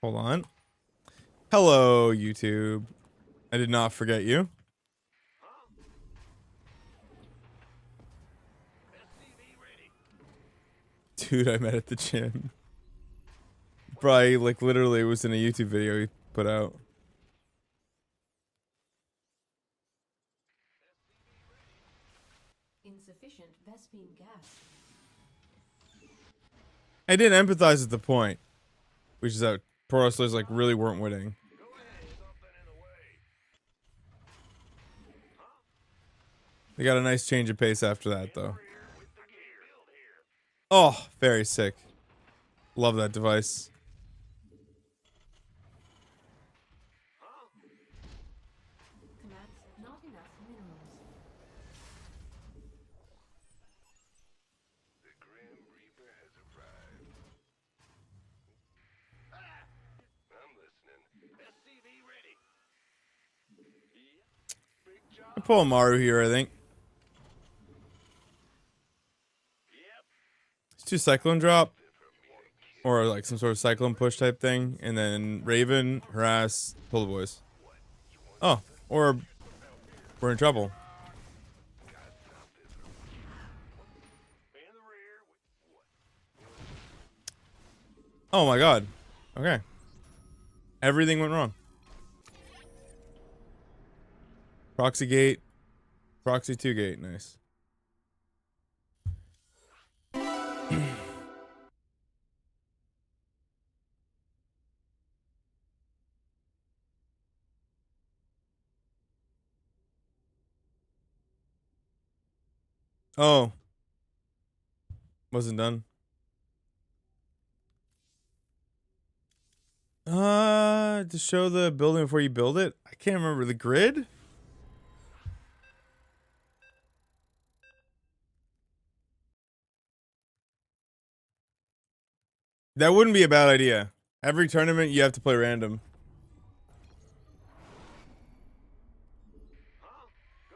Hold on. Hello, YouTube. I did not forget you. Dude, I met at the gym. Probably, like, literally was in a YouTube video he put out. Insufficient Vespine gas. I did empathize at the point, which is that pro wrestlers, like, really weren't winning. They got a nice change of pace after that, though. Oh, very sick. Love that device. Commands not enough minerals. The Grim Reaper has arrived. I'm listening. SCV ready. Yep. Big job. I pull a Maru here, I think. Yep. It's 2 Cyclone drop. Or like some sort of Cyclone push type thing. And then Raven, Harass, pull the boys. Oh, or we're in trouble. In the rear. Oh my god. Okay. Everything went wrong. Proxy gate. Proxy 2 gate. Nice. Oh. Wasn't done. To show the building before you build it? I can't remember. The grid? That wouldn't be a bad idea. Every tournament you have to play random.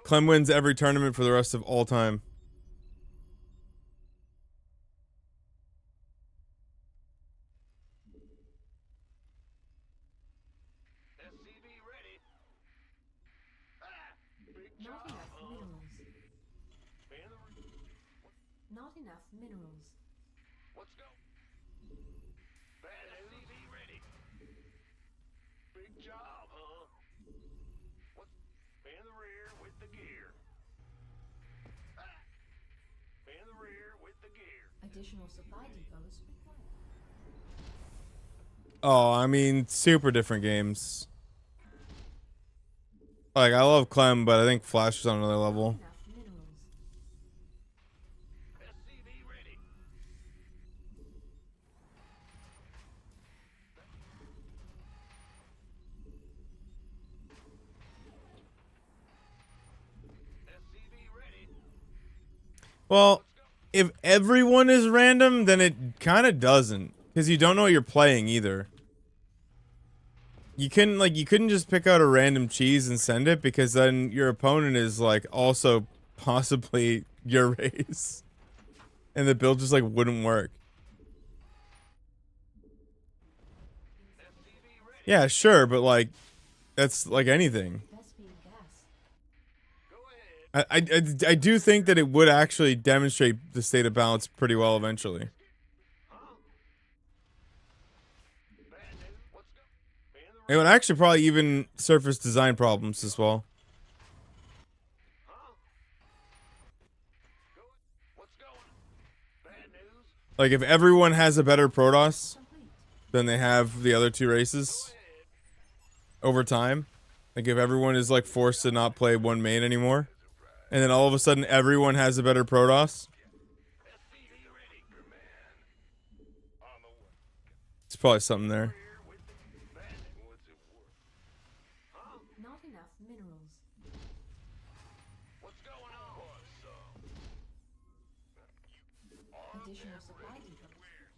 Clem wins every tournament for the rest of all time. SCV ready. Big Not job. enough minerals. In the rear. Not enough minerals. Let's go. Bad SCV ready. Big job, huh? What? In the rear with the gear. In the rear with the gear. Additional supply depots required. Oh, I mean, super different games. Like, I love Clem, but I think Flash is on another level. Enough minerals. SCV ready. SCV ready. Well, if everyone is random, then it kind of doesn't. Because you don't know what you're playing either. You couldn't just pick out a random cheese and send it, because then your opponent is, like, also possibly your race. And the build just, like, wouldn't work. Yeah, sure, but, like, that's like anything. Vespine gas. Go ahead. I do think that it would actually demonstrate the state of balance pretty well eventually. Bad news. Let's go. In the It would actually probably even surface design problems as well. What's going? Bad news. Like, if everyone has a better Protoss Complete. than they have the other 2 races over time, like if everyone is, like, forced to not play one main anymore, and then all of a sudden everyone has a better Protoss, SCV ready. Command. On the way. it's probably something there. Here with the bad news. What's it worth? Not enough minerals. What's going on? Additional supply depots required.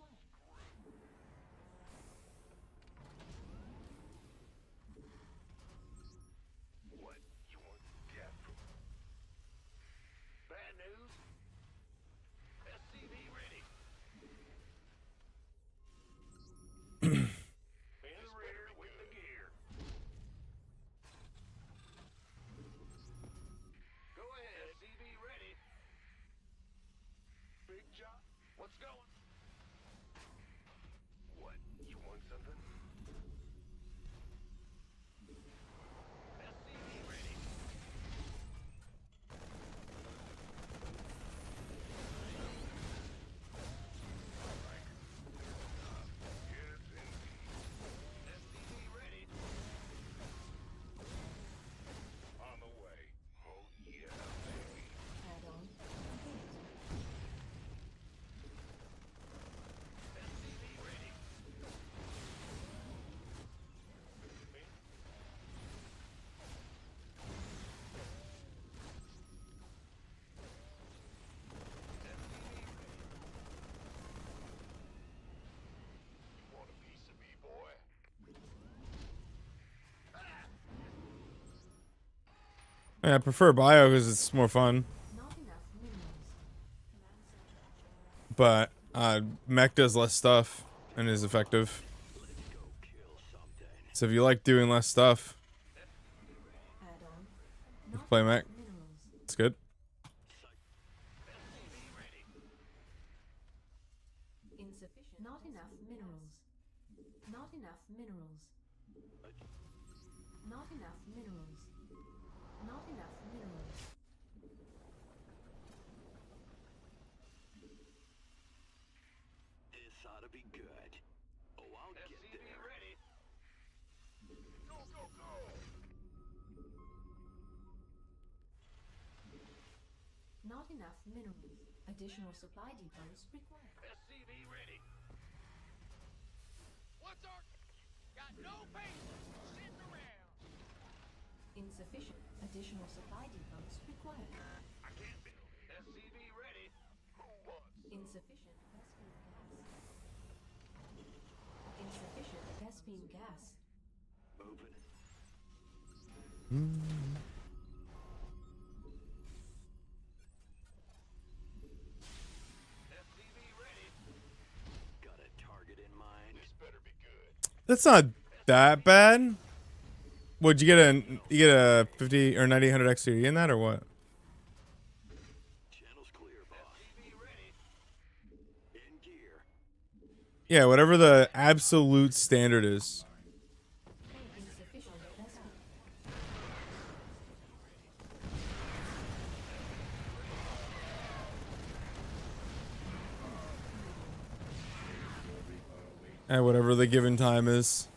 What you want to get from? Bad news. SCV ready. I prefer bio because it's more fun. Not enough minerals. But mech does less stuff and is effective. So if you like doing less stuff, Add-on. you can play mech. Minerals. It's good. Insufficient. Not enough minerals. Not enough minerals. Not enough minerals. Not enough minerals. This ought to be good. Oh, I'll get there. Ready. Go, go, go. Not enough minerals. Additional supply depots required. SCV ready. What's our... Got no patience sitting around. Insufficient. Additional supply depots required. I can't build. SCV ready. Who wants? Insufficient Vespene gas. Insufficient Vespene gas. Moving. SCV ready. Got a target in mind. This better be good. That's not that bad. Would you get a 50 or 90 XCD in that or what? Channel's clear, boss. SCV ready. In gear. Yeah, whatever the absolute standard is. Insufficient Vespene. At whatever the given time is.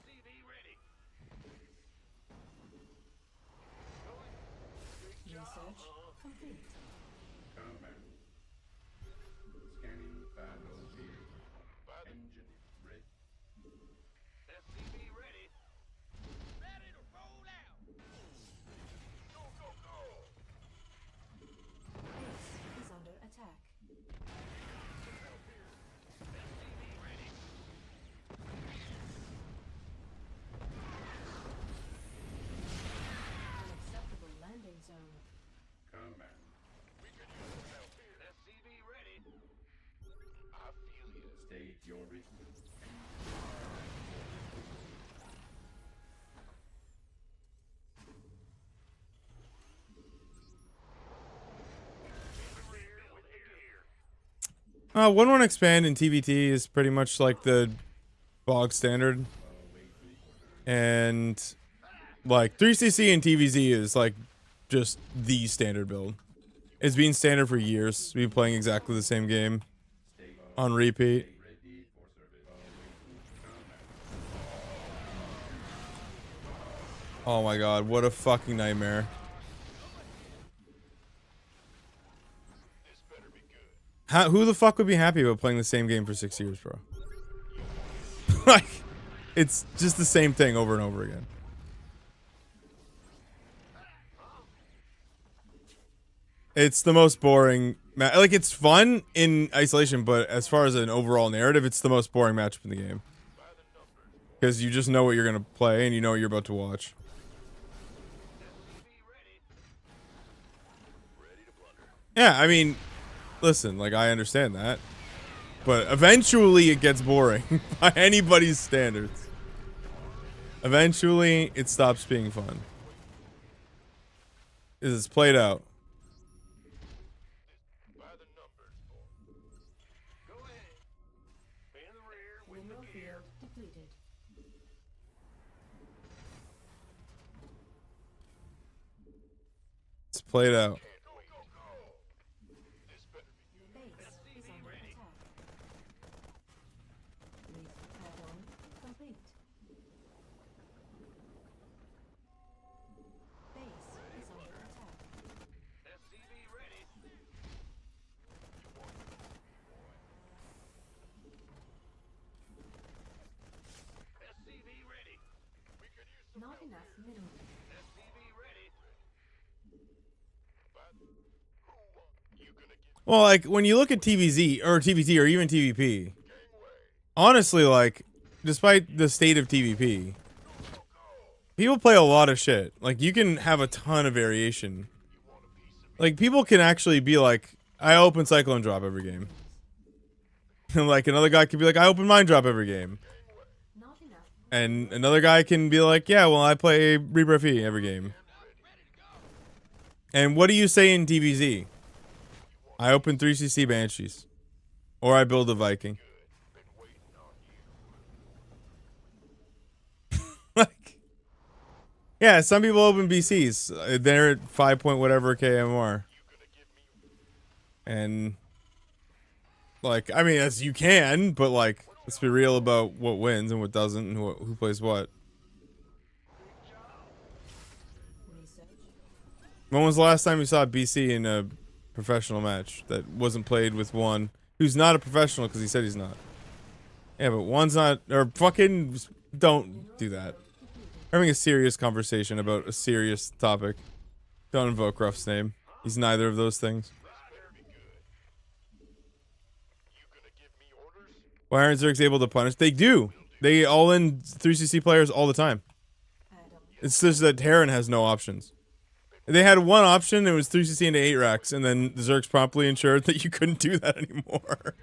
SCV ready. Research complete. SCV ready. Ready to roll out. Go, go, go. Base is under attack. SCV ready. Unacceptable landing zone. We could use some help here. SCV ready. I feel you. State your request. In the rear with gear. 1-1 expand in TVT is pretty much like the bog standard. And like 3CC and TVZ is like just the standard build. It's been standard for years. We've been playing exactly the same game on repeat. Ready for service. Oh my god, what a fucking nightmare. This better be good. Who the fuck would be happy about playing the same game for 6 years, bro? Like, it's just the same thing over and over again. It's the most boring. Like, it's fun in isolation, but as far as an overall narrative, it's the most boring matchup in the game. Because you just know what you're going to play and you know what you're about to watch. Yeah, I mean, listen, like, I understand that. But eventually it gets boring by anybody's standards. Eventually it stops being fun. It's played out. By the numbers, boy. Go ahead. In the rear with the Mineral gear. field depleted. It's played out. Go, go, go. This better be good. Base is under attack. Add-on complete. Base is under attack. SCV ready. SCV ready. We could use some Not help enough here. minerals. SCV ready. But who you gonna get Well, like, when you look at TVZ, or TVT, or even TVP, game way? honestly, like, despite the state of TVP, People play a lot of shit. Like, you can have a ton of variation. Like, people can actually be like, I open Cyclone Drop every game. Like, another guy could be like, I open Mind Drop every game. Not enough. And another guy can be like, yeah, well, I play Reaper FE every game. And what do you say in DBZ? I open 3CC Banshees. Or I build a Viking. Like, yeah, some people open BCs. They're at 5 point whatever KMR. And, like, I mean, as you can, but, like, let's be real about what wins and what doesn't and who plays what. Research. When was the last time you saw a BC in a professional match that wasn't played with one who's not a professional because he said he's not? Yeah, but one's not, or fucking don't do that. We're having a serious conversation about a serious topic. Don't invoke Ruff's name. He's neither of those things. Why aren't Zergs able to punish? They do. They all in 3CC players all the time. It's just that Terran has no options. They had one option, it was 3CC into 8 racks, and then the Zergs promptly ensured that you couldn't do that anymore.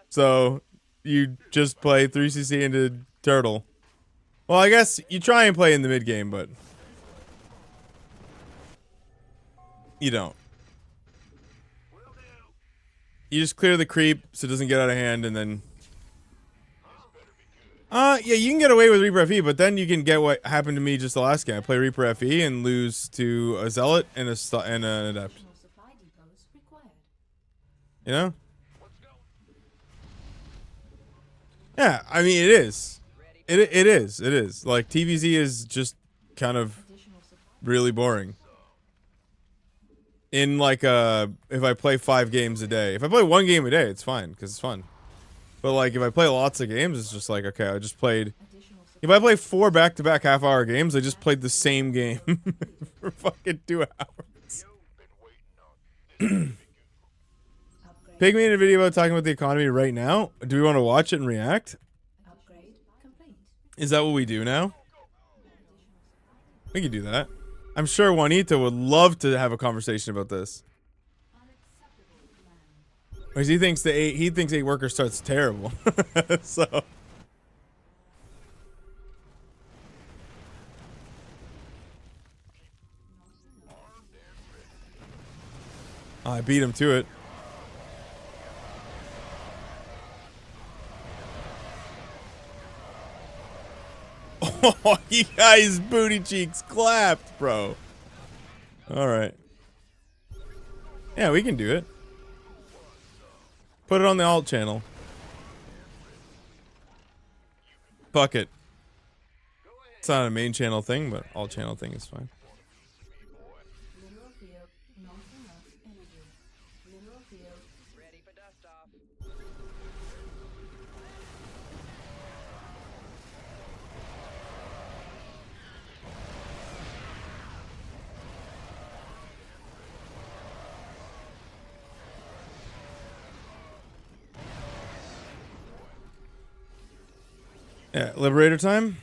So, you just play 3CC into Turtle. Well, I guess you try and play in the mid game, but you don't. You just clear the creep so it doesn't get out of hand, and then yeah, you can get away with Reaper FE, but then you can get what happened to me just the last game. I play Reaper FE and lose to a Zealot and an Adept. Additional supply depots required. You know? Yeah, I mean, it is. It is. Like, TVZ is just kind of Additional supply. really boring. In, like, if I play 5 games a day. If I play 1 game a day, it's fine, because it's fun. But, like, if I play lots of games, it's just like, okay, I just played... Additional supply. If I play 4 back-to-back half-hour games, I just played the same game for fucking 2 hours. Upgrade. Pig made a video about talking about the economy right now. Do we want to watch it and react? Upgrade complete. Is that what we do now? We can do that. I'm sure Juanita would love to have a conversation about this. Because he thinks the 8 worker starts terrible. So I beat him to it. Oh, you guys, booty cheeks clapped, bro. All right. Yeah, we can do it. Put it on the alt channel. Fuck it. It's not a main channel thing, but alt channel thing is fine. Mineral field. Not enough energy. Mineral field. Ready for dust off. Yeah, Liberator time.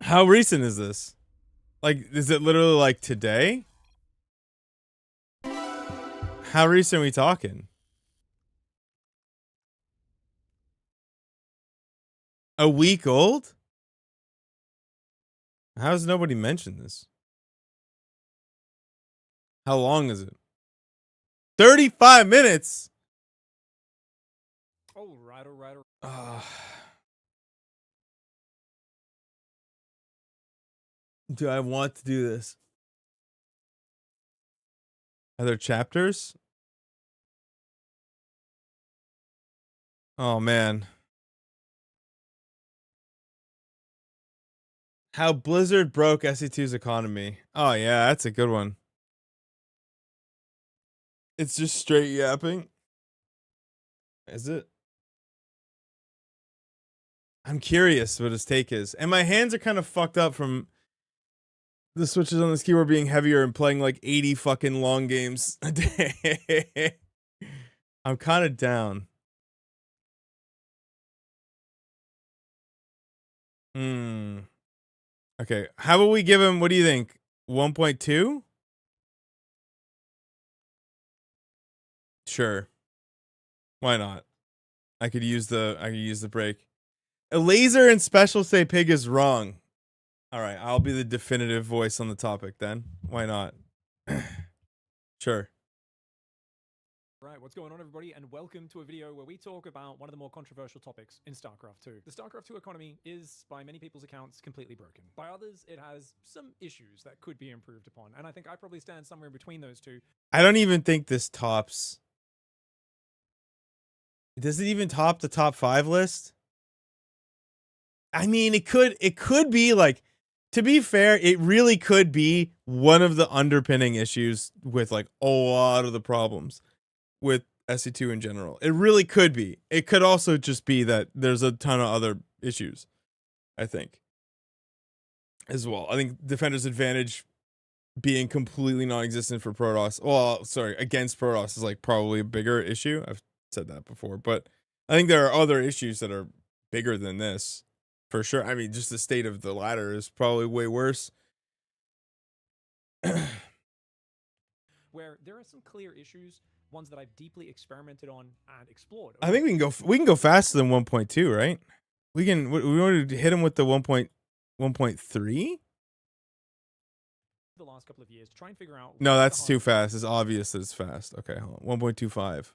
How recent is this? Like, is it literally like today? How recent are we talking? A week old? How has nobody mentioned this? How long is it? 35 minutes. All right. Do I want to do this? Are there chapters? Oh man. How Blizzard broke SE2's economy. Oh yeah, that's a good one. It's just straight yapping. Is it? I'm curious what his take is. And my hands are kind of fucked up from the switches on this keyboard being heavier and playing like 80 fucking long games a day. I'm kind of down. Okay, how about we give him, what do you think? 1.2? Sure. Why not? I could use the break. A laser and special say pig is wrong. All right, I'll be the definitive voice on the topic then. Why not? Sure. Right, what's going on, everybody, and welcome to a video where we talk about one of the more controversial topics in StarCraft 2. The StarCraft 2 economy is, by many people's accounts, completely broken. By others, it has some issues that could be improved upon, and I think I probably stand somewhere in between those two. I don't even think this tops. Does it even top the top 5 list? I mean, it could be like, to be fair, it really could be one of the underpinning issues with like a lot of the problems with SE2 in general. It really could be. It could also just be that there's a ton of other issues, I think, as well. I think Defender's Advantage being completely non-existent for Protoss, well, sorry, against Protoss is like probably a bigger issue. I've said that before, but I think there are other issues that are bigger than this, for sure. I mean, just the state of the ladder is probably way worse. Where there are some clear issues, ones that I've deeply experimented on and explored. I think we can go faster than 1.2, right? We want to hit him with the 1.3. The last couple of years to try and figure out. No, that's too fast. It's obvious that it's fast. Okay, hold on. 1.25.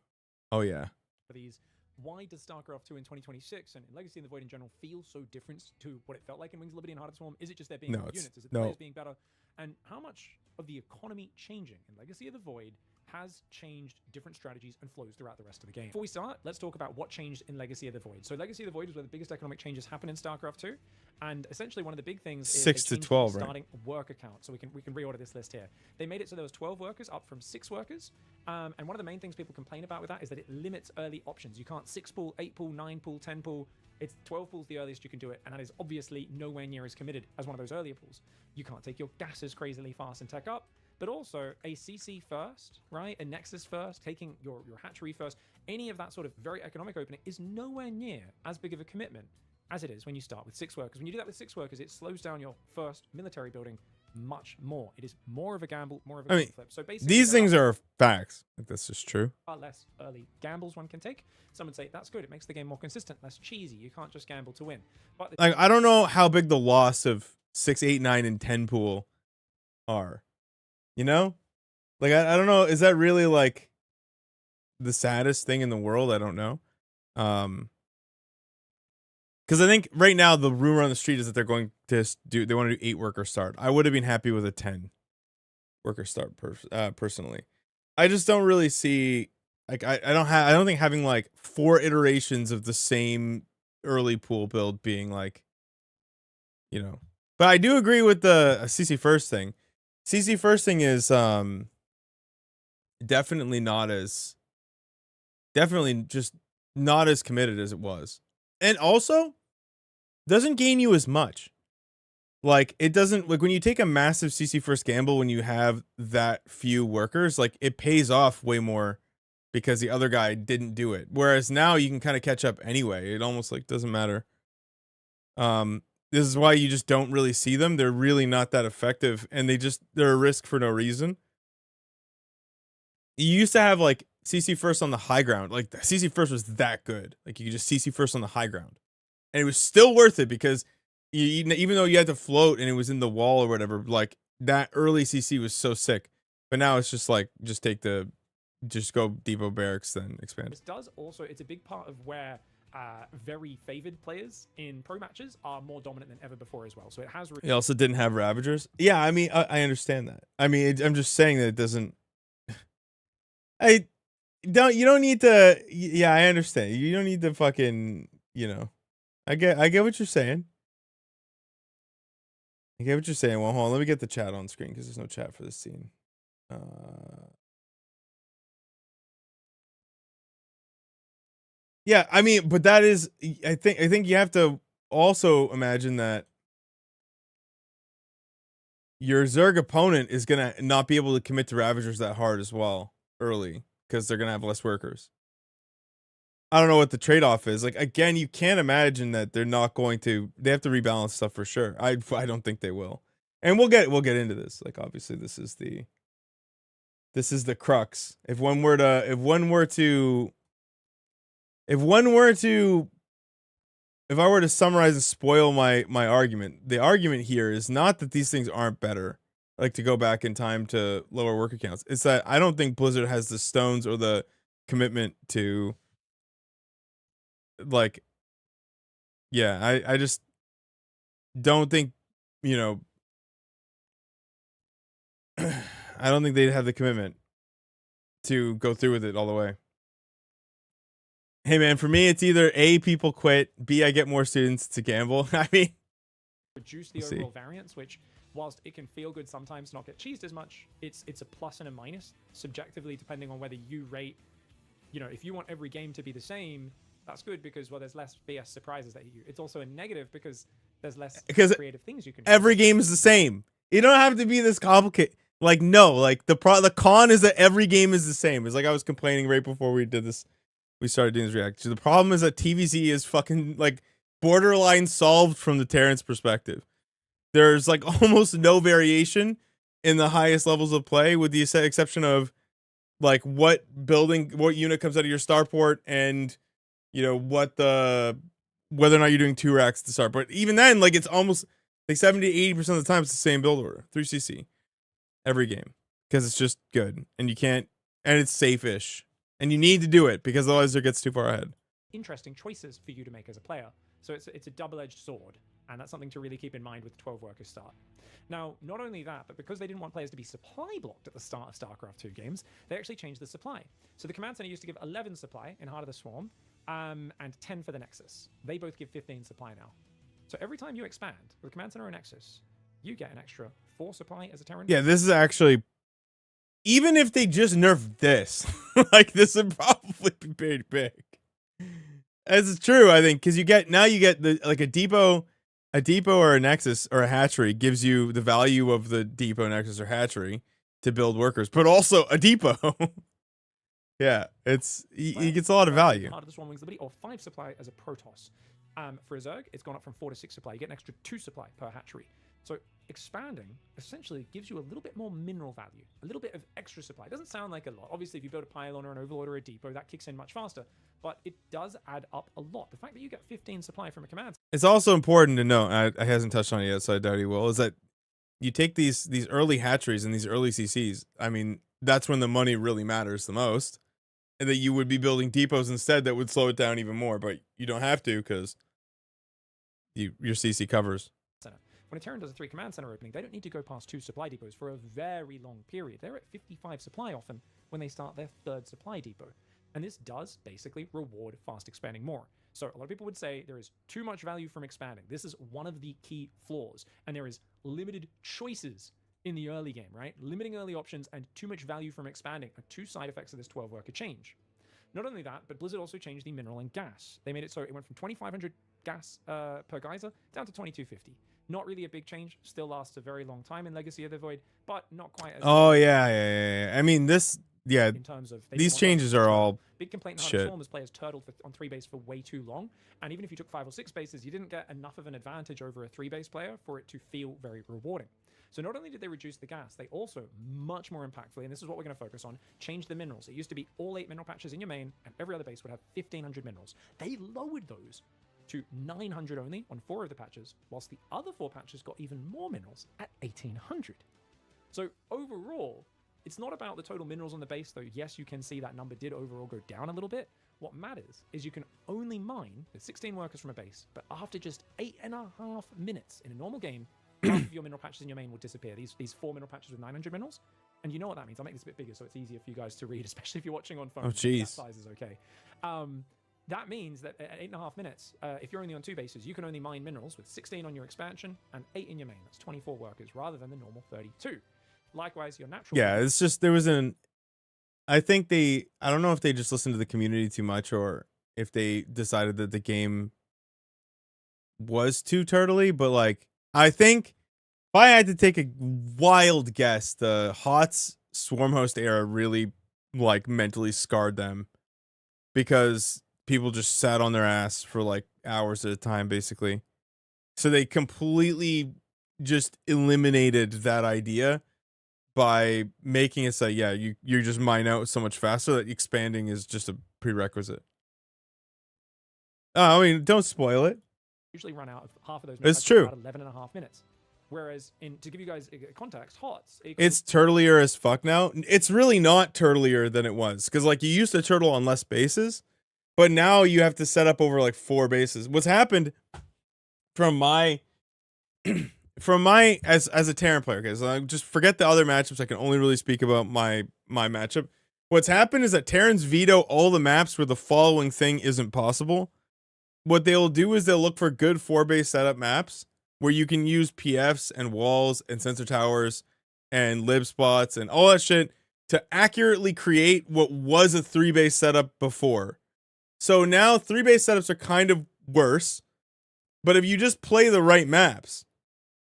Oh yeah. For these, why does StarCraft 2 in 2026 and Legacy of the Void in general feel so different to what it felt like in Wings of Liberty and Heart of Swarm? Is it just there being more units? Is it the players being better? And how much of the economy changing in Legacy of the Void has changed different strategies and flows throughout the rest of the game? Before we start, let's talk about what changed in Legacy of the Void. So Legacy of the Void is where the biggest economic changes happen in StarCraft 2. And essentially one of the big things is 6 to 12, right? Starting worker count. So we can reorder this list here. They made it so there was 12 workers up from 6 workers. And one of the main things people complain about with that is that it limits early options. You can't 6 pool, 8 pool, 9 pool, 10 pool. It's 12 pools the earliest you can do it, and that is obviously nowhere near as committed as one of those earlier pools. You can't take your gases crazily fast and tech up, but also a CC first, right? A Nexus first, taking your hatchery first. Any of that sort of very economic opening is nowhere near as big of a commitment as it is when you start with 6 workers. When you do that with 6 workers, it slows down your first military building much more. It is more of a gamble, more of a flip. So basically, these things are facts. Like, that's just true. Less early gambles one can take. Some would say that's good. It makes the game more consistent, less cheesy. You can't just gamble to win. But Like, I don't know how big the loss of 6, 8, 9, and 10 pool are. You know? Like, I don't know. Is that really like the saddest thing in the world? I don't know. Because I think right now the rumor on the street is that they're going to they want to do 8 worker start. I would have been happy with a 10 worker start personally. I just don't really see, like, I don't think having like 4 iterations of the same early pool build being like, you know. But I do agree with the CC first thing. CC first thing is definitely just not as committed as it was. And also, doesn't gain you as much. Like, it doesn't, like, when you take a massive CC first gamble, when you have that few workers, like, it pays off way more because the other guy didn't do it. Whereas now you can kind of catch up anyway. It almost, like, doesn't matter. This is why you just don't really see them. They're really not that effective, and they're a risk for no reason. You used to have, like, CC first on the high ground. Like, the CC first was that good. Like, you could just CC first on the high ground. And it was still worth it because even though you had to float and it was in the wall or whatever, like that early CC was so sick. But now it's just like just go depot barracks then expand. This does also, it's a big part of where very favored players in pro matches are more dominant than ever before as well. So it has. It also didn't have Ravagers. Yeah, I mean, I understand that. I mean, I'm just saying that it doesn't. You don't need to. Yeah, I understand. You don't need to fucking. I get what you're saying. I get what you're saying. Well, hold on. Let me get the chat on screen because there's no chat for this scene. Yeah, I mean, but that is, I think you have to also imagine that your Zerg opponent is gonna not be able to commit to Ravagers that hard as well early because they're gonna have less workers. I don't know what the trade-off is. Like again, you can't imagine that they're not going to. They have to rebalance stuff for sure. I don't think they will. And we'll get into this. Like obviously, this is the crux. If one were to summarize and spoil my argument, the argument here is not that these things aren't better, like to go back in time to lower worker counts. It's that I don't think Blizzard has the stones or the commitment to, like, yeah, I just don't think, I don't think they'd have the commitment to go through with it all the way. Hey man, for me, it's either A, people quit, B, I get more students. It's a gamble. I mean, reduce the overall variance, which whilst it can feel good sometimes, not get cheesed as much, it's a plus and a minus subjectively, depending on whether you rate, if you want every game to be the same, that's good because, well, there's less BS surprises that hit you. It's also a negative because there's less creative things you can do. Every game is the same. You don't have to be this complicated. Like, no, like the con is that every game is the same. It's like I was complaining right before we did this. We started doing this reaction. The problem is that TVZ is fucking like borderline solved from the Terran's perspective. There's like almost no variation in the highest levels of play, with the exception of like what unit comes out of your starport and whether or not you're doing 2 racks to start. But even then, like it's almost like 70-80% of the time it's the same build order, 3CC every game, because it's just good and it's safe-ish. And you need to do it because otherwise it gets too far ahead. Interesting choices for you to make as a player. So it's a double-edged sword, and that's something to really keep in mind with 12 workers start. Now, not only that, but because they didn't want players to be supply blocked at the start of StarCraft 2 games, they actually changed the supply. So the command center used to give 11 supply in Heart of the Swarm, and 10 for the Nexus. They both give 15 supply now. So every time you expand with command center or Nexus, you get an extra 4 supply as a Terran. Yeah, this is actually, even if they just nerfed this, like this would probably be pretty big. It's true, I think, because you get the like a depot or a Nexus or a hatchery gives you the value of the depot, Nexus, or hatchery to build workers, but also a depot. Yeah, he gets a lot of value. Heart of the Swarm Wings Liberty, or 5 supply as a Protoss. For a Zerg, it's gone up from 4 to 6 supply. You get an extra 2 supply per hatchery. So expanding essentially gives you a little bit more mineral value, a little bit of extra supply. It doesn't sound like a lot. Obviously, if you build a pylon or an overlord or a depot, that kicks in much faster, but it does add up a lot. The fact that you get 15 supply from a command. It's also important to note, I hasn't touched on it yet, so I doubt he will, is that you take these early hatcheries and these early CCs, I mean, that's when the money really matters the most, and that you would be building depots instead that would slow it down even more, but you don't have to because your CC covers. When a Terran does a 3 command center opening, they don't need to go past 2 supply depots for a very long period. They're at 55 supply often when they start their 3rd supply depot. And this does basically reward fast expanding more. So a lot of people would say there is too much value from expanding. This is one of the key flaws. And there is limited choices in the early game, right? Limiting early options and too much value from expanding are 2 side effects of this 12 worker change. Not only that, but Blizzard also changed the mineral and gas. They made it so it went from 2,500 gas per geyser down to 2,250. Not really a big change. Still lasts a very long time in Legacy of the Void, but not quite as. Oh yeah. I mean this. Yeah. In terms of these changes are all big complaint. Shit. Swarm is players turtled on 3 base for way too long, and even if you took 5 or 6 bases, you didn't get enough of an advantage over a 3 base player for it to feel very rewarding. So not only did they reduce the gas, they also, much more impactfully, and this is what we're going to focus on, changed the minerals. It used to be all 8 mineral patches in your main, and every other base would have 1,500 minerals. They lowered those to 900 only on 4 of the patches, whilst the other 4 patches got even more minerals at 1800. So overall, it's not about the total minerals on the base, though. Yes, you can see that number did overall go down a little bit. What matters is you can only mine with 16 workers from a base, but after just 8.5 minutes in a normal game, half of your mineral patches in your main will disappear. These 4 mineral patches with 900 minerals. And you know what that means. I'll make this a bit bigger so it's easier for you guys to read, especially if you're watching on phone. Oh, jeez. That size is okay. That means that at 8.5 minutes, if you're only on 2 bases, you can only mine minerals with 16 on your expansion and 8 in your main. That's 24 workers rather than the normal 32. Likewise, your natural... Yeah, it's just there was I think I don't know if they just listened to the community too much or if they decided that the game was too turtly, but like I think if I had to take a wild guess, the HOTS Swarmhost era really like mentally scarred them because people just sat on their ass for like hours at a time basically. So they completely just eliminated that idea by making it say, yeah, you just mine out so much faster that expanding is just a prerequisite. I mean, don't spoil it. Usually run out of half of those. It's true. About 11.5 minutes. Whereas, to give you guys context, HOTS... It's turtlier as fuck now. It's really not turtlier than it was. Because, like, you used to turtle on less bases. But now you have to set up over, like, 4 bases. What's happened from my... as a Terran player, okay, so I just forget the other matchups. I can only really speak about my matchup. What's happened is that Terrans veto all the maps where the following thing isn't possible. What they'll do is they'll look for good 4-base setup maps where you can use PFs and walls and sensor towers and lib spots and all that shit to accurately create what was a 3-base setup before. So now 3-base setups are kind of worse, but if you just play the right maps,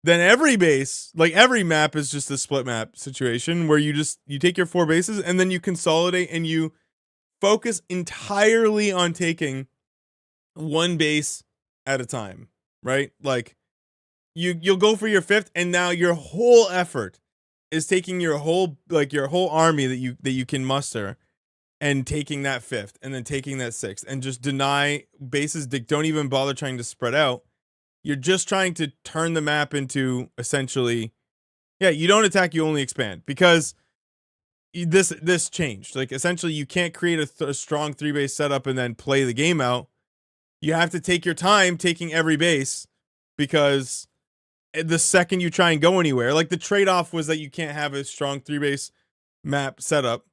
then every base, like every map is just a split map situation where you take your 4 bases and then you consolidate and you focus entirely on taking 1 base at a time, right? Like you'll go for your 5th and now your whole effort is taking your whole army that you can muster and taking that 5th and then taking that 6th and just deny bases that don't even bother trying to spread out. You're just trying to turn the map into essentially, yeah, you don't attack, you only expand because this changed. Like essentially you can't create a strong 3-base setup and then play the game out. You have to take your time taking every base because the second you try and go anywhere, like the trade-off was that you can't have a strong 3-base map setup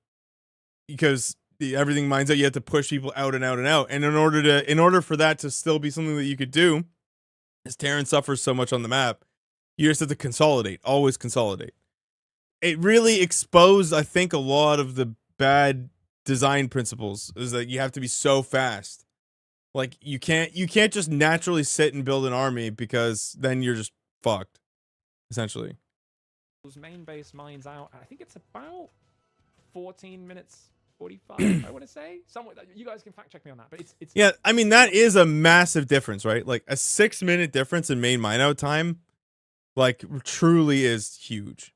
because everything mines out. You have to push people out and out and out. And in order for that to still be something that you could do, as Terran suffers so much on the map, you just have to consolidate, always consolidate. It really exposed, I think, a lot of the bad design principles, is that you have to be so fast. Like you can't just naturally sit and build an army because then you're just fucked, essentially. Those main base mines out, I think it's about 14 minutes 45, I want to say. Somewhere, you guys can fact check me on that, but it's yeah. I mean, that is a massive difference, right? Like a 6-minute difference in main mine out time, like truly is huge.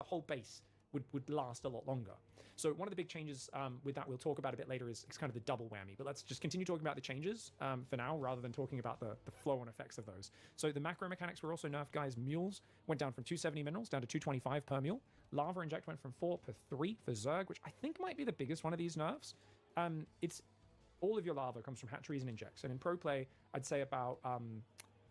The whole base would last a lot longer. So one of the big changes with that we'll talk about a bit later is kind of the double whammy. But let's just continue talking about the changes for now rather than talking about the flow and effects of those. So the macro mechanics were also nerfed, guys. Mules went down from 270 minerals down to 225 per mule. Lava inject went from 4 per 3 for Zerg, which I think might be the biggest one of these nerfs. It's all of your lava comes from hatcheries and injects. And in pro play, I'd say about...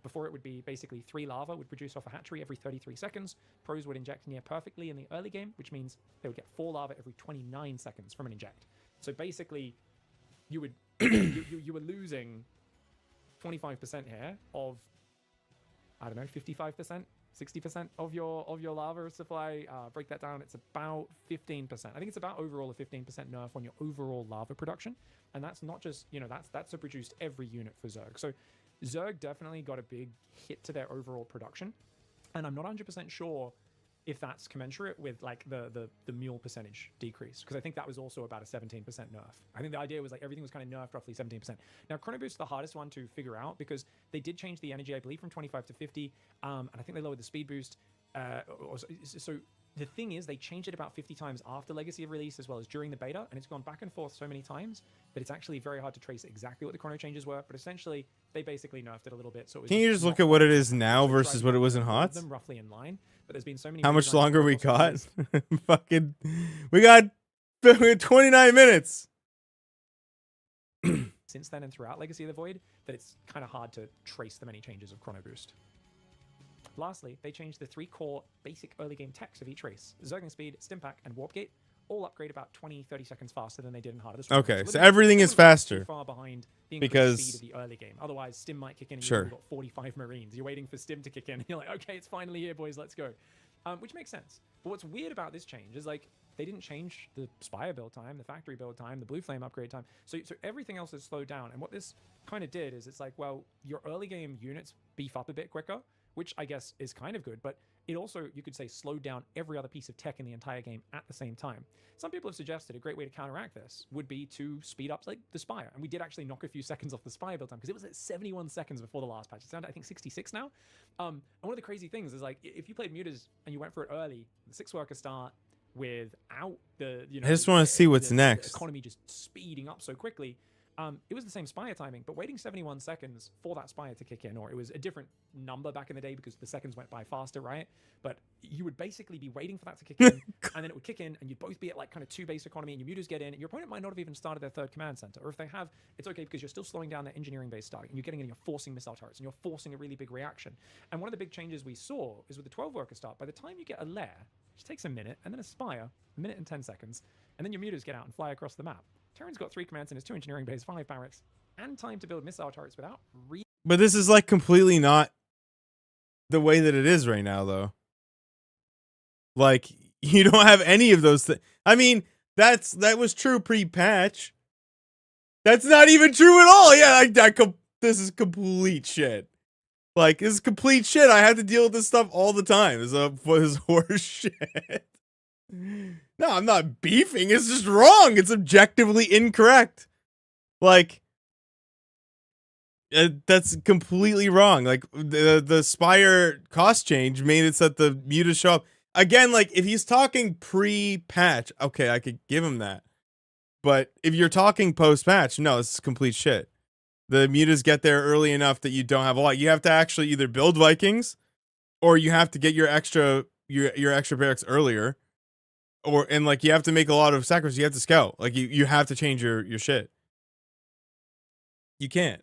before it would be basically 3 lava would produce off a hatchery every 33 seconds. Pros would inject near perfectly in the early game, which means they would get 4 lava every 29 seconds from an inject. So basically, you would you were losing 25% here of, I don't know, 55%, 60% of your lava supply. Break that down, it's about 15%. I think it's about overall a 15% nerf on your overall lava production, and that's not just that's produced every unit for Zerg. So Zerg definitely got a big hit to their overall production, and I'm not 100% sure if that's commensurate with like the mule percentage decrease, because I think that was also about a 17% nerf. I think the idea was like everything was kind of nerfed roughly 17%. Now Chrono Boost is the hardest one to figure out because they did change the energy, I believe, from 25 to 50, and I think they lowered the speed boost. So the thing is, they changed it about 50 times after Legacy of release as well as during the beta, and it's gone back and forth so many times that it's actually very hard to trace exactly what the chrono changes were. But essentially, they basically nerfed it a little bit. So it was Can you just look not at what it quite is now so versus what it was in all of HOTS? them roughly in line, but there's been so many. How much redesigns longer we across all got? of Fucking, we got 29 minutes. these since then and throughout Legacy of the Void that it's kind of hard to trace the many changes of Chrono Boost. Lastly, they changed the 3 core basic early game techs of each race. Zergling Speed, Stimpack, and Warp Gate all upgrade about 20-30 seconds faster than they did in Harder Destroy. Okay, so they everything is wouldn't be faster. Too far behind the Because- increased speed of the early game. Otherwise, Stim might kick in and Sure. you've got 45 Marines. You're waiting for Stim to kick in and you're like, okay, it's finally here, boys, let's go. Which makes sense. But what's weird about this change is like they didn't change the Spire build time, the factory build time, the Blue Flame upgrade time. So everything else is slowed down. And what this kind of did is it's like, well, your early game units beef up a bit quicker, which I guess is kind of good, but it also, you could say, slowed down every other piece of tech in the entire game at the same time. Some people have suggested a great way to counteract this would be to speed up like the Spire. And we did actually knock a few seconds off the Spire build time because it was at 71 seconds before the last patch. It's down to, I think, 66 now. And one of the crazy things is like, if you played Mutas and you went for it early, the 6-worker start without the, you know, I just want to see what's the next. economy just speeding up so quickly. It was the same Spire timing, but waiting 71 seconds for that Spire to kick in, or it was a different number back in the day because the seconds went by faster, right? But you would basically be waiting for that to kick in, and then it would kick in, and you'd both be at like kind of 2 base economy, and your mutas get in, and your opponent might not have even started their 3rd command center, or if they have, it's okay because you're still slowing down their engineering base starting, and you're getting in and you're forcing missile turrets, and you're forcing a really big reaction. And one of the big changes we saw is with the 12-worker start, by the time you get a lair, which takes a minute, and then a Spire, a minute and 10 seconds, and then your mutas get out and fly across the map. Terran's got 3 command centers, 2 engineering base, 5 barracks, and time to build missile turrets without But this is like completely not the way that it is right now, though. Like, you don't have any of those things. I mean, that was true pre-patch. That's not even true at all. Yeah, this is complete shit. Like, this is complete shit. I have to deal with this stuff all the time. This horse shit. No, I'm not beefing. It's just wrong. It's objectively incorrect. Like, that's completely wrong. Like, the Spire cost change made it so that the mutas show up. Again, like, if he's talking pre-patch, okay, I could give him that. But if you're talking post-patch, no, this is complete shit. The mutas get there early enough that you don't have a lot. You have to actually either build Vikings, or you have to get your extra barracks earlier. And like, you have to make a lot of sacrifices. You have to scout. Like, you have to change your shit. You can't.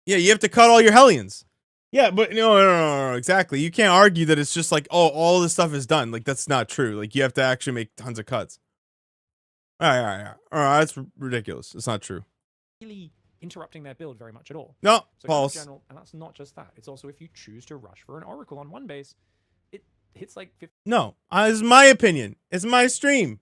Yeah, you have to cut all your Hellions. Yeah, but no, exactly. You can't argue that it's just like, oh, all this stuff is done. Like, that's not true. Like, you have to actually make tons of cuts. All right. That's ridiculous. It's not true. really interrupting their build very much at all. No, So false. in general, and that's not just that. It's also if you choose to rush for an Oracle on one base, it hits like 15 No, this is my opinion. It's my stream.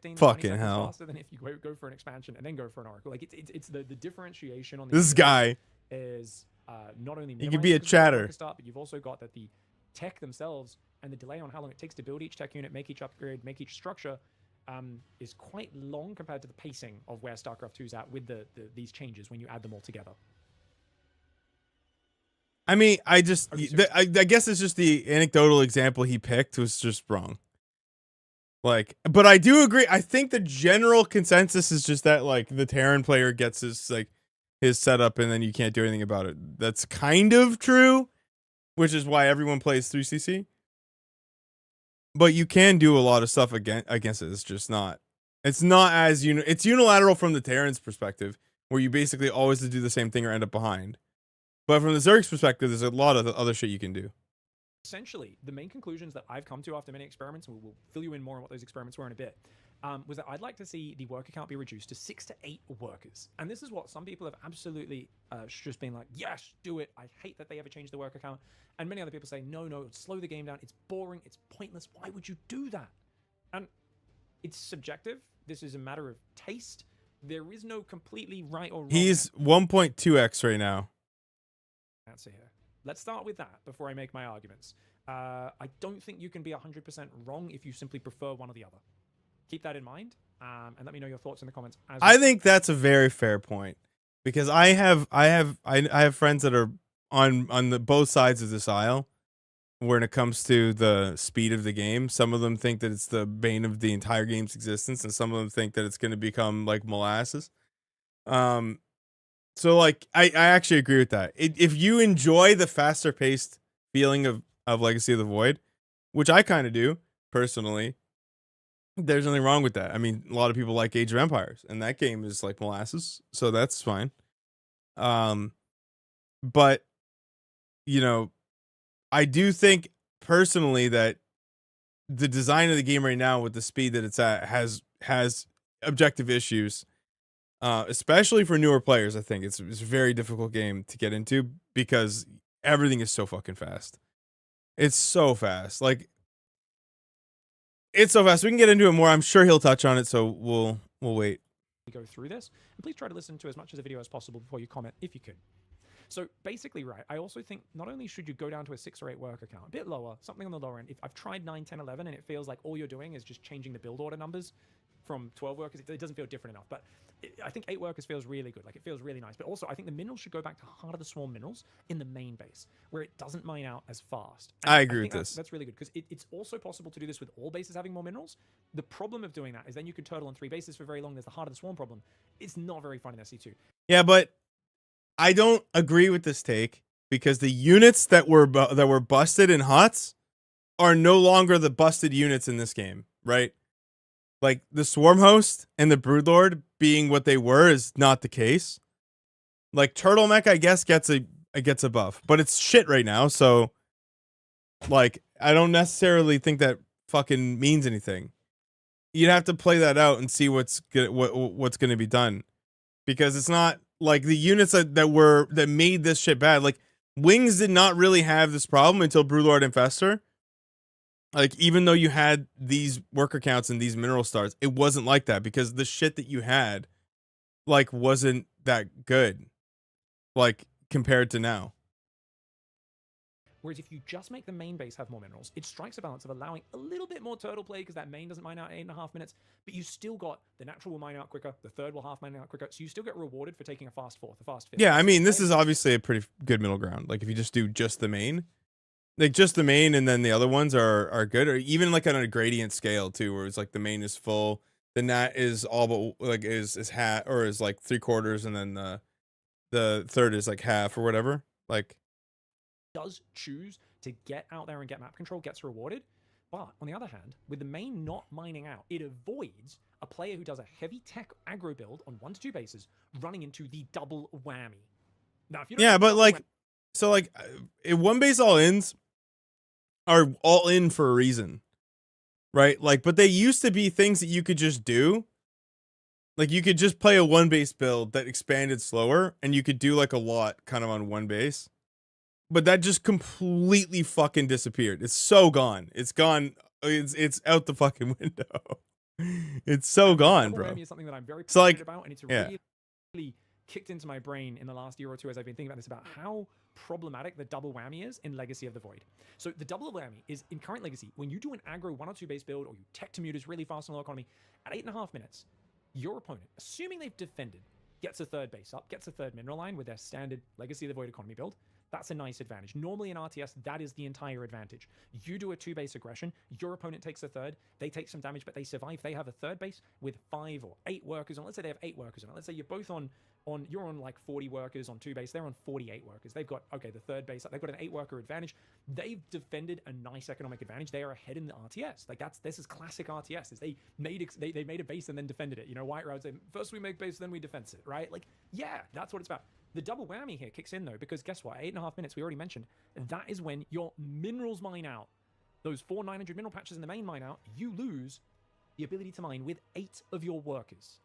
to 20 Fucking seconds hell. faster than if you go for an expansion and then go for an Oracle. Like it's the differentiation on the This guy. is not only He could be a minimizing the chatter. Oracle start, but you've also got that the tech themselves and the delay on how long it takes to build each tech unit, make each upgrade, make each structure is quite long compared to the pacing of where StarCraft 2 is at with these changes when you add them all together. I mean, I just, Okay, so- I guess it's just the anecdotal example he picked was just wrong. Like, but I do agree. I think the general consensus is just that, like, the Terran player gets his setup and then you can't do anything about it. That's kind of true, which is why everyone plays 3CC. But you can do a lot of stuff against it. It's just not. It's not as it's unilateral from the Terran's perspective, where you basically always do the same thing or end up behind. But from the Zerg's perspective, there's a lot of other shit you can do. Essentially, the main conclusions that I've come to after many experiments, and we'll fill you in more on what those experiments were in a bit, was that I'd like to see the worker count be reduced to 6 to 8 workers. And this is what some people have absolutely just been like, yes, do it. I hate that they ever changed the worker count. And many other people say, no, slow the game down. It's boring. It's pointless. Why would you do that? And it's subjective. This is a matter of taste. There is no completely right or wrong. He's 1.2x right now. answer here. Let's start with that before I make my arguments. I don't think you can be 100% wrong if you simply prefer one or the other. Keep that in mind, and let me know your thoughts in the comments. I think that's a very fair point, because I have friends that are on the both sides of this aisle, when it comes to the speed of the game. Some of them think that it's the bane of the entire game's existence, and some of them think that it's going to become like molasses. So like I actually agree with that. If you enjoy the faster paced feeling of Legacy of the Void, which I kind of do personally, there's nothing wrong with that. I mean, a lot of people like Age of Empires, and that game is like molasses, so that's fine. But you know, I do think personally that the design of the game right now with the speed that it's at has objective issues, especially for newer players. I think it's a very difficult game to get into because everything is so fucking fast. It's so fast. Like, it's so fast. We can get into it more. I'm sure he'll touch on it, so we'll wait. Go through this, and please try to listen to as much of the video as possible before you comment if you could. So basically, right, I also think not only should you go down to a 6 or 8 worker count, a bit lower, something on the lower end. If I've tried 9, 10, 11, and it feels like all you're doing is just changing the build order numbers from 12 workers, it doesn't feel different enough. But I think 8 workers feels really good. Like, it feels really nice. But also, I think the minerals should go back to Heart of the Swarm minerals in the main base, where it doesn't mine out as fast. And I agree think with this. That's really good, because it's also possible to do this with all bases having more minerals. The problem of doing that is then you could turtle on 3 bases for very long. There's the Heart of the Swarm problem. It's not very fun in SC2. Yeah, but I don't agree with this take because the units that were busted in HOTS are no longer the busted units in this game, right? Like the Swarm Host and the Broodlord being what they were is not the case. Like Turtlemech, I guess gets a buff, but it's shit right now. So, like, I don't necessarily think that fucking means anything. You'd have to play that out and see what's going to be done, because it's not like the units that made this shit bad. Like Wings did not really have this problem until Broodlord and Fester. Like, even though you had these worker counts and these mineral stars, it wasn't like that because the shit that you had, like, wasn't that good, like, compared to now. Whereas if you just make the main base have more minerals, it strikes a balance of allowing a little bit more turtle play because that main doesn't mine out 8.5 minutes, but you still got the natural will mine out quicker, the third will half mine out quicker, so you still get rewarded for taking a fast fourth, a fast fifth. Yeah, I mean, this is obviously a pretty good middle ground. Like, if you just do just the main, like, just the main and then the other ones are good, or even like on a gradient scale too, where it's like the main is full, the nat is all but like is half, or is like 3/4, and then the third is like half or whatever. Like, does choose to get out there and get map control, gets rewarded. But on the other hand, with the main not mining out, it avoids a player who does a heavy tech aggro build on 1 to 2 bases running into the double whammy. Now, if you don't yeah, have but double like, so like, if one base all ins are all in for a reason, right? Like, but they used to be things that you could just do. Like, you could just play a 1 base build that expanded slower, and you could do like a lot kind of on 1 base. But that just completely fucking disappeared. It's so gone. It's gone. It's out the fucking window. It's so gone, bro. Whammy is something that I'm very So, like, passionate about, and it's yeah. really kicked into my brain in the last year or two as I've been thinking about this, about how problematic the double whammy is in Legacy of the Void. So the double whammy is in current Legacy, when you do an aggro 1 or 2 base build, or you tech to mutas really fast on low economy, at 8.5 minutes, your opponent, assuming they've defended, gets a 3rd base up, gets a 3rd mineral line with their standard Legacy of the Void economy build. That's a nice advantage. Normally in RTS, that is the entire advantage. You do a 2 base aggression, your opponent takes a 3rd, they take some damage, but they survive. They have a 3rd base with 5 or 8 workers on. Let's say they have 8 workers on it. Let's say you're both you're on like 40 workers on 2 base. They're on 48 workers. They've got, okay, the 3rd base up. They've got an 8 worker advantage. They've defended a nice economic advantage. They are ahead in the RTS. Like, this is classic RTS. Is they made a base and then defended it. You know, White Route say, first we make base, then we defense it, right? Like, yeah, that's what it's about. The double whammy here kicks in though, because guess what? 8.5 minutes, we already mentioned, that is when your minerals mine out. Those 4 900 mineral patches in the main mine out, you lose the ability to mine with 8 of your workers.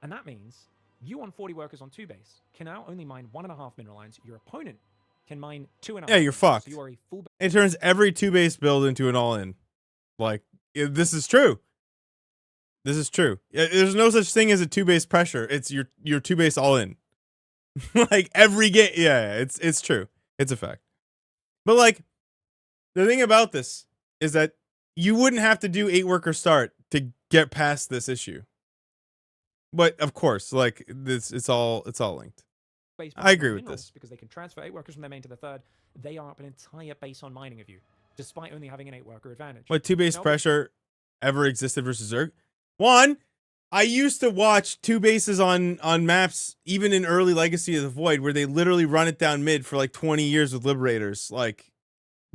And that means you on 40 workers on 2 base can now only mine 1.5 mineral lines. Your opponent can mine 2.5. Yeah, you're fucked. So you are a full. It turns every 2 base build into an all in. Like, this is true. This is true. There's no such thing as a 2 base pressure. It's your 2 base all in. Like, every game. Yeah, it's true. It's a fact. But like, the thing about this is that you wouldn't have to do 8 worker start to get past this issue. But of course, like, this, it's all linked. I agree with this, because they can transfer 8 workers from their main to the 3rd. They are up an entire base on mining of you. despite only having an 8-worker advantage. What two-base Now, pressure ever existed versus Zerg? One, I used to watch two bases on maps, even in early Legacy of the Void, where they literally run it down mid for like 20 years with Liberators, like,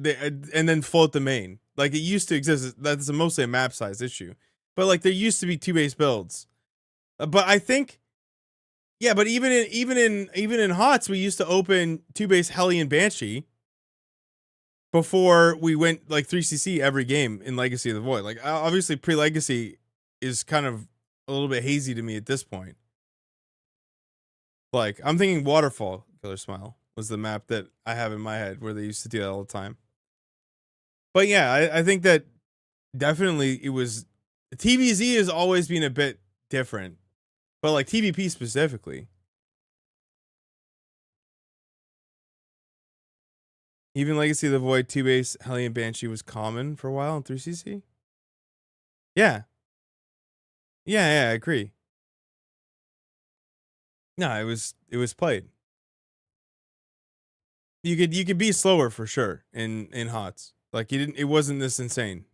and then float the main. Like, it used to exist. That's mostly a map size issue. But like, there used to be two-base builds. But I think, yeah. But even in HOTS, we used to open two-base Hellion Banshee before we went like 3CC every game in Legacy of the Void. Like, obviously, pre-Legacy is kind of a little bit hazy to me at this point. Like, I'm thinking Waterfall Killer Smile was the map that I have in my head where they used to do that all the time. But yeah, I think that definitely it was, TVZ has always been a bit different, but like TVP specifically. Even Legacy of the Void 2-base Hellion Banshee was common for a while in 3CC. Yeah. Yeah, I agree. No, it was played. You could be slower for sure in HOTS. Like, it wasn't this insane.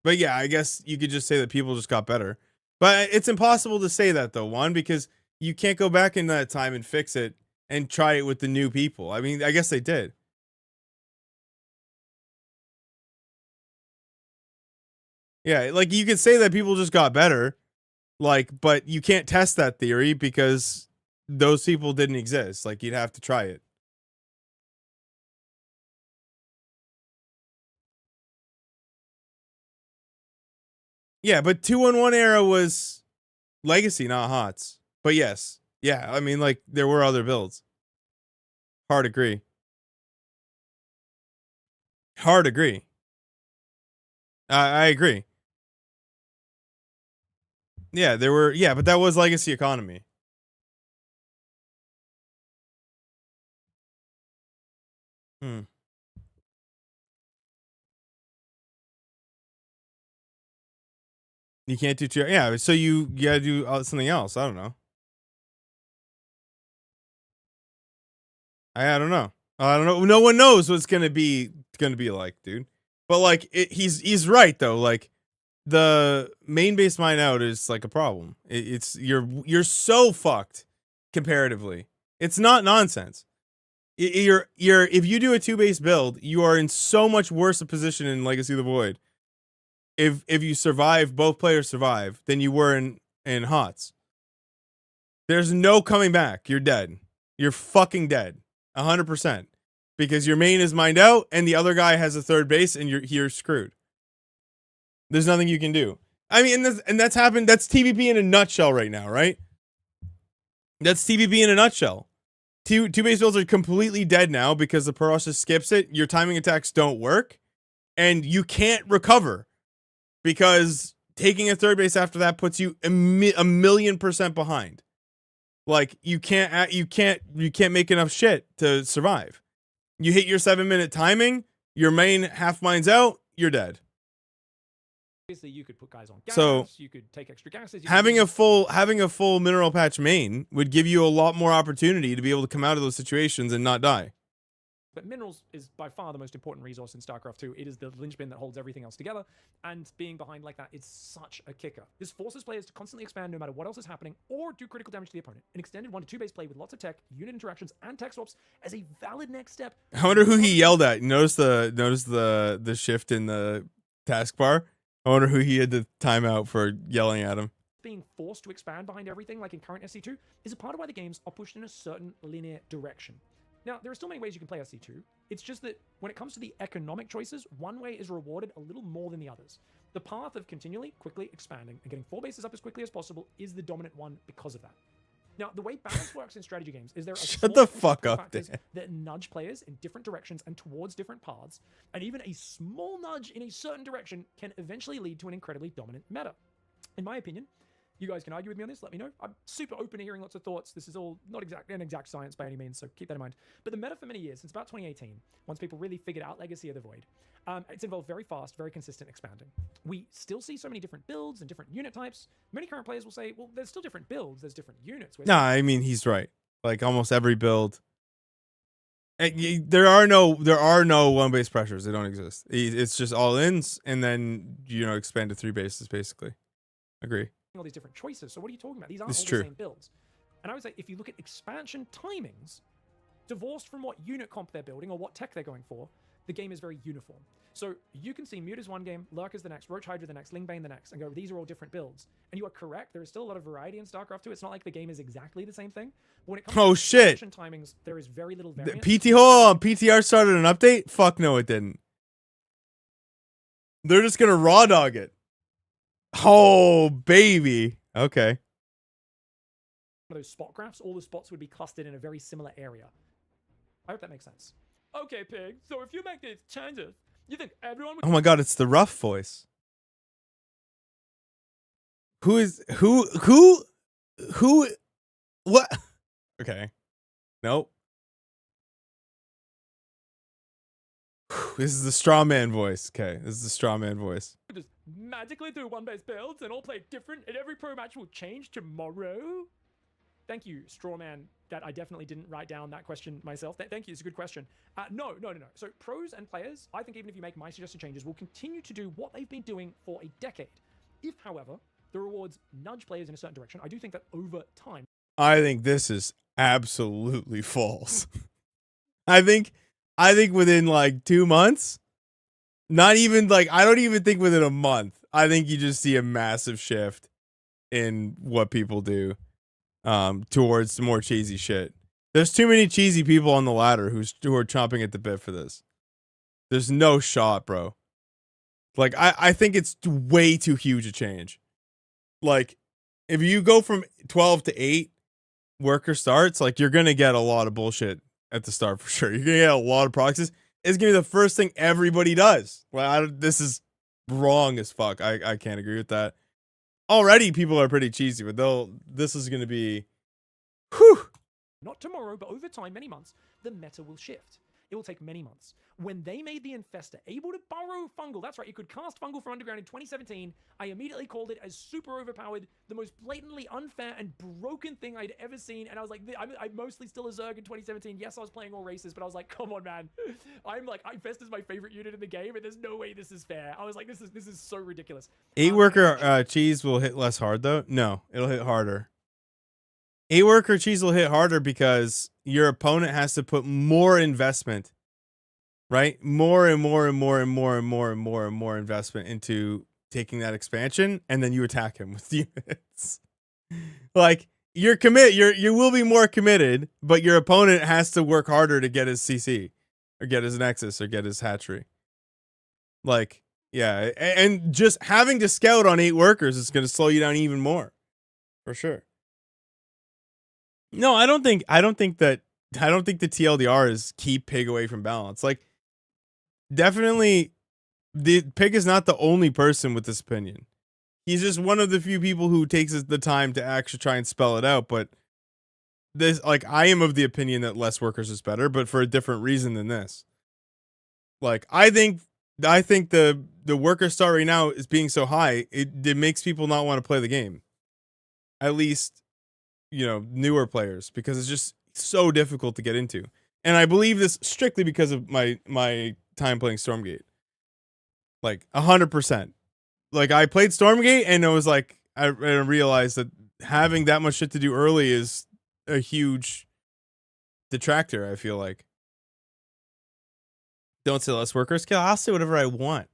But yeah, I guess you could just say that people just got better. But it's impossible to say that though, one, because you can't go back in that time and fix it and try it with the new people. I mean, I guess they did. Yeah, like you could say that people just got better, like, but you can't test that theory because those people didn't exist. Like, you'd have to try it. Yeah, but 2-on-1 era was Legacy, not HOTS. But yes, yeah, I mean, like, there were other builds. Hard agree. Hard agree. I agree. Yeah, there were, yeah, but that was Legacy economy. Hmm. You can't do two, yeah, so you gotta do something else. I don't know. I don't know. I don't know. No one knows what it's gonna be like, dude. But like, he's right though. Like, the main base mine out is like a problem. It's you're so fucked comparatively. It's not nonsense. You're if you do a 2-base build, you are in so much worse a position in Legacy of the Void. If you survive, both players survive, than you were in HOTS. There's no coming back. You're dead. You're fucking dead. 100%. Because your main is mined out and the other guy has a third base and you're screwed. There's nothing you can do. I mean, and that's happened. That's TVP in a nutshell right now, right? That's TVP in a nutshell. Two-base builds are completely dead now because the Paralysis skips it. Your timing attacks don't work. And you can't recover. Because taking a third base after that puts you a million% behind. Like, you can't make enough shit to survive. You hit your 7-minute timing, your main half mine's out, you're dead. Obviously, you could put guys on gas, So, you could take extra gases. having a full mineral patch main would give you a lot more opportunity to be able to come out of those situations and not die. But minerals is by far the most important resource in StarCraft 2. It is the linchpin that holds everything else together, and being behind like that is such a kicker. This forces players to constantly expand no matter what else is happening, or do critical damage to the opponent. An extended 1 to 2 base play with lots of tech, unit interactions, and tech swaps as a valid next step. I wonder who he yelled at. Notice the shift in the taskbar. I wonder who he had to time out for yelling at him. Being forced to expand behind everything, like in current SC2, is a part of why the games are pushed in a certain linear direction. Now, there are still many ways you can play SC2. It's just that when it comes to the economic choices, one way is rewarded a little more than the others. The path of continually, quickly expanding and getting 4 bases up as quickly as possible is the dominant one because of that. Now, the way balance works in strategy games is there are Shut the fuck up, factors Dan. that nudge players in different directions and towards different paths, and even a small nudge in a certain direction can eventually lead to an incredibly dominant meta. In my opinion, you guys can argue with me on this, let me know. I'm super open to hearing lots of thoughts. This is all not an exact science by any means, so keep that in mind. But the meta for many years, since about 2018, once people really figured out Legacy of the Void, it's involved very fast, very consistent expanding. We still see so many different builds and different unit types. Many current players will say, well, there's still different builds, there's different units. Nah, I mean, he's right. Like, almost every build There are no one base pressures. They don't exist. It's just all ins, and then expand to 3 bases basically. Agree. all these different choices. So what are you talking about? These aren't It's all true. the same builds. And I would say if you look at expansion timings, divorced from what unit comp they're building or what tech they're going for, the game is very uniform. So you can see Muta's one game, Lurker's the next, Roach Hydra the next, Lingbane the next, and go, these are all different builds. And you are correct, there is still a lot of variety in StarCraft 2. It's not like the game is exactly the same thing. But when it comes to shit. expansion timings, there is very little The variance. PTR started an update? Fuck no, it didn't. They're just gonna raw dog it. Oh, baby. Okay. One of those spot graphs, all the spots would be clustered in a very similar area. I hope that makes sense. Okay, Pig, so if you make these changes, you think everyone would... Oh my god, it's the rough voice. Who what? Okay. Nope. This is the straw man voice. Okay, this is the straw man voice. just magically do one-base builds and all play different and every pro match will change tomorrow? Thank you, Strawman. That I definitely didn't write down that question myself. Thank you, it's a good question. No. So pros and players, I think even if you make my suggested changes, will continue to do what they've been doing for a decade. If, however, the rewards nudge players in a certain direction, I do think that over time... I think this is absolutely false. I think within like 2 months, not even like, I don't even think within a month, I think you just see a massive shift in what people do towards more cheesy shit. There's too many cheesy people on the ladder who are chomping at the bit for this. There's no shot, bro. Like, I think it's way too huge a change. Like, if you go from 12 to 8 worker starts, like, you're gonna get a lot of bullshit at the start for sure. You're gonna get a lot of proxies. It's gonna be the first thing everybody does. Well, this is wrong as fuck. I can't agree with that. Already people are pretty cheesy, but this is gonna be, whew. Not tomorrow, but over time, many months, the meta will shift. It will take many months. When they made the Infestor able to burrow Fungal, that's right, you could cast Fungal from Underground in 2017, I immediately called it as super overpowered, the most blatantly unfair and broken thing I'd ever seen, and I was like, I'm mostly still a Zerg in 2017. Yes, I was playing all races, but I was like, come on, man. Infestor's my favorite unit in the game, and there's no way this is fair. I was like, this is so ridiculous. 8 worker cheese will hit less hard though? No, it'll hit harder. 8 worker cheese will hit harder because your opponent has to put more investment, right? More investment into taking that expansion, and then you attack him with units. Like, you will be more committed, but your opponent has to work harder to get his CC or get his Nexus or get his hatchery. Like, yeah, and just having to scout on 8 workers is going to slow you down even more, for sure. No, I don't think the TLDR is keep Pig away from balance. Like, definitely, the Pig is not the only person with this opinion. He's just one of the few people who takes the time to actually try and spell it out. But this, like, I am of the opinion that less workers is better, but for a different reason than this. Like, I think the worker star right now is being so high, it makes people not want to play the game. At least, newer players, because it's just so difficult to get into. And I believe this strictly because of my time playing Stormgate. Like, 100%. Like, I played Stormgate and it was like, I realized that having that much shit to do early is a huge detractor, I feel like. Don't say less workers. I'll say whatever I want.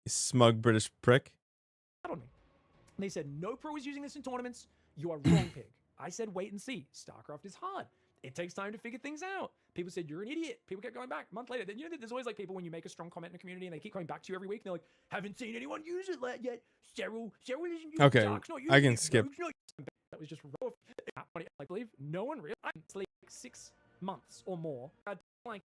You smug British prick. On me. They said no pro is using this in tournaments. You are wrong, Pig. I said wait and see. StarCraft is hard. It takes time to figure things out. People said you're an idiot. People kept going back. A month later, then there's always like people when you make a strong comment in the community and they keep coming back to you every week and they're like, haven't seen anyone use it yet. Cheryl isn't using it. Okay, Dark's not using I can it. skip. Rogue's not using it. That was just rough. I believe no one really. It's like 6 months or more. Like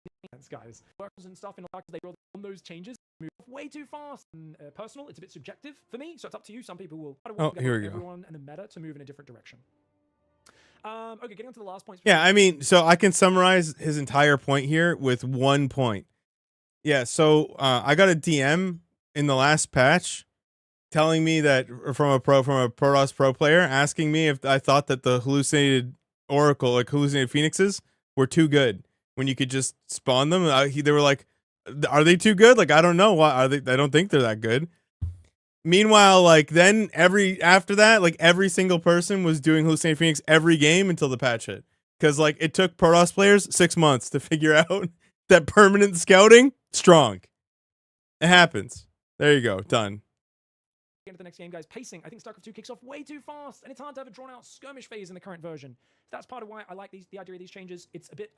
guys, workers and stuff in the fact they roll on those changes move way too fast. And personal, it's a bit subjective for me, so it's up to you. Some people will. Here we go. Everyone and the meta to move in a different direction. Okay, getting on to the last point. Yeah, I mean, so I can summarize his entire point here with one point. Yeah, so I got a DM in the last patch telling me that from a Protoss Pro player asking me if I thought that the hallucinated Oracle, like hallucinated Phoenixes, were too good when you could just spawn them. They were like, are they too good? Like, I don't know. Why are they? I don't think they're that good. Meanwhile, like then after that, like every single person was doing Hallucinating Phoenix every game until the patch hit. Because like it took Protoss players 6 months to figure out that permanent scouting strong. It happens. There you go. Done. Into the next game, guys. Pacing. I think StarCraft 2 kicks off way too fast, and it's hard to have a drawn-out skirmish phase in the current version. That's part of why I like the idea of these changes. It's a bit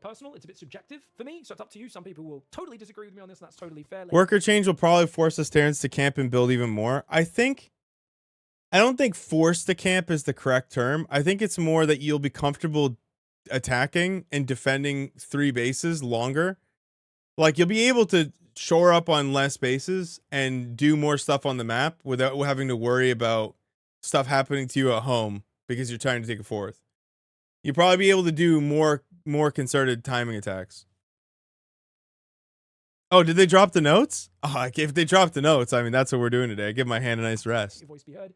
personal. It's a bit subjective for me, so it's up to you. Some people will totally disagree with me on this, and that's totally fair. Worker change will probably force us Terrans to camp and build even more. I don't think force to camp is the correct term. I think it's more that you'll be comfortable attacking and defending 3 bases longer. Like you'll be able to shore up on less bases and do more stuff on the map without having to worry about stuff happening to you at home because you're trying to take a fourth. You'll probably be able to do more concerted timing attacks. Oh, did they drop the notes? Oh, if they dropped the notes, I mean, that's what we're doing today. I give my hand a nice rest. Your voice be heard.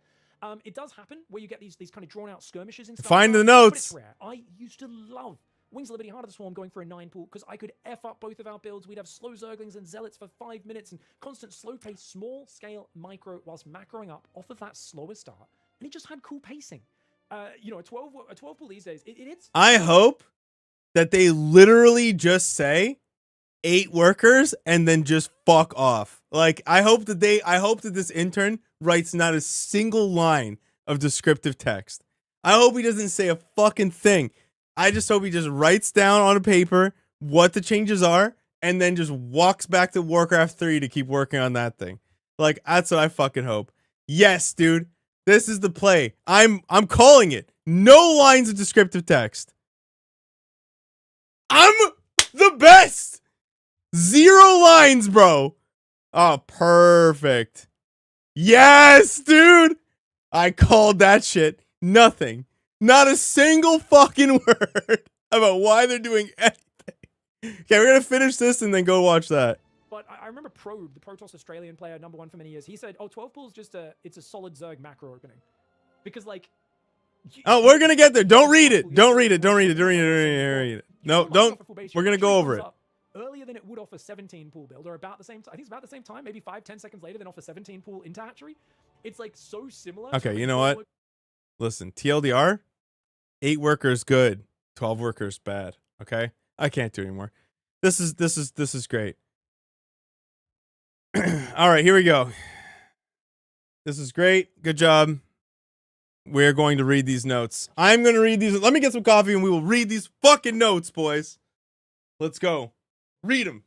It does happen where you get these kind of drawn out skirmishes and stuff. Find the But notes. it's rare. I used to love Wings of Liberty, Heart of the Swarm going for a 9 pool because I could F up both of our builds. We'd have slow Zerglings and Zealots for 5 minutes and constant slow pace, small scale micro whilst macroing up off of that slower start. And it just had cool pacing. You know, a 12 pool these days, it's... I hope that they literally just say 8 workers and then just fuck off. Like, I hope that this intern writes not a single line of descriptive text. I hope he doesn't say a fucking thing. I just hope he just writes down on a paper what the changes are and then just walks back to Warcraft 3 to keep working on that thing. Like, that's what I fucking hope. Yes, dude. This is the play. I'm calling it. No lines of descriptive text. I'm the best. 0 lines, bro. Oh, perfect. Yes, dude. I called that shit. Nothing. Not a single fucking word about why they're doing anything. Okay, we're gonna finish this and then go watch that. But I remember Probe, the Protoss Australian player, #1 for many years. He said, "Oh, 12 pool's just it's a solid Zerg macro opening," because like. Oh, we're gonna get there. Don't read it. Don't read it. Don't read it. Don't read it. Don't read it. No, don't. We're gonna go over it. Earlier than it would off a 17 pool build, or about the same time. I think it's about the same time, maybe 5-10 seconds later than off a 17 pool into hatchery. It's like so similar. Okay, you know what? Listen, TLDR, 8 workers good, 12 workers bad. Okay, I can't do anymore. This is great. All right, here we go. This is great. Good job. We're going to read these notes. I'm going to read these. Let me get some coffee and we will read these fucking notes, boys. Let's go. Read them.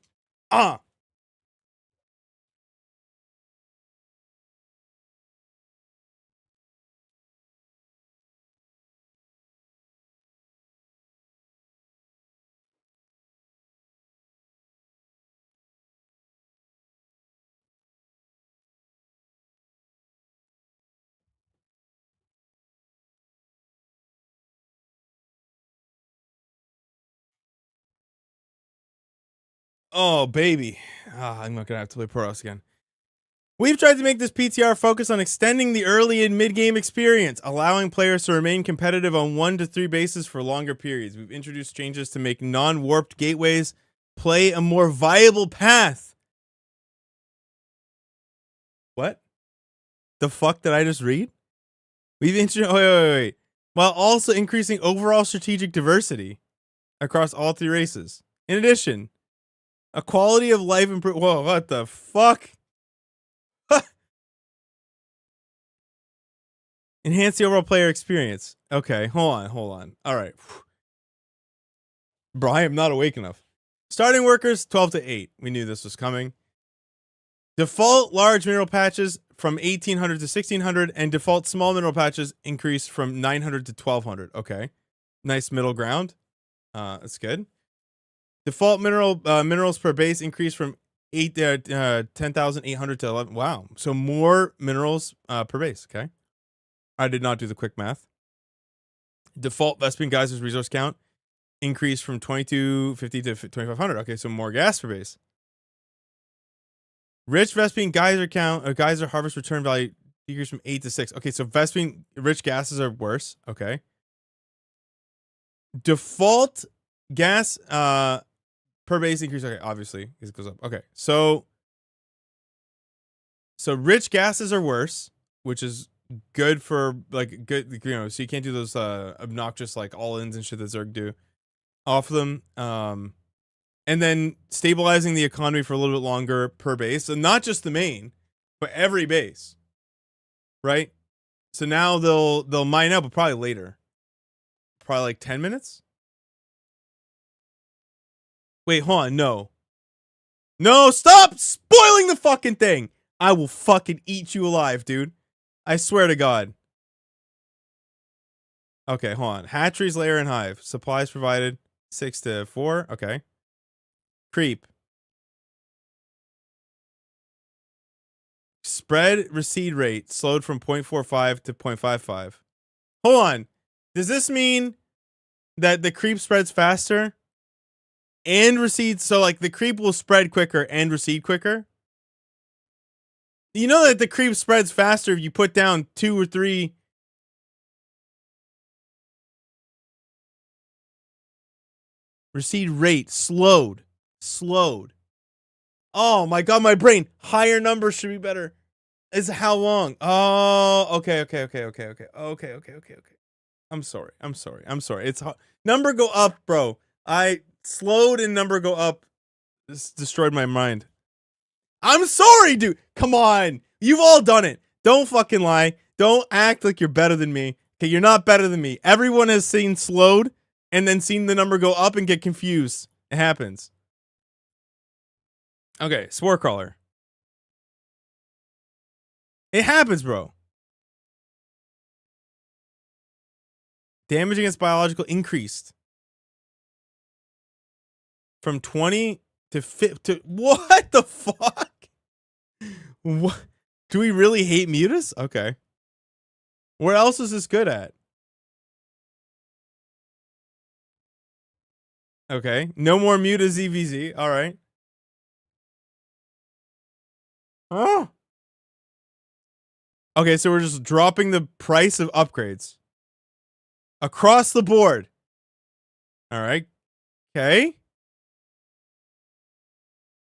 Oh, baby. I'm not going to have to play Protoss again. We've tried to make this PTR focus on extending the early and mid-game experience, allowing players to remain competitive on 1 to 3 bases for longer periods. We've introduced changes to make non-warped gateways play a more viable path. What? The fuck did I just read? We've introduced... Wait. While also increasing overall strategic diversity across all 3 races. In addition... a quality of life improvement. Whoa, what the fuck? Enhance the overall player experience. Okay, hold on. All right. Bro, I am not awake enough. Starting workers, 12 to 8. We knew this was coming. Default large mineral patches from 1800 to 1600, and default small mineral patches increase from 900 to 1200. Okay. Nice middle ground. That's good. Default minerals per base increase from 10,800 to 11. Wow. So more minerals per base. Okay. I did not do the quick math. Default Vespene Geysers resource count increased from 2250 to 2500. Okay. So more gas per base. Rich Vespene Geyser count, or Geyser harvest return value decreased from 8 to 6. Okay. So Vespene rich gases are worse. Okay. Default gas per base increase. Okay, obviously it goes up. Okay, so rich gases are worse, which is good for like good, you know, so you can't do those obnoxious like all-ins and shit that Zerg do off them. And then stabilizing the economy for a little bit longer per base, and not just the main, but every base, right? So now they'll mine out, but probably later, probably like 10 minutes. Wait, hold on, no, stop spoiling the fucking thing. I will fucking eat you alive, dude. I swear to God. Okay, hold on. Hatcheries, layer, and hive. Supplies provided 6 to 4. Okay. Creep. Spread recede rate slowed from 0.45 to 0.55. Hold on. Does this mean that the creep spreads faster and recedes? So like the creep will spread quicker and recede quicker? You know that the creep spreads faster if you put down 2 or 3. Recede rate slowed. Oh my God, my brain. Higher numbers should be better. Is how long? Oh, okay. I'm sorry. It's number go up, bro. I slowed and number go up. This destroyed my mind. I'm sorry, dude. Come on. You've all done it. Don't fucking lie. Don't act like you're better than me. Okay, you're not better than me. Everyone has seen slowed and then seen the number go up and get confused. It happens. Okay, Spore Crawler. It happens, bro. Damage against biological increased from 20 to 50 to what the fuck? What? Do we really hate Mutas? Okay. Where else is this good at? Okay. No more Muta ZVZ. All right. Oh. Okay, so we're just dropping the price of upgrades across the board. All right. Okay.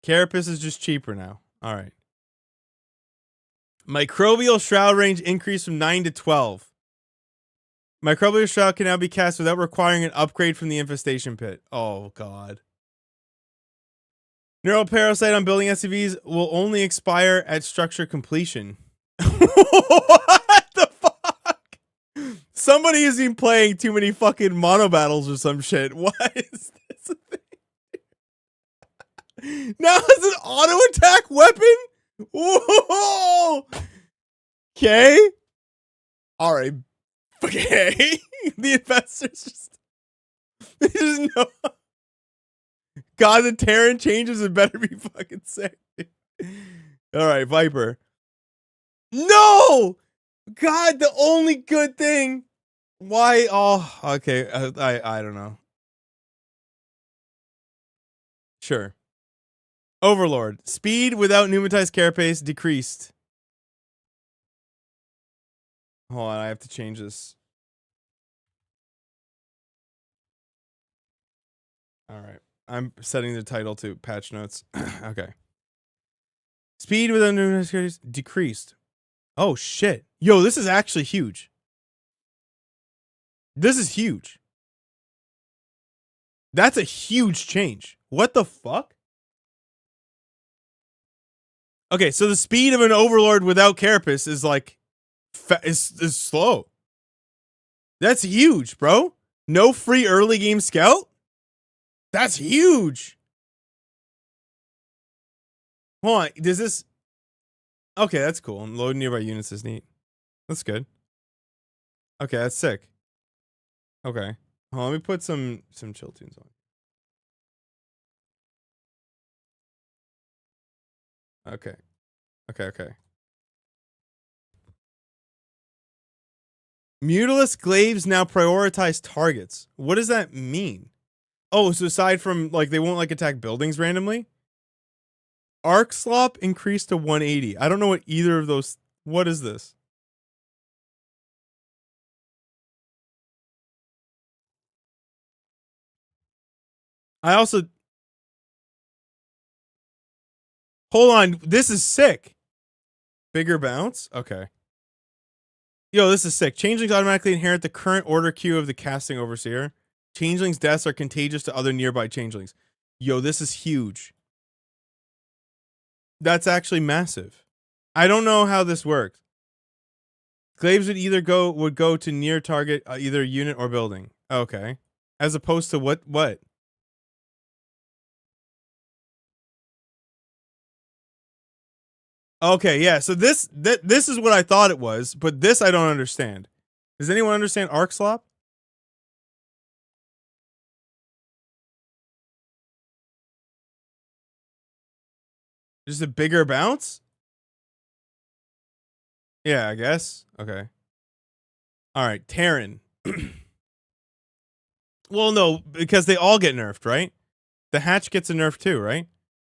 Carapace is just cheaper now. All right. Microbial Shroud range increased from 9 to 12. Microbial Shroud can now be cast without requiring an upgrade from the Infestation Pit. Oh, God. Neural Parasite on building SCVs will only expire at structure completion. What the fuck? Somebody has been playing too many fucking mono battles or some shit. Why is this a thing? Now it's an auto attack weapon? Whoa! Okay. All right. Okay. The investors just, they just know. God, the Terran changes, it better be fucking sick. All right, Viper. No! God, the only good thing. Why? Oh, okay. I don't know. Sure. Overlord. Speed without pneumatized carapace decreased. Hold on, I have to change this. All right. I'm setting the title to patch notes. Okay. Speed without pneumatized carapace decreased. Oh, shit. Yo, this is actually huge. This is huge. That's a huge change. What the fuck? Okay, so the speed of an Overlord without Carapace is like is slow. That's huge, bro. No free early game scout? That's huge. Hold on, does this? Okay, that's cool. Load nearby units is neat. That's good. Okay, that's sick. Okay. Hold on, let me put some chill tunes on. Okay. Okay. Mutalisk glaives now prioritize targets. What does that mean? Oh, so aside from like they won't like attack buildings randomly? Arc slop increased to 180. I don't know what either of those. What is this? I also hold on. This is sick. Bigger bounce. Okay. Yo, this is sick. Changelings automatically inherit the current order queue of the casting overseer. Changelings' deaths are contagious to other nearby changelings. Yo, this is huge. That's actually massive. I don't know how this works. Glaives would go to near target either unit or building. Okay. As opposed to what? Okay, yeah. So this is what I thought it was, but this I don't understand. Does anyone understand arc slop? Just a bigger bounce? Yeah, I guess. Okay. All right, Terran. Well, no, because they all get nerfed, right? The hatch gets a nerf too, right?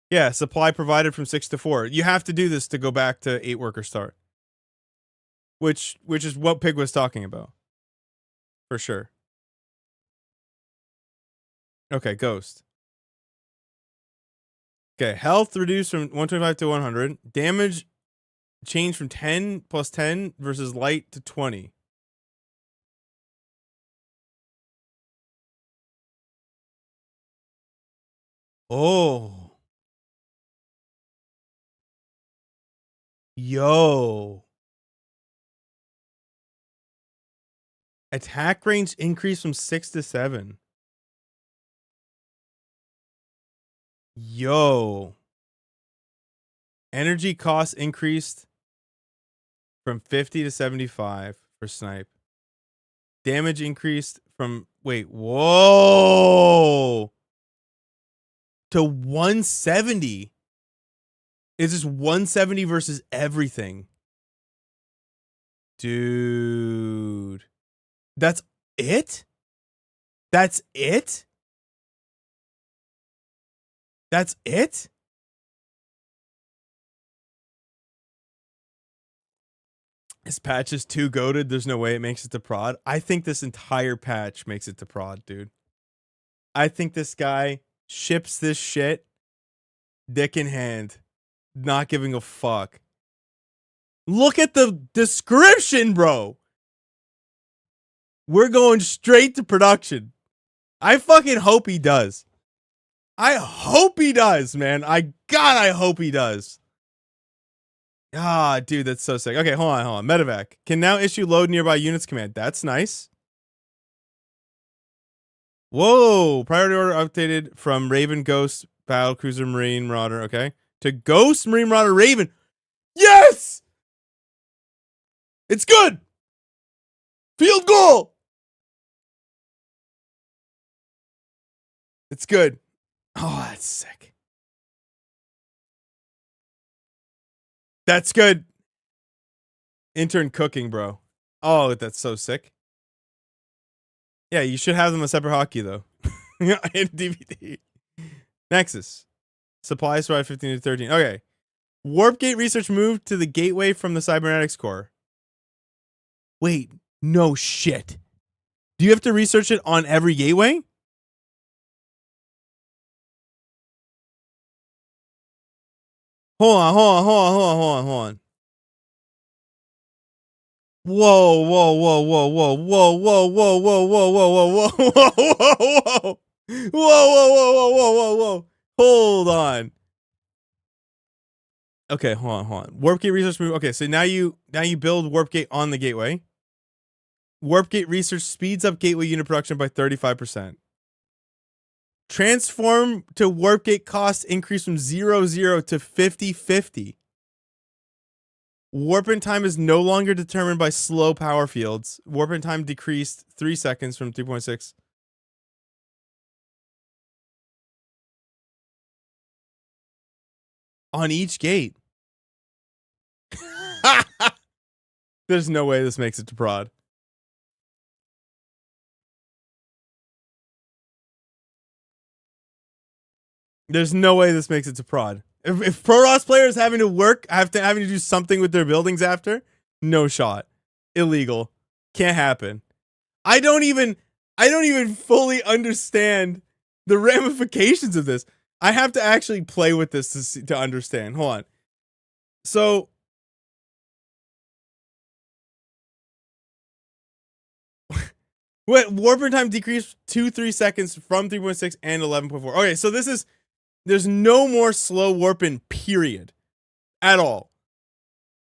Yeah, supply provided from 6 to 4. You have to do this to go back to 8 worker start. Which is what Pig was talking about. For sure. Okay, Ghost. Okay, health reduced from 125 to 100. Damage changed from 10 plus 10 versus light to 20. Oh. Yo. Attack range increased from 6 to 7. Yo. Energy cost increased from 50 to 75 for snipe. Damage increased from whoa. To 170. It's just 170 versus everything. Dude. That's it? That's it? That's it? This patch is too goated. There's no way it makes it to prod. I think this entire patch makes it to prod, dude. I think this guy ships this shit dick in hand, not giving a fuck. Look at the description, bro. We're going straight to production. I fucking hope he does. I hope he does, man. I hope he does. Ah, dude, that's so sick. Okay, hold on. Medevac can now issue load nearby units command. That's nice. Whoa, priority order updated from Raven, Ghost, Battle Cruiser, Marine, Marauder, okay, to Ghost, Marine, Marauder, Raven. Yes! It's good! Field goal! It's good. Oh, that's sick. That's good. Intern cooking, bro. Oh, that's so sick. Yeah, you should have them a separate hockey, though. In DVD. Nexus. Supplies provide 15 to 13. Okay. Warp gate research moved to the gateway from the cybernetics core. Wait, no shit. Do you have to research it on every gateway? Hold on. Whoa. Hold on. Okay, hold on. Warp gate research move. Okay, so now you build warp gate on the gateway. Warp gate research speeds up gateway unit production by 35%. Transform to warp gate cost increase from 0 to 50. Warp in time is no longer determined by slow power fields. Warp in time decreased 3 seconds from 3.6. On each gate. There's no way this makes it to prod. There's no way this makes it to prod. If Pro Ross players having to do something with their buildings after, no shot. Illegal. Can't happen. I don't even fully understand the ramifications of this. I have to actually play with this to understand. Hold on. So what warping time decreased 2-3 seconds from 3.6 and 11.4. Okay, so there's no more slow warping period at all.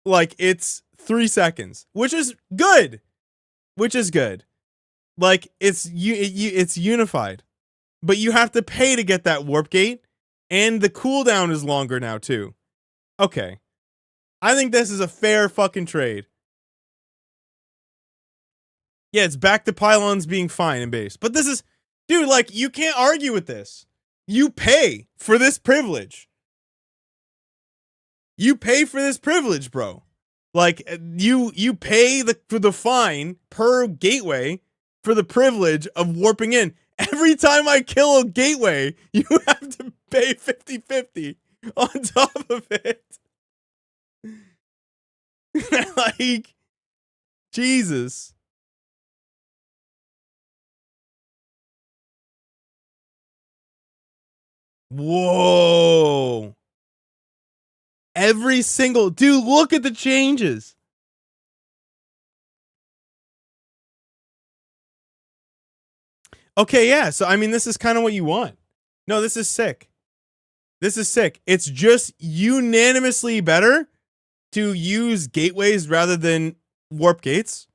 Like it's 3 seconds, which is good. Like it's unified. But you have to pay to get that warp gate, and the cooldown is longer now too. Okay. I think this is a fair fucking trade. Yeah, it's back to pylons being fine in base. But this is, dude, like, you can't argue with this. You pay for this privilege. You pay for this privilege, bro. Like, you pay for the fine per gateway for the privilege of warping in. Every time I kill a gateway, you have to pay 50-50 on top of it. Like, Jesus. Whoa. Every single, dude, look at the changes. Okay, yeah. So, I mean, this is kind of what you want. No, this is sick. This is sick. It's just unanimously better to use gateways rather than warp gates.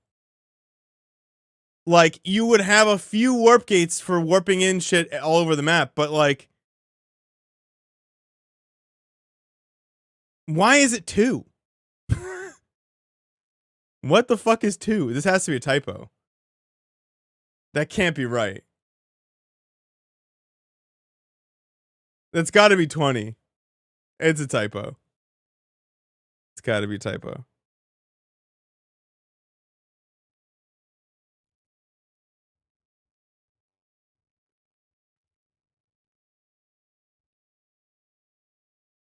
Like, you would have a few warp gates for warping in shit all over the map, but like, why is it 2? What the fuck is 2? This has to be a typo. That can't be right. That's got to be 20. It's a typo. It's got to be a typo.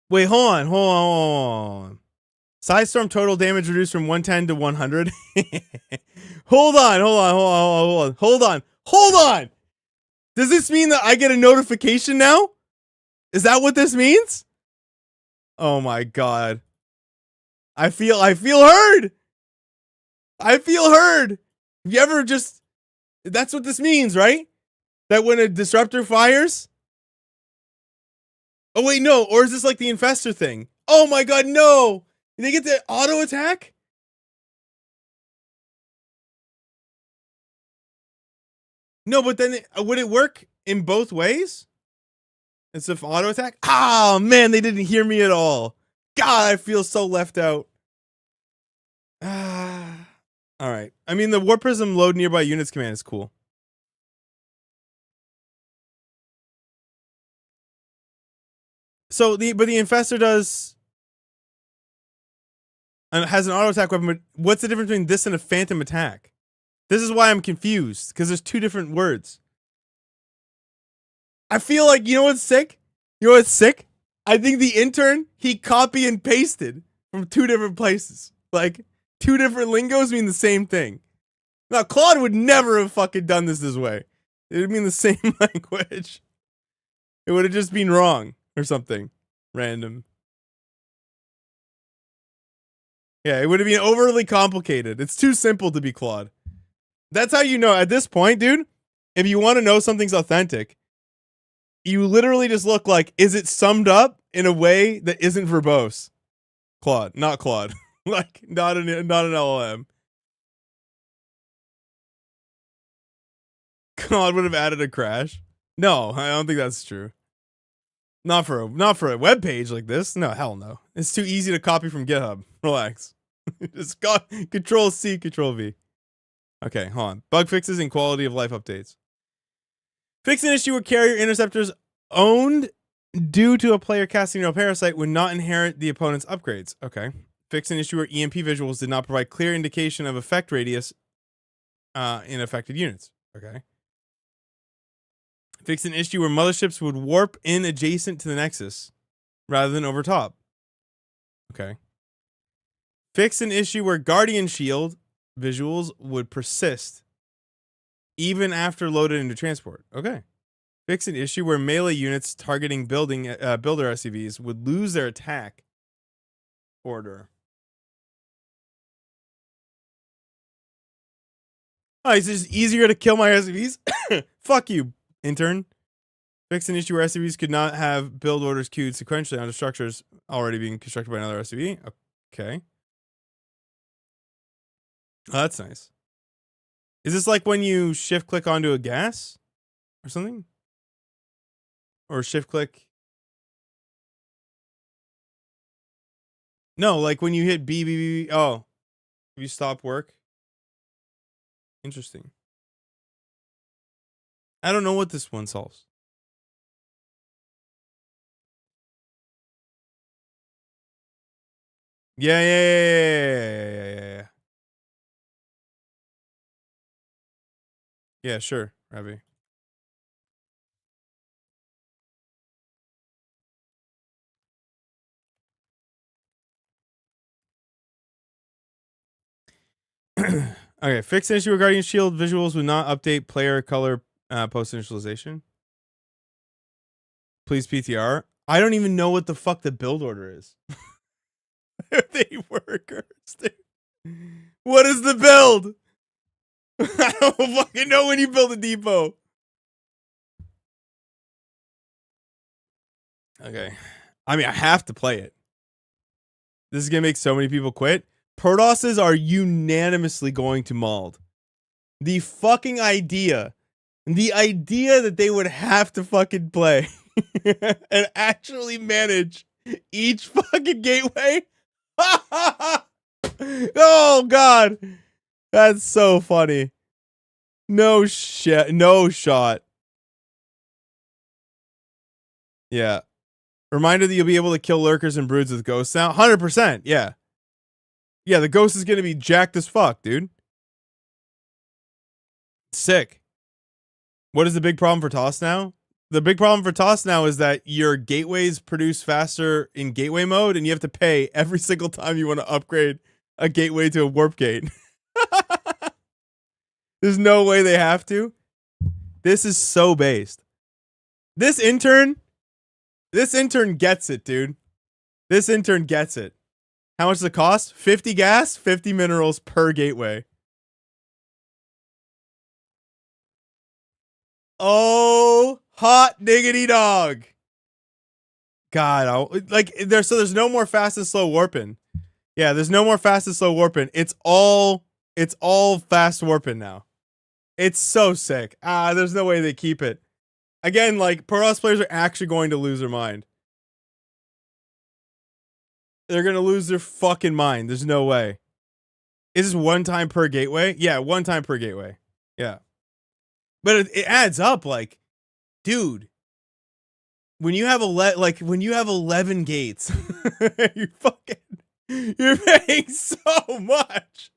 Wait, hold on. Sidestorm total damage reduced from 110 to 100. Hold on. Does this mean that I get a notification now? Is that what this means? Oh my god. I feel heard. Have you ever just, that's what this means, right? That when a disruptor fires? Oh wait, no, or is this like the infestor thing? Oh my god, no! They get the auto attack? No, but then would it work in both ways? It's an auto attack? Oh man, they didn't hear me at all. God, I feel so left out. Alright. I mean, the Warp Prism load nearby units command is cool. So but the infestor does has an auto attack weapon, but what's the difference between this and a phantom attack? This is why I'm confused, because there's 2 different words. I feel like, you know what's sick? I think the intern, he copy and pasted from 2 different places. Like, 2 different lingos mean the same thing. Now, Claude would never have fucking done this way. It would mean the same language. It would have just been wrong or something random. Yeah, it would have been overly complicated. It's too simple to be Claude. That's how you know at this point, dude. If you want to know something's authentic, you literally just look like, is it summed up in a way that isn't verbose? Claude, not Claude. Like, not an LLM. Claude would have added a crash. No, I don't think that's true. Not for a web page like this. No, hell no. It's too easy to copy from GitHub. Relax. Just Control C, Control V. Okay, hold on. Bug fixes and quality of life updates. Fix an issue where carrier interceptors owned due to a player casting a parasite would not inherit the opponent's upgrades. Okay. Fix an issue where EMP visuals did not provide clear indication of effect radius in affected units. Okay. Fix an issue where motherships would warp in adjacent to the Nexus rather than over top. Okay. Fix an issue where Guardian Shield visuals would persist even after loaded into transport. Okay. Fix an issue where melee units targeting builder SCVs would lose their attack order. Oh, it's just easier to kill my SCVs? Fuck you, intern. Fix an issue where SCVs could not have build orders queued sequentially onto structures already being constructed by another SCV. Okay. Oh, that's nice. Is this like when you shift click onto a gas or something? Or shift click? No, like when you hit B, B, B. Oh, you stop work. Interesting. I don't know what this one solves. Yeah. Yeah, sure, Ravi. Okay, fix an issue regarding shield visuals would not update player color post initialization. Please PTR. I don't even know what the fuck the build order is. They workers, dude. What is the build? I don't fucking know when you build a depot. Okay. I mean, I have to play it. This is gonna make so many people quit. Protosses are unanimously going to Mauled. The fucking idea. The idea that they would have to fucking play and actually manage each fucking gateway. Oh, God. That's so funny. No shit. No shot. Yeah. Reminder that you'll be able to kill lurkers and broods with ghosts now. 100%. Yeah. Yeah, the ghost is going to be jacked as fuck, dude. Sick. What is the big problem for Toss now? The big problem for Toss now is that your gateways produce faster in gateway mode, and you have to pay every single time you want to upgrade a gateway to a warp gate. There's no way they have to. This is so based. This intern gets it, dude. This intern gets it. How much does it cost? 50 gas, 50 minerals per gateway. Oh, hot diggity dog. God, there's no more fast and slow warping. Yeah, there's no more fast and slow warping. It's all fast warping now. It's so sick. There's no way they keep it. Again, like, Protoss players are actually going to lose their mind. They're going to lose their fucking mind. There's no way. Is this one time per gateway? Yeah, one time per gateway. Yeah. But it adds up, like, dude. When you have 11 gates, you're paying so much.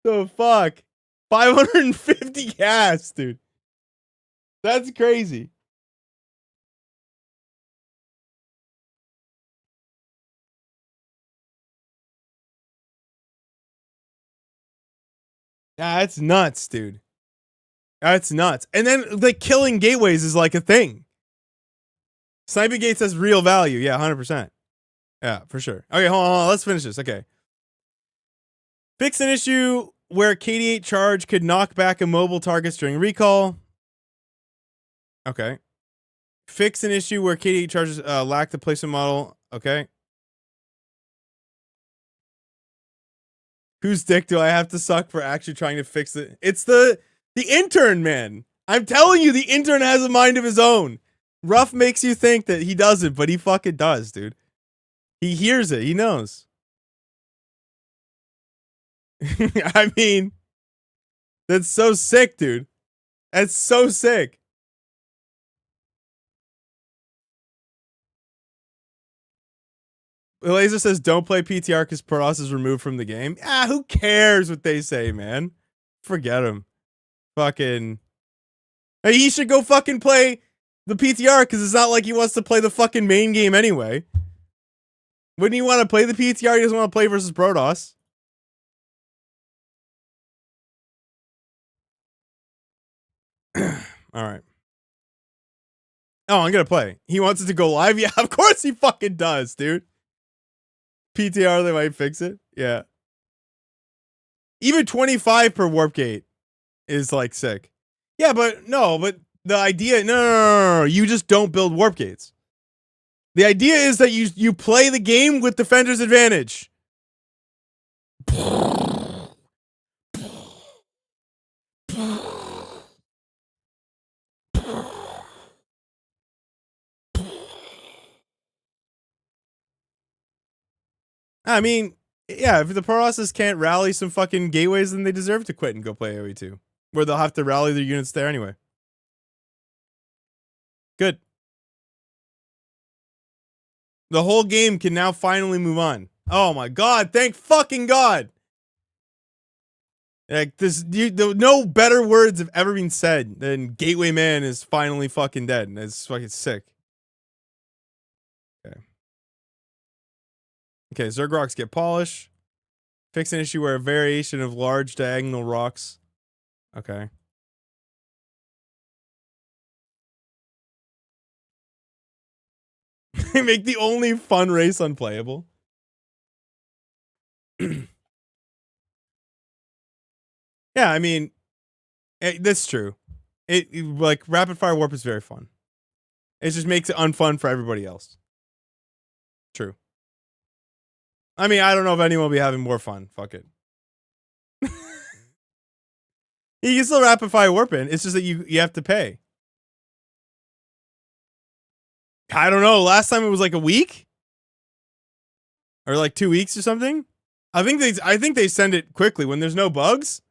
The fuck? 550 gas, dude. That's crazy. That's nuts, dude. That's nuts. And then, like, killing gateways is like a thing. Sniping gates has real value. Yeah, 100%. Yeah, for sure. Okay, hold on. Let's finish this. Okay. Fix an issue where KD8 charge could knock back immobile targets during recall. Okay. Fix an issue where KD8 charges lack the placement model. Okay. Whose dick do I have to suck for actually trying to fix it? It's the intern, man. I'm telling you, the intern has a mind of his own. Ruff makes you think that he doesn't, but he fucking does, dude. He hears it. He knows. I mean, that's so sick, dude. That's so sick. Laser says, don't play PTR because Protoss is removed from the game. Who cares what they say, man? Forget him. Fucking. Hey, he should go fucking play the PTR because it's not like he wants to play the fucking main game anyway. Wouldn't he want to play the PTR? He doesn't want to play versus Protoss. All right. Oh, I'm gonna play. He wants it to go live? Yeah, of course he fucking does, dude. PTR, they might fix it. Yeah. Even 25 per warp gate is like sick. Yeah, but the idea, no. You just don't build warp gates. The idea is that you play the game with defender's advantage. I mean, yeah, if the Parasas can't rally some fucking gateways, then they deserve to quit and go play AoE2, where they'll have to rally their units there anyway. Good. The whole game can now finally move on. Oh my god, thank fucking god. Like no better words have ever been said than Gateway Man is finally fucking dead. And it's fucking sick. Okay, Zerg rocks get polished. Fix an issue where a variation of large diagonal rocks. Okay. Make the only fun race unplayable. Yeah, I mean, that's true. Like rapid fire warp is very fun. It just makes it unfun for everybody else. True. I mean, I don't know if anyone will be having more fun. Fuck it. You can still rapid fire warp in. It's just that you have to pay. I don't know. Last time it was like a week or like 2 weeks or something. I think they send it quickly when there's no bugs.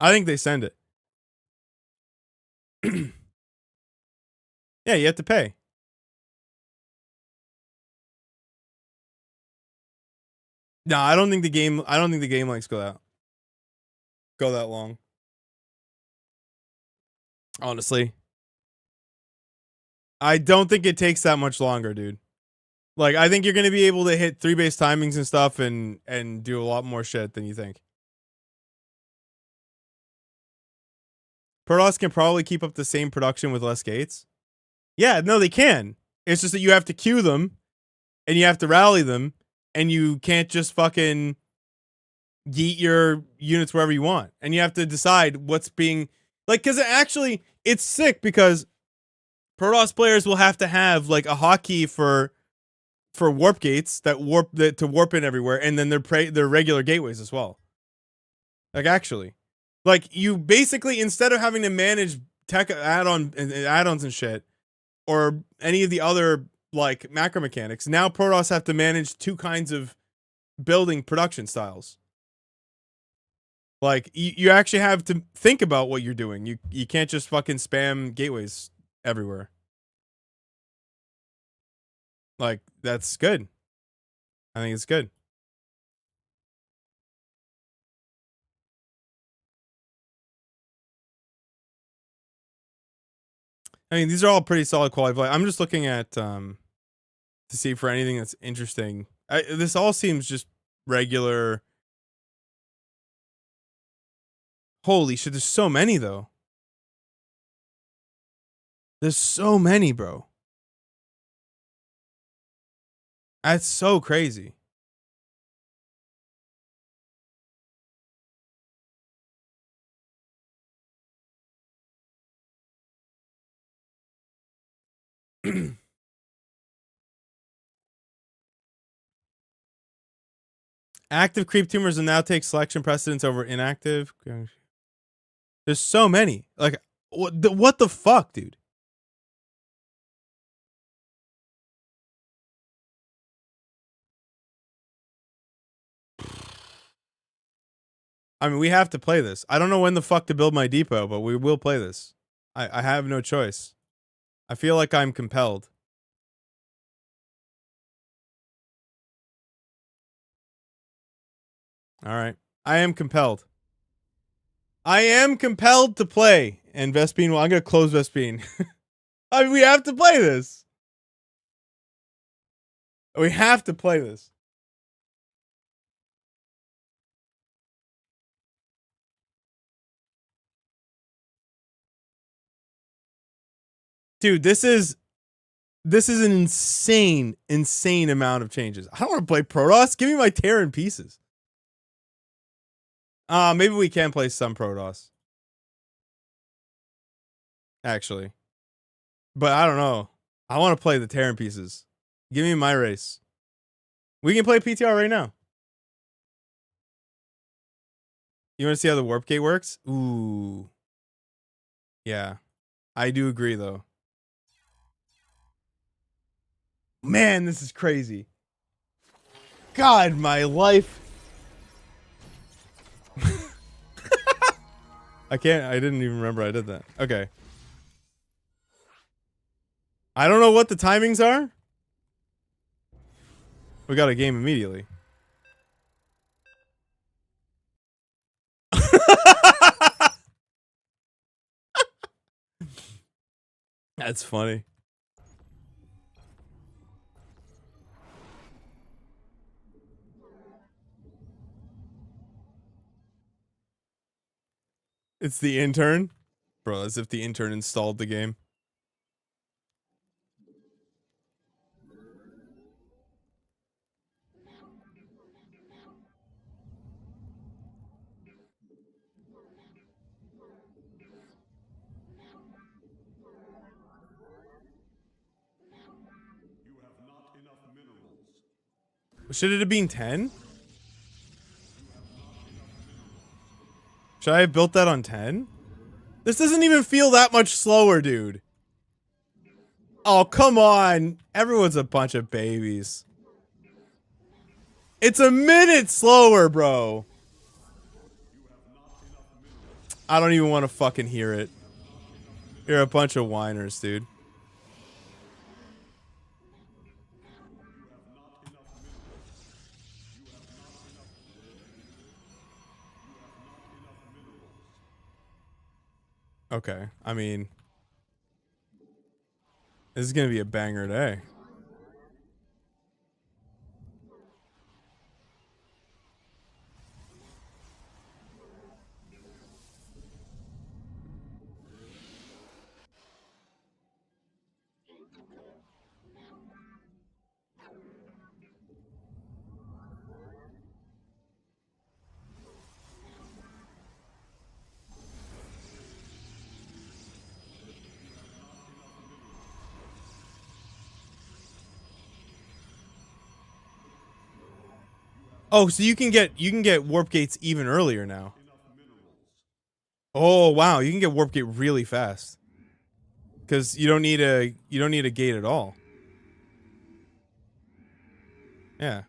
I think they send it. Yeah, you have to pay. No, I don't think the game likes go that long. Honestly. I don't think it takes that much longer, dude. Like, I think you're going to be able to hit 3 base timings and stuff and do a lot more shit than you think. Protoss can probably keep up the same production with less gates. Yeah, no, they can. It's just that you have to queue them and you have to rally them and you can't just fucking yeet your units wherever you want. And you have to decide what's being like, because it's sick because Protoss players will have to have like a hotkey for warp gates to warp in everywhere, and then their regular gateways as well. Like actually, like you basically, instead of having to manage tech add-ons and shit, or any of the other like macro mechanics, now Protoss have to manage 2 kinds of building production styles. Like you actually have to think about what you're doing. You can't just fucking spam gateways everywhere. Like that's good. I think it's good. I mean, these are all pretty solid quality play. I'm just looking at to see for anything that's interesting. This all seems just regular. Holy shit, there's so many though. There's so many, bro. That's so crazy. Active creep tumors will now take selection precedence over inactive. There's so many. Like, what the fuck, dude? I mean, we have to play this. I don't know when the fuck to build my depot, but we will play this. I have no choice. I feel like I'm compelled. All right. I am compelled. I am compelled to play. And Vespine, well, I'm going to close Vespine. I mean, we have to play this. We have to play this. Dude, this is This is an insane, insane amount of changes. I don't want to play Protoss. Give me my Terran pieces. Maybe we can play some Protoss. Actually. But I don't know. I want to play the Terran pieces. Give me my race. We can play PTR right now. You want to see how the warp gate works? Ooh. Yeah. I do agree, though. Man, this is crazy. God, my life. I didn't even remember I did that. Okay. I don't know what the timings are. We got a game immediately. That's funny. It's the intern? Bro, as if the intern installed the game. Should it have been 10? Should I have built that on 10? This doesn't even feel that much slower, dude. Oh, come on. Everyone's a bunch of babies. It's a minute slower, bro. I don't even want to fucking hear it. You're a bunch of whiners, dude. Okay, I mean, this is gonna be a banger day. Oh, so you can get warp gates even earlier now. Oh wow, you can get warp gate really fast. Cause you don't need a gate at all. Yeah.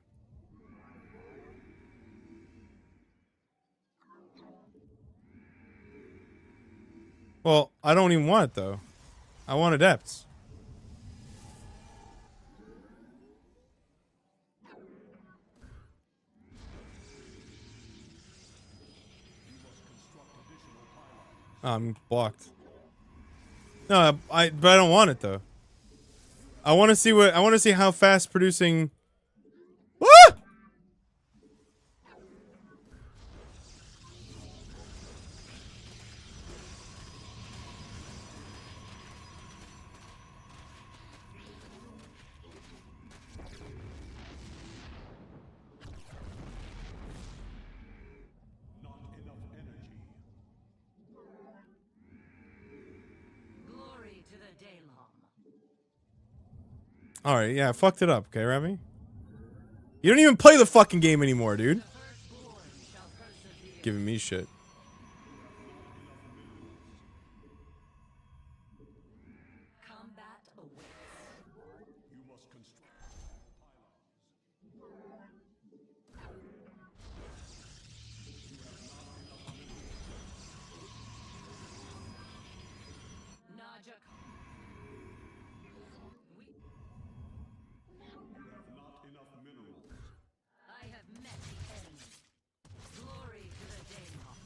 Well, I don't even want it though. I want adepts. I'm blocked. No, but I don't want it though. I want to see how fast producing. Ah! Glory to the Daylom. All right, yeah, I fucked it up. Okay, Remy. You don't even play the fucking game anymore, dude. Giving me shit. Combat awaits. Naja. I have met the end. Glory to the Daylom.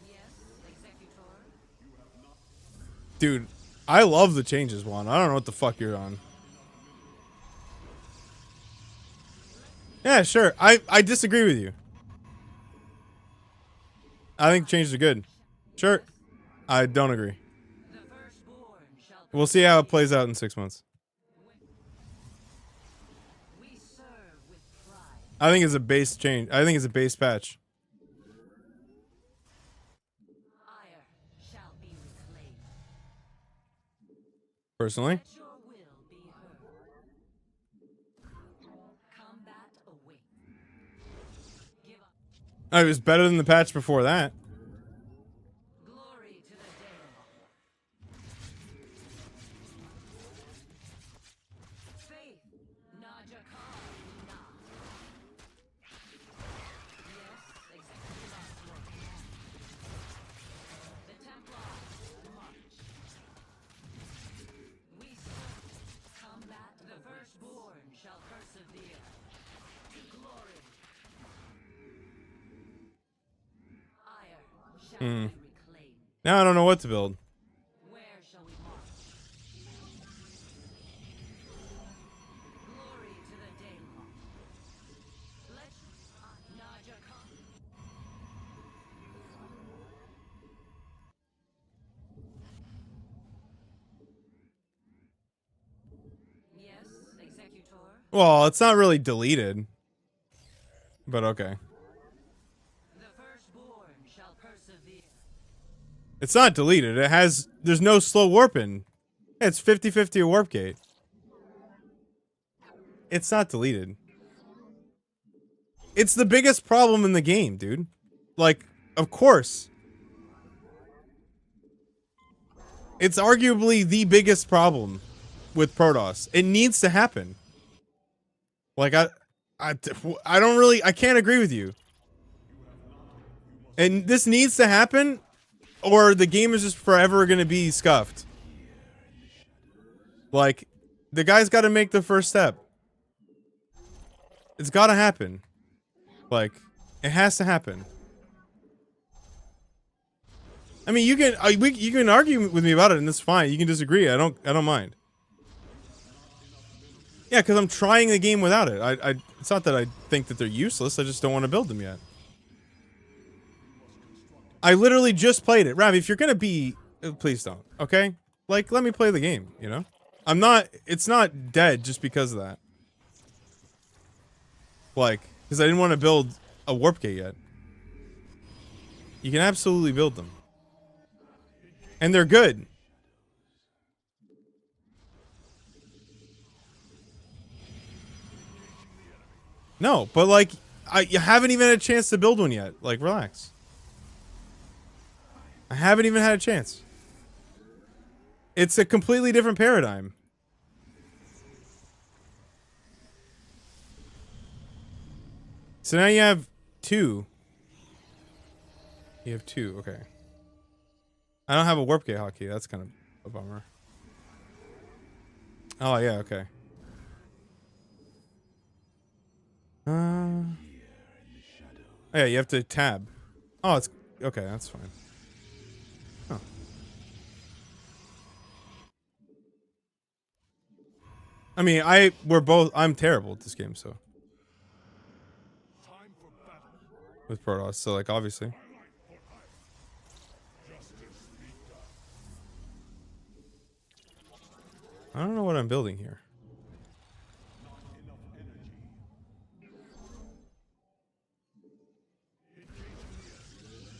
Yes, Executor. Dude, I love the changes, Juan. I don't know what the fuck you're on. Yeah, sure. I disagree with you. I think changes are good. Sure. I don't agree. We'll see how it plays out in 6 months. I think it's a base change. I think it's a base patch. Personally. It was better than the patch before that. Now I don't know what to build. Well, it's not really deleted. But okay. It's not deleted. It has... There's no slow warping. It's 50-50 a warp gate. It's not deleted. It's the biggest problem in the game, dude. Like, of course. It's arguably the biggest problem with Protoss. It needs to happen. Like, I don't really... I can't agree with you. And this needs to happen, or the game is just forever going to be scuffed. Like, the guy's got to make the first step. It's got to happen. Like, it has to happen. I mean, you can argue with me about it, and that's fine. You can disagree. I don't mind. Yeah, because I'm trying the game without it. It's not that I think that they're useless. I just don't want to build them yet. I literally just played it. Ravi, if you're gonna be... Please don't, okay? Like, let me play the game, you know? I'm not... It's not dead just because of that. Like, because I didn't want to build a warp gate yet. You can absolutely build them. And they're good. No, but like, you haven't even had a chance to build one yet. Like, relax. I haven't even had a chance. It's a completely different paradigm. So now you have two. You have two, okay. I don't have a warp gate hotkey. That's kind of a bummer. Oh, yeah, okay. Oh, yeah, you have to tab. Oh, it's... Okay, that's fine. Oh. I mean, I'm terrible at this game, so. With Protoss, so, like, obviously. I don't know what I'm building here.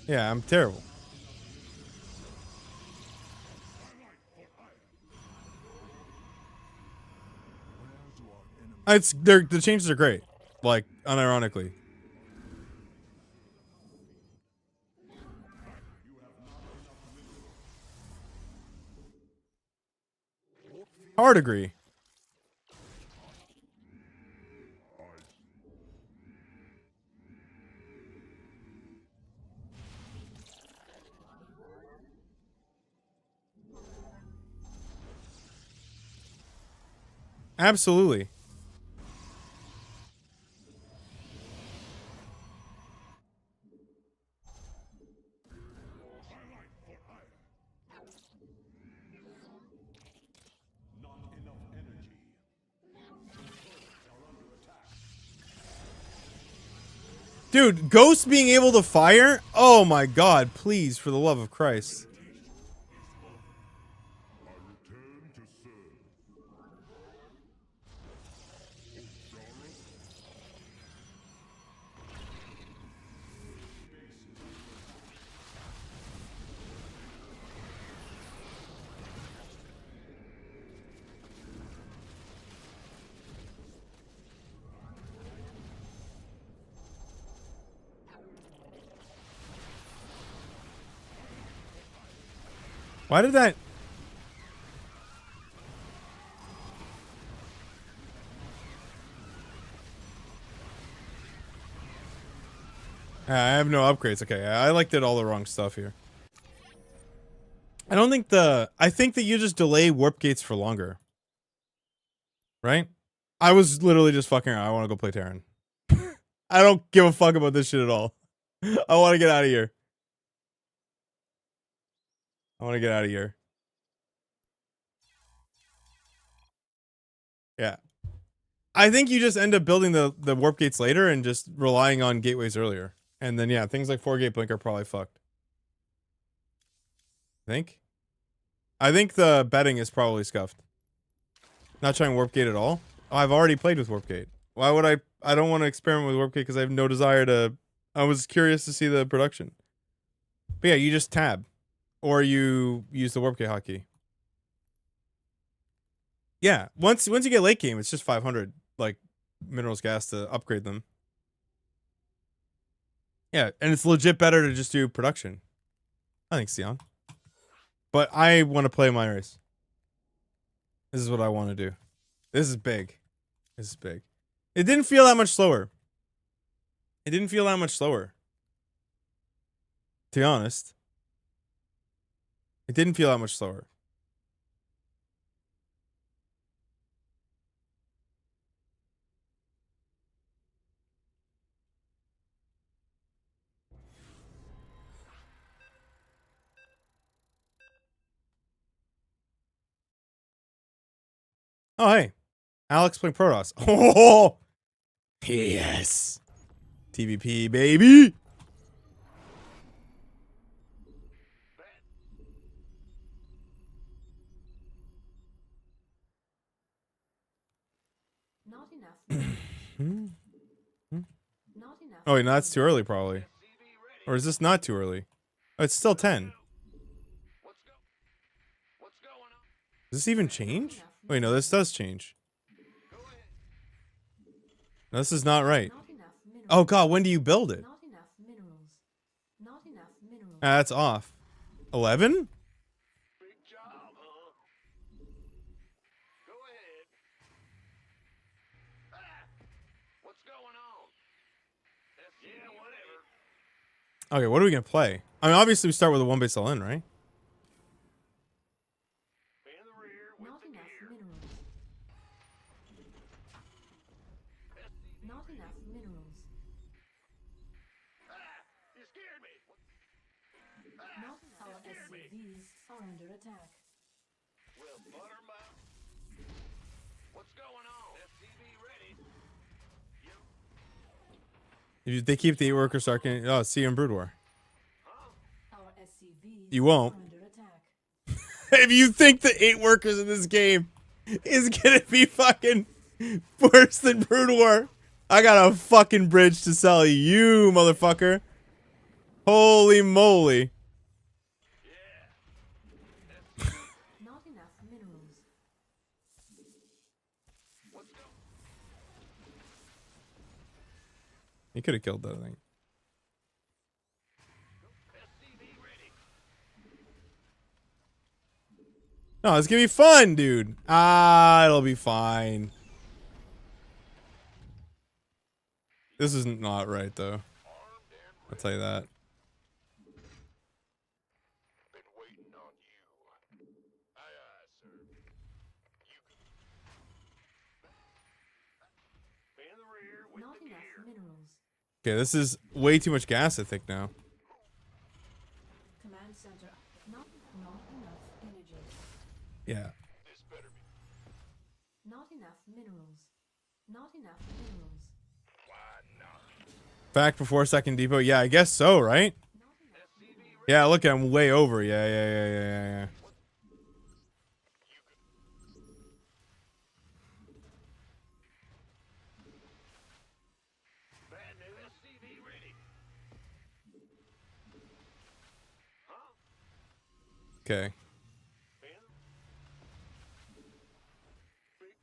Yeah, I'm terrible. The changes are great, like unironically. Hard agree. Absolutely. Dude, Ghost being able to fire? Oh my god, please, for the love of Christ. Why did that... I have no upgrades. Okay, I like did all the wrong stuff here. I don't think the... I think that you just delay warp gates for longer. Right? I was literally just fucking around. I want to go play Terran. I don't give a fuck about this shit at all. I want to get out of here. I want to get out of here. Yeah. I think you just end up building the warp gates later and just relying on gateways earlier. And then, yeah, things like 4-gate blink are probably fucked. I think the betting is probably scuffed. Not trying warp gate at all. Oh, I've already played with warp gate. Why would I? I don't want to experiment with warp gate because I have no desire to. I was curious to see the production. But yeah, you just tab, or you use the warp gate hotkey. Yeah, once you get late game, it's just 500 like minerals gas to upgrade them. Yeah, and it's legit better to just do production. I think Sion. But I want to play my race. This is what I want to do. This is big. This is big. It didn't feel that much slower. It didn't feel that much slower. To be honest. It didn't feel that much slower. Oh, hey. Alex playing Protoss. Oh, yes. TVP, baby. Not enough. Not enough. Oh, wait, no, that's too early, probably. Or is this not too early? Oh, it's still 10. Does this even change? Wait, no, this does change. No, this is not right. Not enough minerals. Oh, God, when do you build it? Not enough minerals. Not enough minerals. That's off. 11? Big job, huh? Go ahead. What's going on? Yeah, whatever. Okay, what are we going to play? I mean, obviously we start with a 1-base all in, right? In the rear with Not the enough gear. minerals. Not enough minerals. You scared me. Not our SCVs are under attack. Well, butter my... What's going on? SCV ready. If they keep the 8 workers starting, oh, see you in Brood War. Our SCVs You won't. are under attack. If you think the 8 workers in this game is gonna be fucking worse than Brood War, I got a fucking bridge to sell you, motherfucker. Holy moly. Not enough minerals. What's going... He could have killed that thing. SCV ready. No, it's gonna be fun, dude. Ah, it'll be fine. This is not right, though. I'll tell you that. Been waiting on you. Aye, sir. You can... In the rear with Not the enough gear. minerals. Okay, this is way too much gas, I think, now. Command center. Not enough energy. Yeah. This better be... Not enough minerals. Not enough minerals. Why not? Back before second depot. Yeah, I guess so, right? Yeah, look, I'm way over. Yeah. Bad news. SCV ready. Huh? Okay. Ben? Big.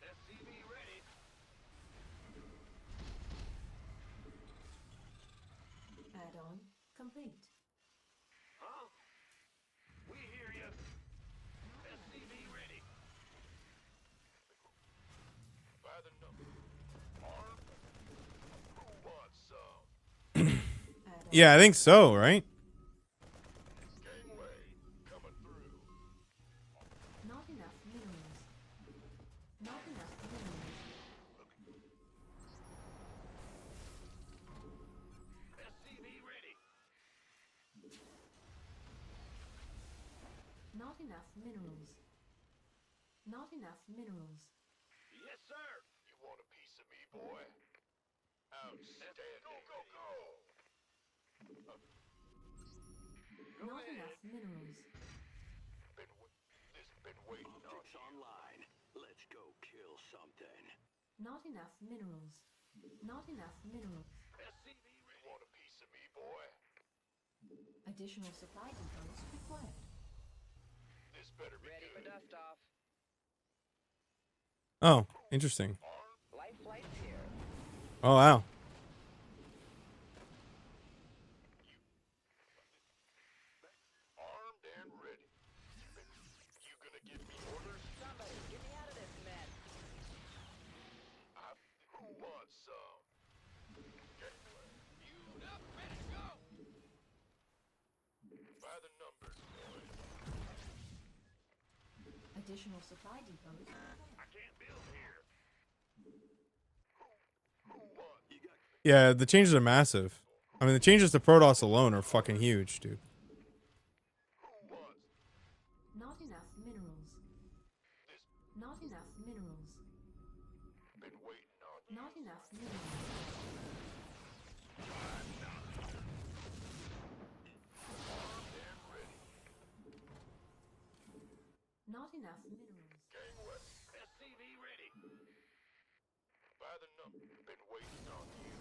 SCV ready. Add-on complete. Huh? We hear you. SCV ready. By the number. Armed? Who wants some? Add-on Yeah, I think so, right? Gangway. Coming through. not enough minerals. Not enough minerals. SCV ready. Not enough minerals. Not enough minerals. Yes, sir. You want a piece of me, boy? Outstanding. Go, go, go. Go Not ahead. enough minerals. Been waiting on Optics you. online. Let's go kill something. Not enough minerals. Not enough minerals. SCV ready. You want a piece of me, boy? Additional supply depots required. This better be Ready for good. dust off. Oh, interesting. Life flight's here. Oh, wow. Armed and ready. You gonna give me orders? Somebody, get me out of this mess. Who wants some? Gangway. You up, ready to go. By the numbers, boy. Additional supply depots required. I can't build here. Who wants? You got Yeah, the changes are massive. I mean, the changes to Protoss alone are fucking huge, dude. Who wants? Not enough minerals. This Not enough minerals. been waiting on you. Not enough minerals. Armed and ready. Not enough minerals. Gangway. SCV ready. By the number. Been waiting on you.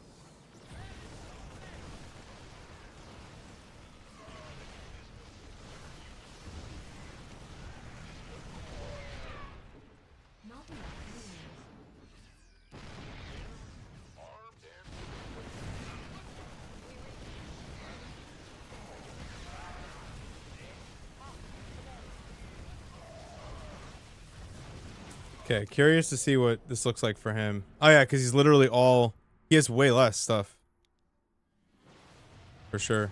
Not enough minerals. Armed and Okay, curious to see what this looks like for him. Oh yeah, because he's literally all... He has way less stuff. For sure.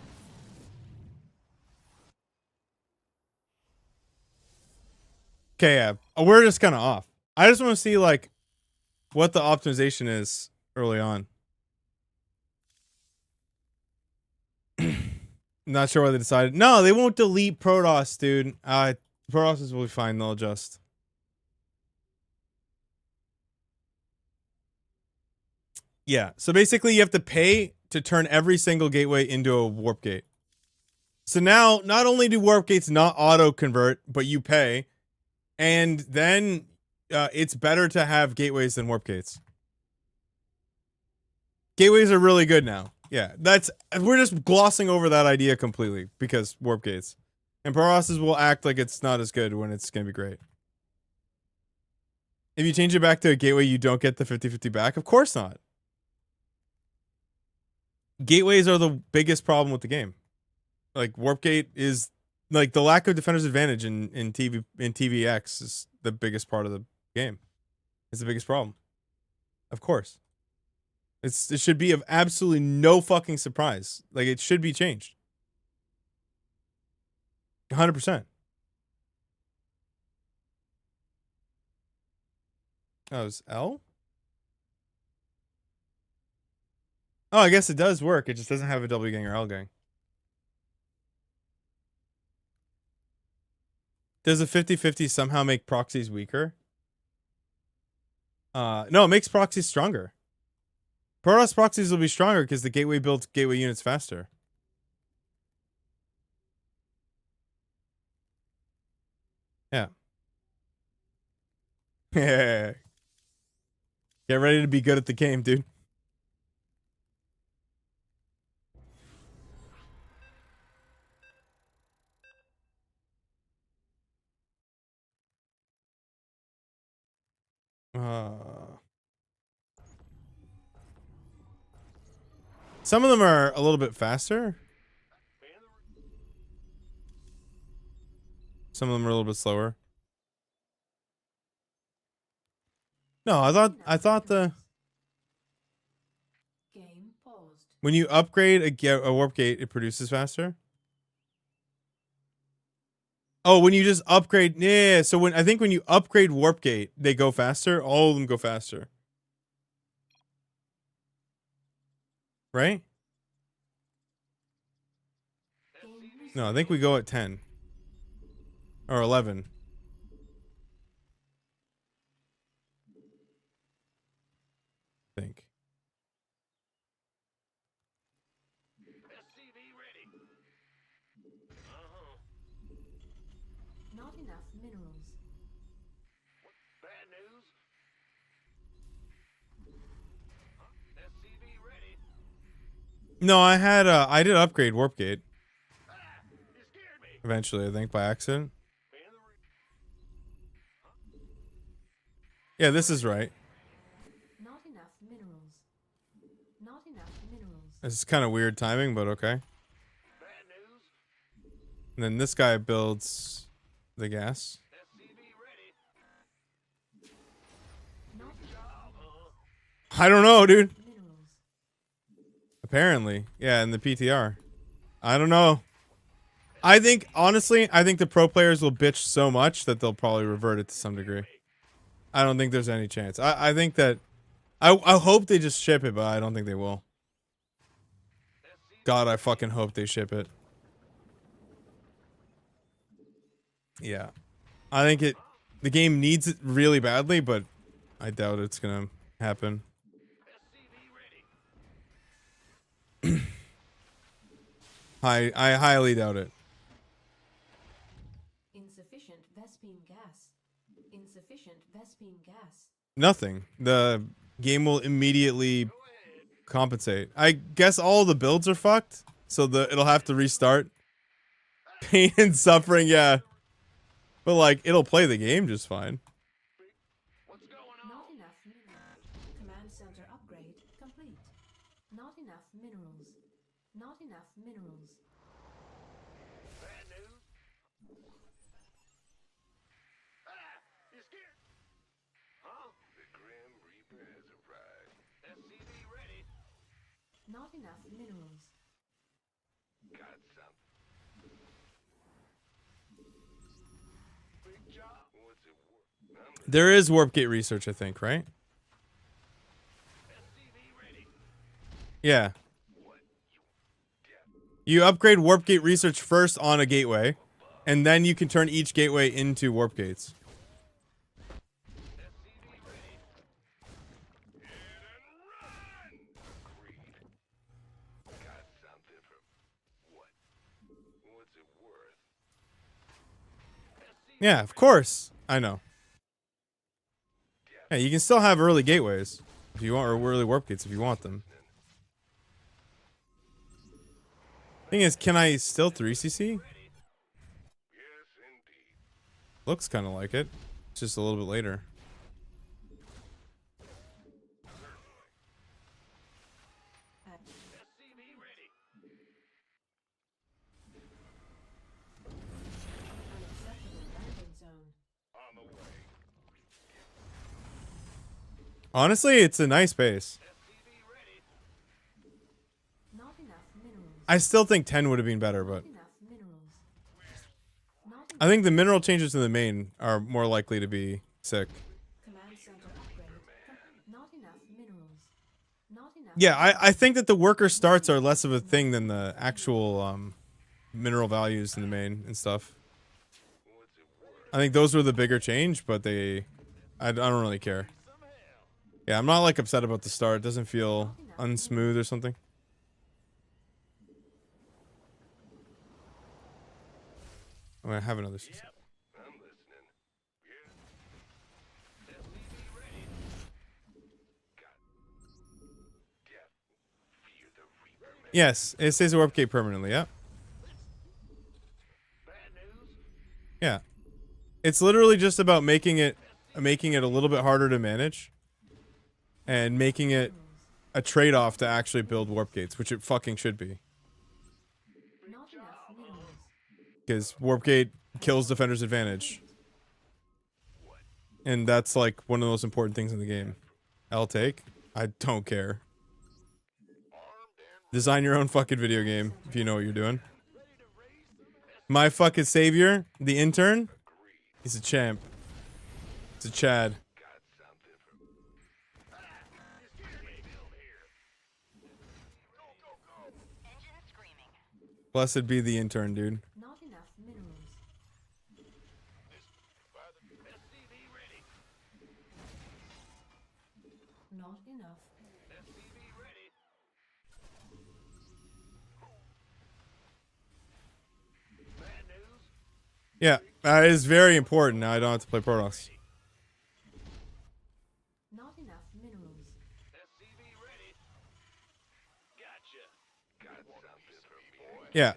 Okay, yeah. We're just kind of off. I just want to see, like, what the optimization is early on. Not sure why they decided. No, they won't delete Protoss, dude. Protosses will be fine. They'll adjust. Yeah, so basically you have to pay to turn every single gateway into a warp gate. So now, not only do warp gates not auto-convert, but you pay, and then it's better to have gateways than warp gates. Gateways are really good now. Yeah, we're just glossing over that idea completely because warp gates. And Protosses will act like it's not as good when it's going to be great. If you change it back to a gateway, you don't get the 50-50 back? Of course not. Gateways are the biggest problem with the game. Like, warp gate is... Like, the lack of defender's advantage in TVX is the biggest part of the game. It's the biggest problem. Of course. It should be of absolutely no fucking surprise. Like, it should be changed. 100%. Oh, is L? Oh, I guess it does work. It just doesn't have a W gang or L gang. Does a 50-50 somehow make proxies weaker? No, it makes proxies stronger. Protoss proxies will be stronger because the gateway builds gateway units faster. Yeah. Yeah. Get ready to be good at the game, dude. Some of them are a little bit faster. Some of them are a little bit slower. No, I thought Game paused. when you upgrade a warp gate, it produces faster. Oh, when you just upgrade, yeah. So I think when you upgrade warp gate, they go faster. All of them go faster, right? Game No, I think we go at 10 or 11. I think. SCV ready. Not enough minerals. Bad news. SCV ready. No, I did upgrade warp gate You scared me. eventually. I think by accident. Yeah, this is right. Not enough minerals. Not enough minerals. This is kind of weird timing, but okay. Bad news. And then this guy builds the gas. SCV ready. Not I don't know, dude. minerals. Apparently, yeah, in the PTR. I don't know. I think honestly, I think the pro players will bitch so much that they'll probably revert it to some degree. I don't think there's any chance. I think that I hope they just ship it, but I don't think they will. God, I fucking hope they ship it. Yeah. I think the game needs it really badly, but I doubt it's gonna happen. I highly doubt it. Insufficient Vespine gas. Insufficient Vespine gas. Nothing. The game will immediately compensate. I guess all the builds are fucked, so it'll have to restart. Pain and suffering, yeah. But like, it'll play the game just fine. What's going on? Not enough minerals. Command center upgrade complete. Not enough minerals. Not enough minerals. Bad news. You scared? Huh? The Grim Reaper has arrived. SCV ready. Not enough minerals. Got some. Big job. What's it worth? There is warp gate research, I think, right? SCV ready. Yeah. You upgrade warp gate research first on a gateway, and then you can turn each gateway into warp gates. SCV ready. Hit and run. Agreed. Got something for what? What's it worth? SCV Yeah, of course. I know. Yeah, you can still have early gateways if you want, or early warp gates if you want them. Thing is, can I still 3cc? Yes, indeed. Looks kind of like it. It's just a little bit later. SCV ready. Unacceptable landing zone. On the way. Honestly, it's a nice base. SCV ready. Not enough minerals. I still think 10 would have been better, but Not enough minerals. Not I think the mineral changes in the main are more likely to be sick. command center upgrade. Not enough minerals. Not enough. Yeah, I think that the worker starts are less of a thing than the actual mineral values in the main and stuff. I think those were the bigger change, but I don't really care. Yeah, I'm not like upset about the start. It doesn't feel Not enough unsmooth or something. Oh, I have another system. I'm listening. Yeah. SCV ready. Got. Yeah. Fear the Reaper, man. Yes, it stays a warp gate permanently. Yeah. Bad news. Yeah. It's literally just about making it a little bit harder to manage and making it a trade-off to actually build warp gates, which it fucking should be. Not enough minerals. Because warp gate kills defender's advantage. And that's like one of the most important things in the game. I'll take. I don't care. Design your own fucking video game if you know what you're doing. My fucking savior, the intern, he's a champ. It's a Chad. Got something for. Build here. Go, go, go. Engine screaming. Blessed be the intern, dude. Not enough minerals. SCV ready. Not enough. SCV ready. Bad news. Yeah, that is very important. Now I don't have to play Protoss. Not enough minerals. SCV ready. Gotcha. Got something for me. Yeah.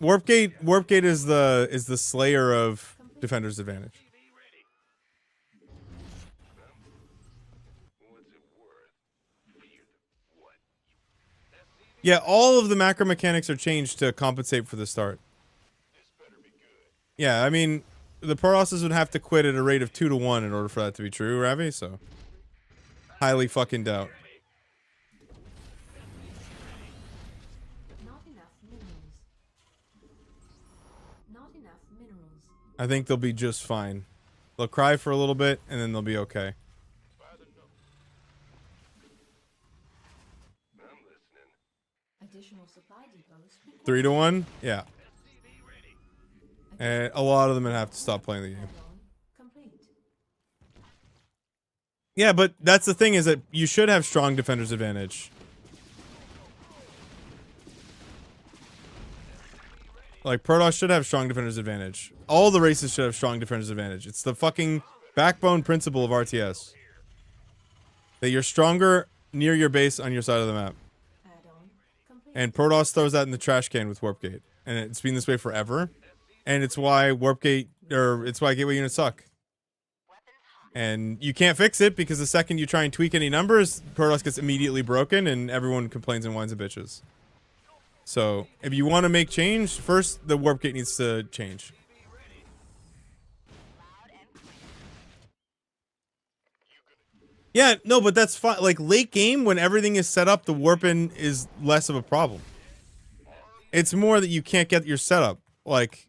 Warp gate is the slayer of defender's advantage. SCV ready. What's it worth? Fear the what? SCV. Yeah, all of the macro mechanics are changed to compensate for the start. This better be good. Yeah, I mean, the Protosses would have to quit at a rate of 2 to 1 in order for that to be true, Ravi, so highly fucking doubt. Not enough minerals. Not enough minerals. I think they'll be just fine. They'll cry for a little bit and then they'll be okay. I'm listening. Additional supply depots. 3 to 1? Yeah. SCV ready. And a lot of them would have to stop playing the game. Add-on complete. Yeah, but that's the thing, is that you should have strong defender's advantage. Like, Protoss should have strong defender's advantage. All the races should have strong defender's advantage. It's the fucking backbone principle of RTS. That you're stronger near your base on your side of the map. Add-on complete. And Protoss throws that in the trash can with Warp Gate. And it's been this way forever. And it's why Warp Gate, or it's why gateway units suck. And you can't fix it because the second you try and tweak any numbers, Protoss gets immediately broken and everyone complains and whines and bitches. So, if you want to make change, first the Warp Gate needs to change. Yeah, no, but that's fine. Like, late game, when everything is set up, the warping is less of a problem. It's more that you can't get your setup. Like,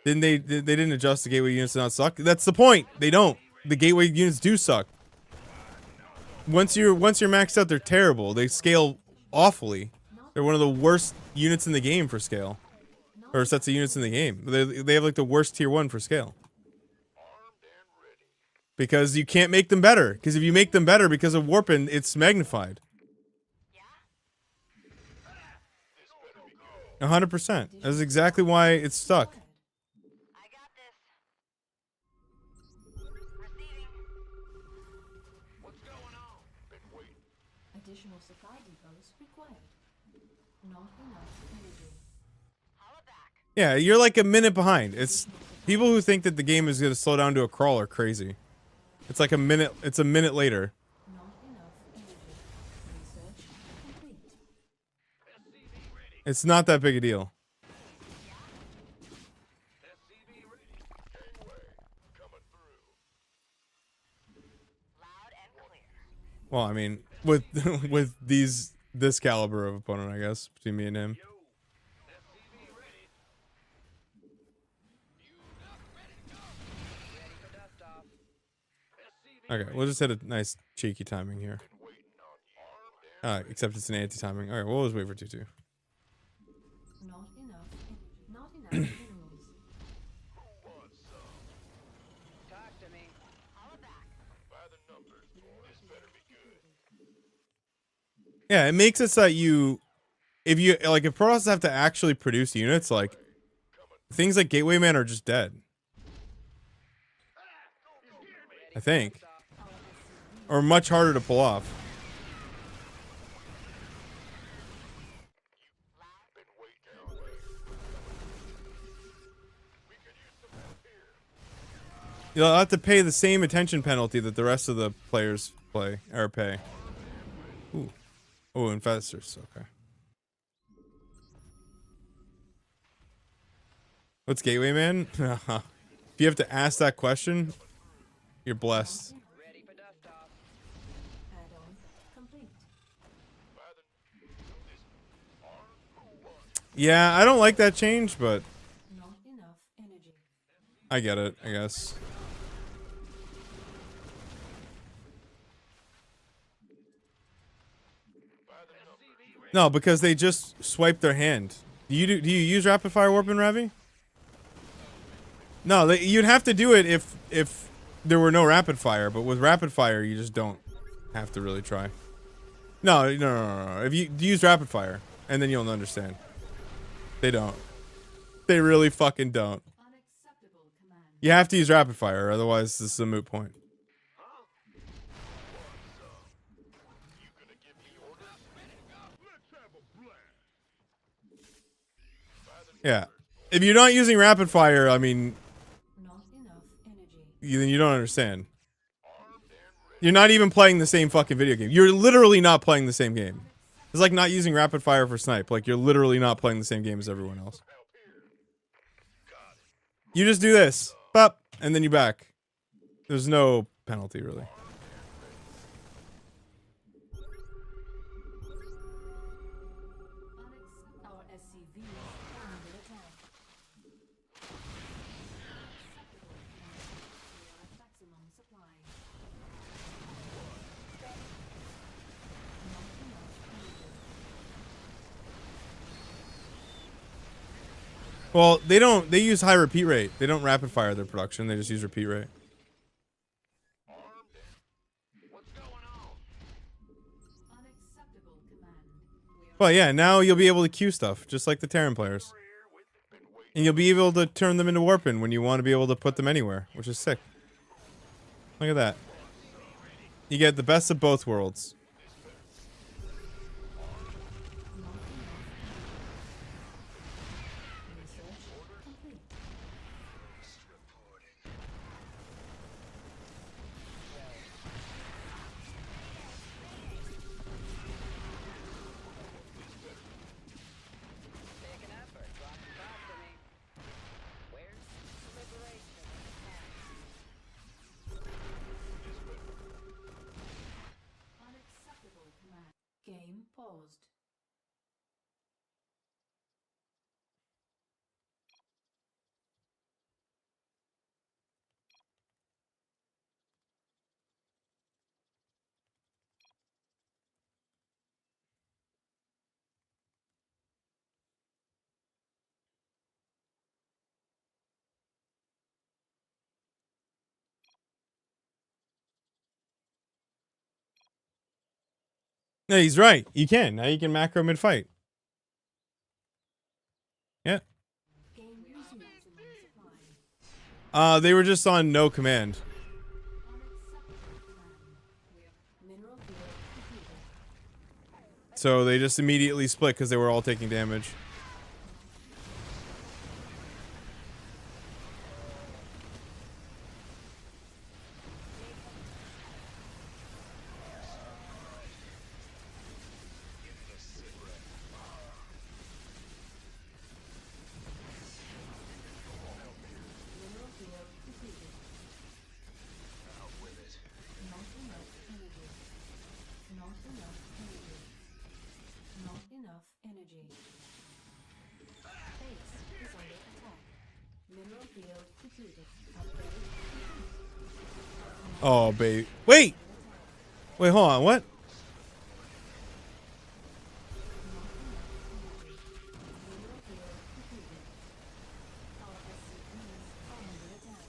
then they didn't adjust the gateway units to not suck. That's the point. They don't. The gateway units do suck. Once you're maxed out, they're terrible. They scale awfully. They're one of the worst units in the game for scale, or sets of units in the game. They have like the worst tier 1 for scale. Because you can't make them better. Because if you make them better because of warping, it's magnified. 100%. That's exactly why it's stuck. I got this. Receiving. What's going on? Been waiting. Additional supply depots required. Not enough energy. Holla back. Yeah, you're like a minute behind. It's people who think that the game is going to slow down to a crawl are crazy. It's like a minute. It's a minute later. Not enough energy. Research complete. SCV ready. It's not that big a deal. SCV ready. Gangway. Coming through. Loud and clear. Well, I mean, with with this caliber of opponent, I guess, between me and him. Yo. SCV ready. Ready for dust off. SCV Okay, we'll just hit a nice cheeky timing here. waiting on you. Except it's an anti-timing. All right, we'll just wait for 2-2. Not enough. Not enough minerals. Talk to me. Holla back. By the numbers. This Yeah, it makes it so that you, if you like, if pros have to actually produce units, like things like Gateway Man are just dead. I think, or much harder to pull off. You'll have to pay the same attention penalty that the rest of the players play or pay. Ooh, oh, infestors. Okay. What's Gateway Man? If you have to ask that question, you're blessed. Ready for dust-off. Add-on complete. Yeah, I don't like that change, but Not enough energy. I get it, I guess. No, because they just swipe their hand. Do you use rapid fire warp in Ravi? No, you'd have to do it if there were no rapid fire, but with rapid fire you just don't have to really try. No. If you use rapid fire, and then you'll understand. They don't. They really fucking don't. Unacceptable command. You have to use rapid fire, otherwise this is a moot point. Yeah. If you're not using rapid fire, I mean, Not enough energy. then you don't understand. You're not even playing the same fucking video game. You're literally not playing the same game. It's like not using rapid fire for snipe. Like, you're literally not playing the same game as everyone else. You just do this. Pop, and then you back. There's no penalty, really. Our SCV is under attack. Unacceptable command. We are at maximum supply. Not enough energy. Well, they use high repeat rate. They don't rapid fire their production. They just use repeat rate. Unacceptable command. We are Well, yeah, now you'll be able to queue stuff, just like the Terran players. And you'll be able to turn them into warping when you want to be able to put them anywhere, which is sick. Look at that. You get the best of both worlds. research complete. Take an effort. Drop some top for me. Where's liberation? Unacceptable command. Game paused. No, he's right. You can. Now you can macro mid-fight. Yeah. Game resumes maximum supply. They were just on no command. Unacceptable command. We are mineral field completed. So they just immediately split because they were all taking damage. Mineral field completed. Out with it. Not enough energy. Not enough energy. Not enough energy. Base is under attack. Mineral field completed. Upgrade. Oh, babe. Wait! Wait, hold on. What? Mineral field completed. Our SCVs are under attack.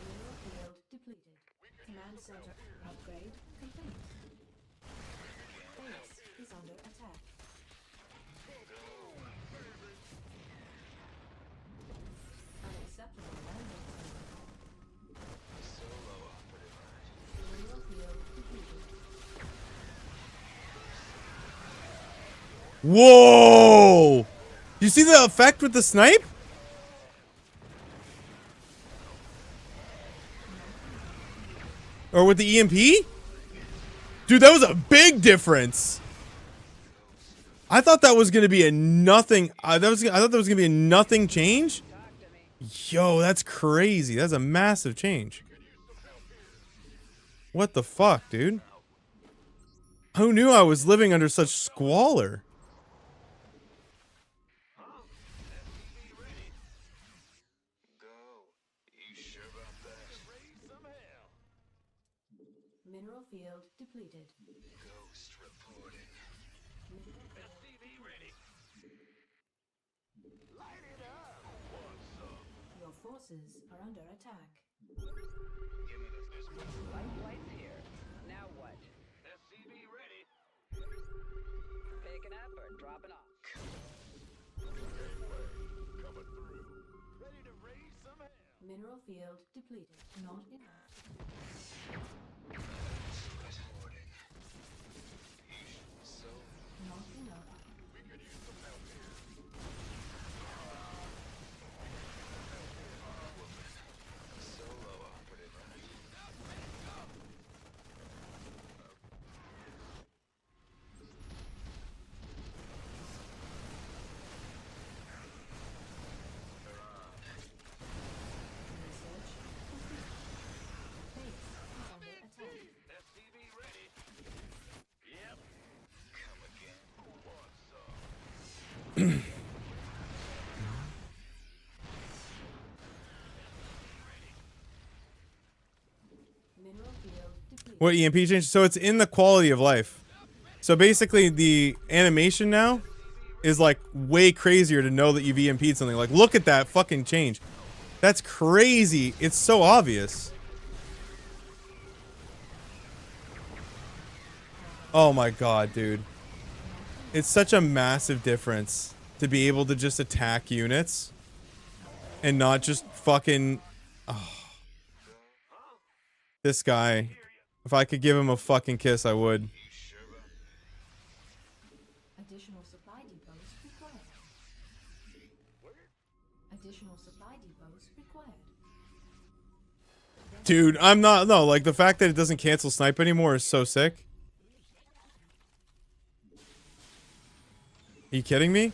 Mineral field depleted. Command center upgrade complete. under attack. Unacceptable landing zone. Solo operative. Mineral field depleted. Whoa! You see the effect with the snipe? Or with the EMP? Dude, that was a big difference. I thought that was gonna be a nothing. I thought that was gonna be a nothing change. Talk to me. Yo, that's crazy. That's a massive change. What the fuck, dude? Who knew I was living under such squalor? Go. You sure about that? Raise some hell. Mineral field depleted. Ghost reporting. Mineral field. SCV ready. Light it up. What's up? Your forces are under attack. Give me this missile. Light flight's here. Now what? SCV ready. Picking up or dropping off? Gateway coming through. Ready to raise some hell. Mineral field depleted. Not enough. Reporting. So Not enough. we could use some help here. Solo operative. Research complete. Base is under attack. SCV ready. Yep. Come again. What's up? Mineral field depleted. What EMP change? So it's in the quality of life. So basically, the animation now is like way crazier to know that you've EMP'd something. Like, look at that fucking change. That's crazy. It's so obvious. Oh my god, dude. It's such a massive difference to be able to just attack units and not just fucking. Oh. This guy. If I could give him a fucking kiss, I would. Additional supply depots required. Additional supply depots required. Dude, I'm not. No, like the fact that it doesn't cancel snipe anymore is so sick. Are you kidding me?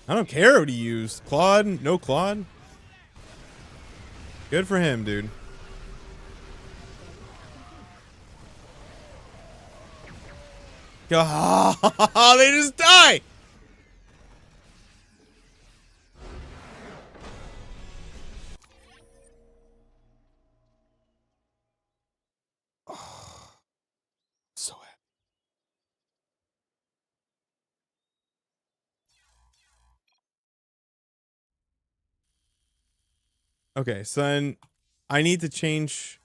I don't care what he used. Claude? No Claude? Good for him, dude. Oh, they just die! Oh, so happy. Okay, so then I need to change.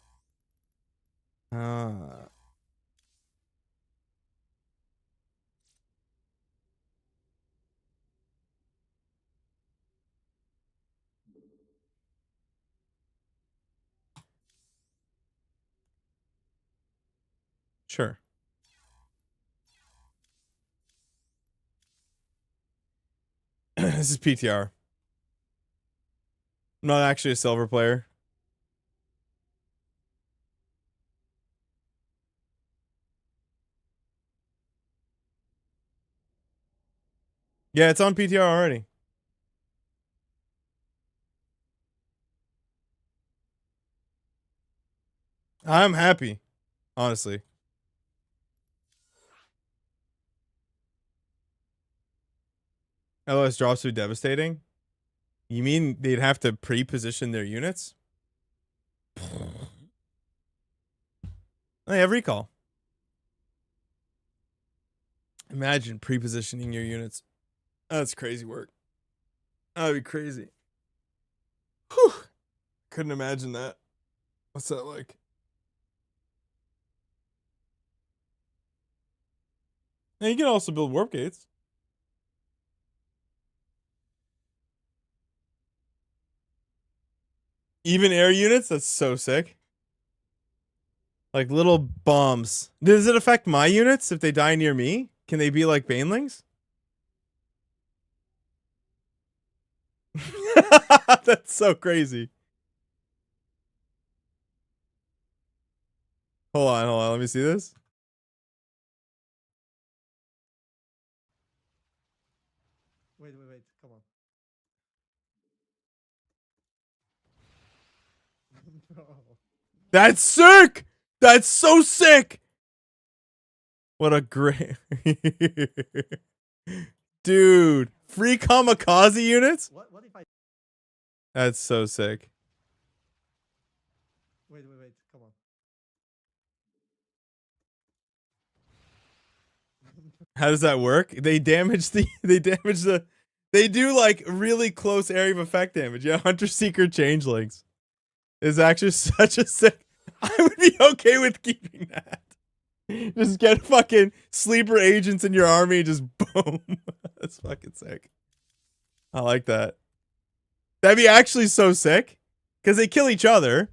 Sure. This is PTR. I'm not actually a silver player. Yeah, it's on PTR already. I'm happy, honestly. LS drops would be devastating. You mean they'd have to pre-position their units? They have recall. Imagine pre-positioning your units. That's crazy work. That'd be crazy. Whew. Couldn't imagine that. What's that like? And you can also build warp gates. Even air units? That's so sick. Like little bombs. Does it affect my units if they die near me? Can they be like banelings? That's so crazy. Hold on. Let me see this. Wait. Come on. Bro. That's sick! That's so sick! What a great... Dude. Free kamikaze units? What if I... That's so sick. Wait. Come on. How does that work? They damage the... They do like really close area of effect damage. Yeah, Hunter Seeker Changelings is actually such a sick... I would be okay with keeping that. Just get fucking sleeper agents in your army and just boom. That's fucking sick. I like that. That'd be actually so sick. Because they kill each other.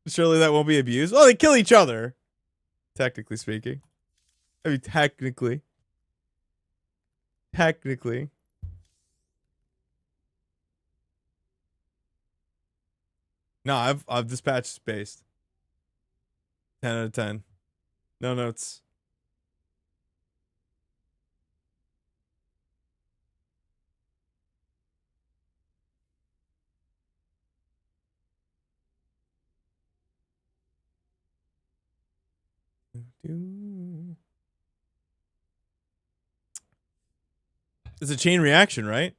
Surely that won't be abused. Well, they kill each other. Technically speaking. I mean, technically. No, I've dispatched based. 10 out of 10. No notes. It's a chain reaction, right?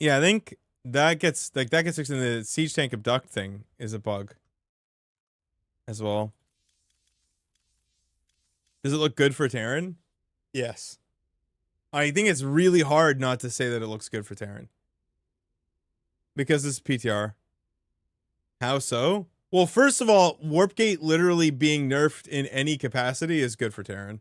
Yeah, I think that gets fixed in the siege tank abduct thing is a bug as well. Does it look good for Terran? Yes. I think it's really hard not to say that it looks good for Terran. Because it's PTR. How so? Well, first of all, Warp Gate literally being nerfed in any capacity is good for Terran.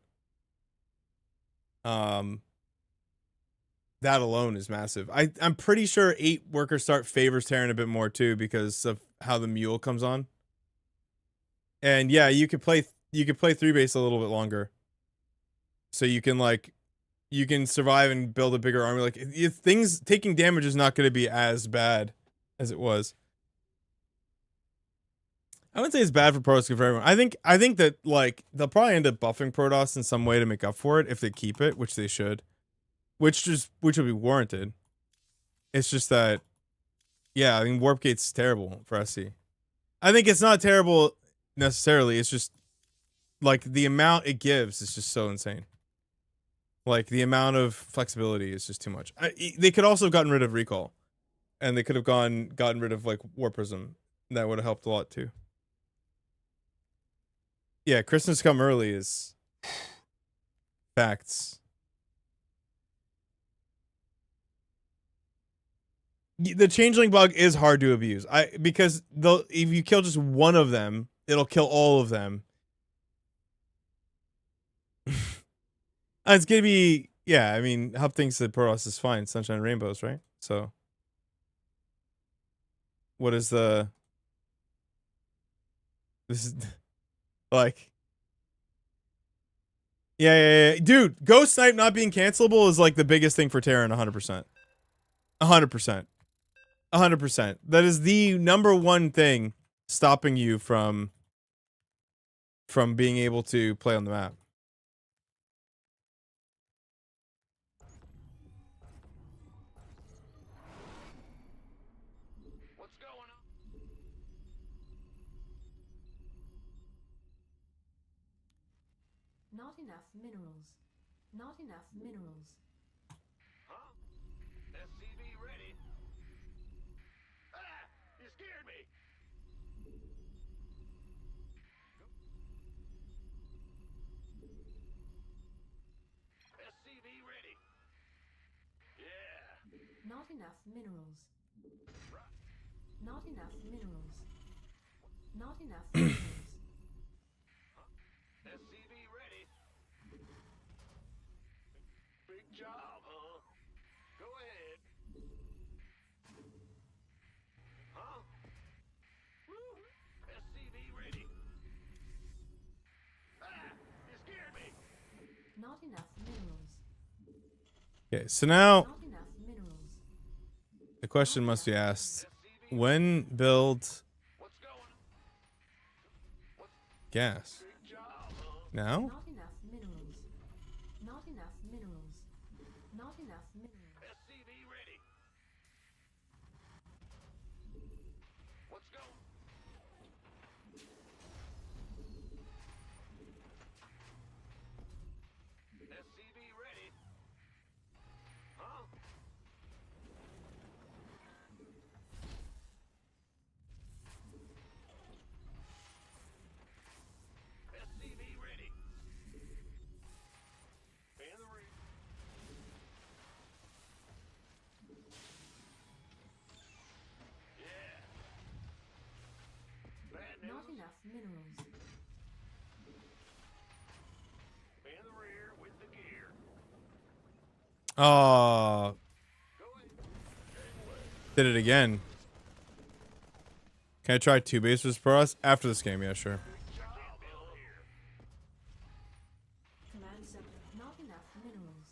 That alone is massive. I'm pretty sure 8 worker start favors Terran a bit more too because of how the mule comes on. And yeah, you could play 3 base a little bit longer. So you can survive and build a bigger army. Like things taking damage is not going to be as bad as it was. I wouldn't say it's bad for Protoss, good for everyone. I think that like they'll probably end up buffing Protoss in some way to make up for it if they keep it, which they should. Which will be warranted. It's just that, yeah, I mean Warp Gate's terrible for SC. I think it's not terrible necessarily. It's just like the amount it gives is just so insane. Like the amount of flexibility is just too much. They could also have gotten rid of recall, and they could have gotten rid of like War Prism. That would have helped a lot too. Yeah, Christmas come early is facts. The changeling bug is hard to abuse. Because if you kill just one of them, it'll kill all of them. It's gonna be, yeah. I mean, Hub thinks that Protoss is fine. Sunshine and rainbows, right? So, what is the? This is like, yeah. Dude, Ghost Snipe not being cancelable is like the biggest thing for Terran. 100%. 100%. 100%. That is the number one thing stopping you from being able to play on the map. What's going on? Not enough minerals. Not enough minerals. Huh? SCV ready. Ah! You scared me! SCV ready. Yeah. Not Not enough minerals. Not enough minerals. Not enough minerals. SCV ready. Big job, huh? Go ahead. Huh? Woo! SCV ready. Ah! You scared me. Not enough minerals. Okay, so now Not enough minerals. the question must be asked: when build What's going? gas? Big job, huh? Now? Not enough minerals. Not enough minerals. Not enough minerals. SCV ready. What's going? SCV ready. Huh? SCV ready. In the ring. Yeah. Bad news. Not enough minerals. In the rear with the gear. Oh, Go ahead. did it again. Can I try 2 bases per us after this game? Yeah, sure. Job here. Command center. Not enough minerals.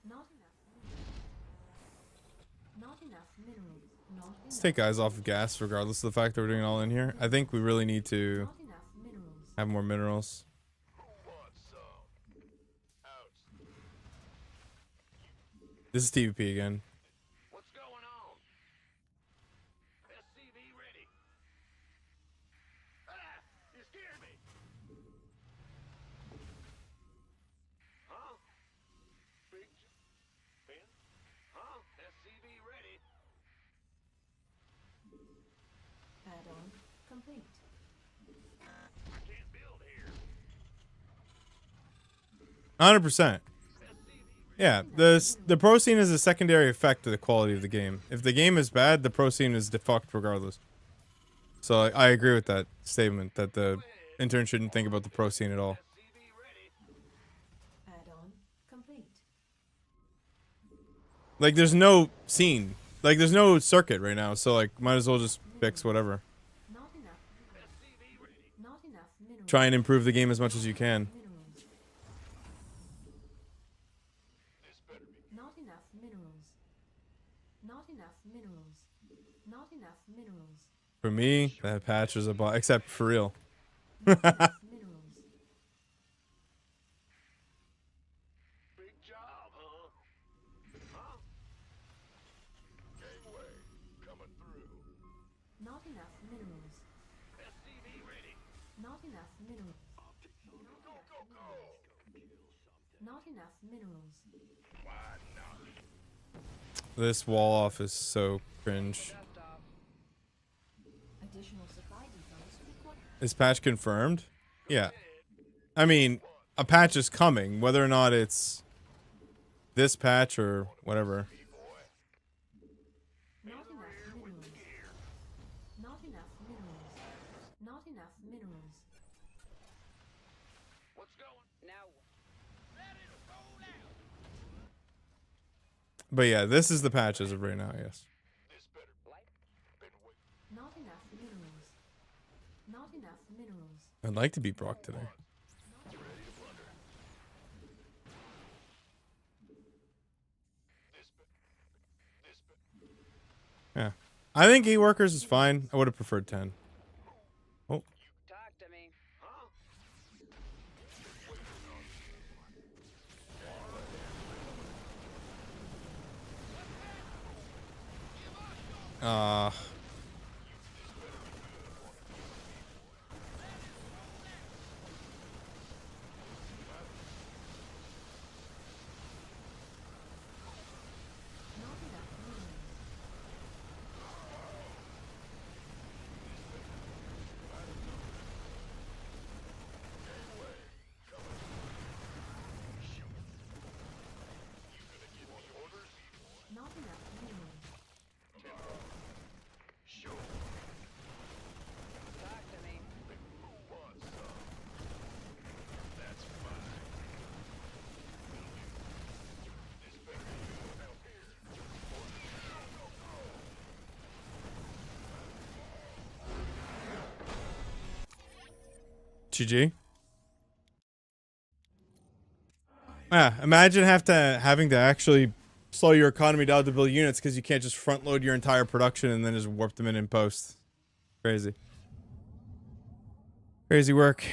Not enough minerals. Not enough minerals. Not Let's enough. take guys off of gas, regardless of the fact that we're doing it all in here. I think we really need to Not enough minerals. have more minerals. Who wants some? Out. This is TVP again. What's going on? SCV ready. Ah! You scared me. Huh? Big Ben? Huh? SCV ready. Add-on complete. I can't build here. 100%. Yeah, the pro scene is a secondary effect to the quality of the game. If the game is bad, the pro scene is defucked regardless. So I agree with that statement that the intern shouldn't think about the pro scene at all. SCV ready. Add-on complete. Like, there's no scene. Like, there's no circuit right now, so like, might as well just fix whatever. Not enough. SCV ready. Not enough minerals. Try and improve the game as much as you can. Minerals. This better be. Not enough minerals. Not enough minerals. Not enough minerals. For me, that patch is a bot, except for real. Not enough minerals. Big job, huh? Huh? Gangway. Coming through. Not enough minerals. SCV ready. Not enough minerals. Go, go, go. Not enough minerals. Why not? This wall off is so cringe. Additional supply depots required. Is patch confirmed? Yeah. I mean, a patch is coming, whether or not it's this patch or whatever. Not enough minerals. Not enough minerals. Not enough minerals. What's going? Now, Ready to roll out. But yeah, this is the patch as of right now, yes. This better light. been waiting. Not enough minerals. Not enough minerals. I'd like to beat Brock today. Yeah. I think 8 workers is fine. I would have preferred 10. Oh, Talk to me. Huh? uh Not enough minerals. Not enough minerals. GG. Yeah, imagine having to actually slow your economy down to build units because you can't just front load your entire production and then just warp them in post. Crazy. Crazy work.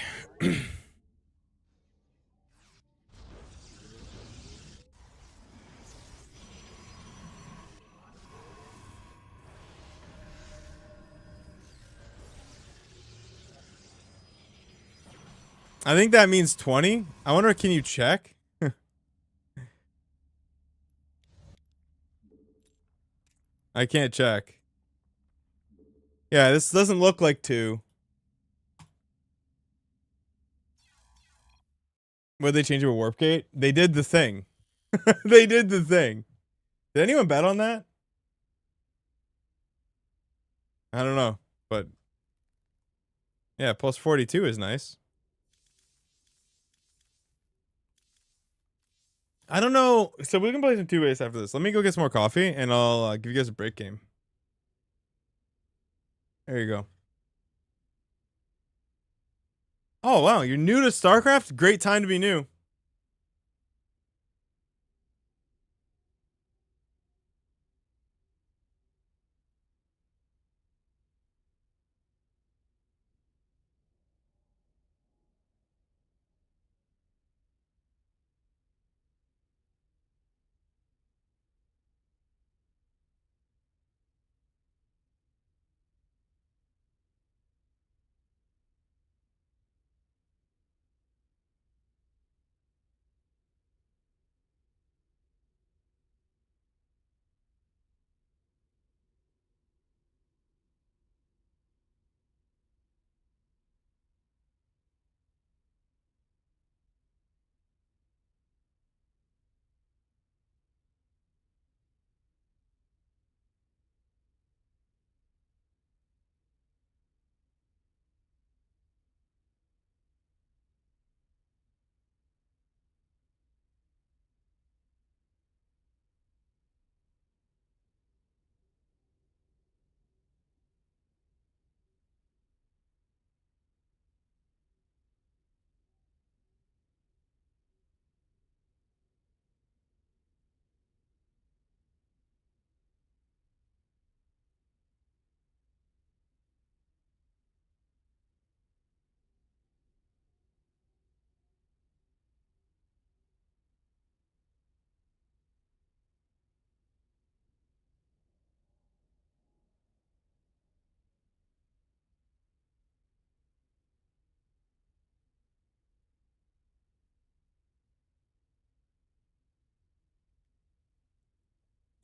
I think that means 20. I wonder, can you check? I can't check. Yeah, this doesn't look like 2. Would they change it with warp gate? They did the thing. They did the thing. Did anyone bet on that? I don't know, but yeah, plus 42 is nice. I don't know. So we can play some 2-base after this. Let me go get some more coffee, and I'll give you guys a break game. There you go. Oh, wow. You're new to StarCraft? Great time to be new.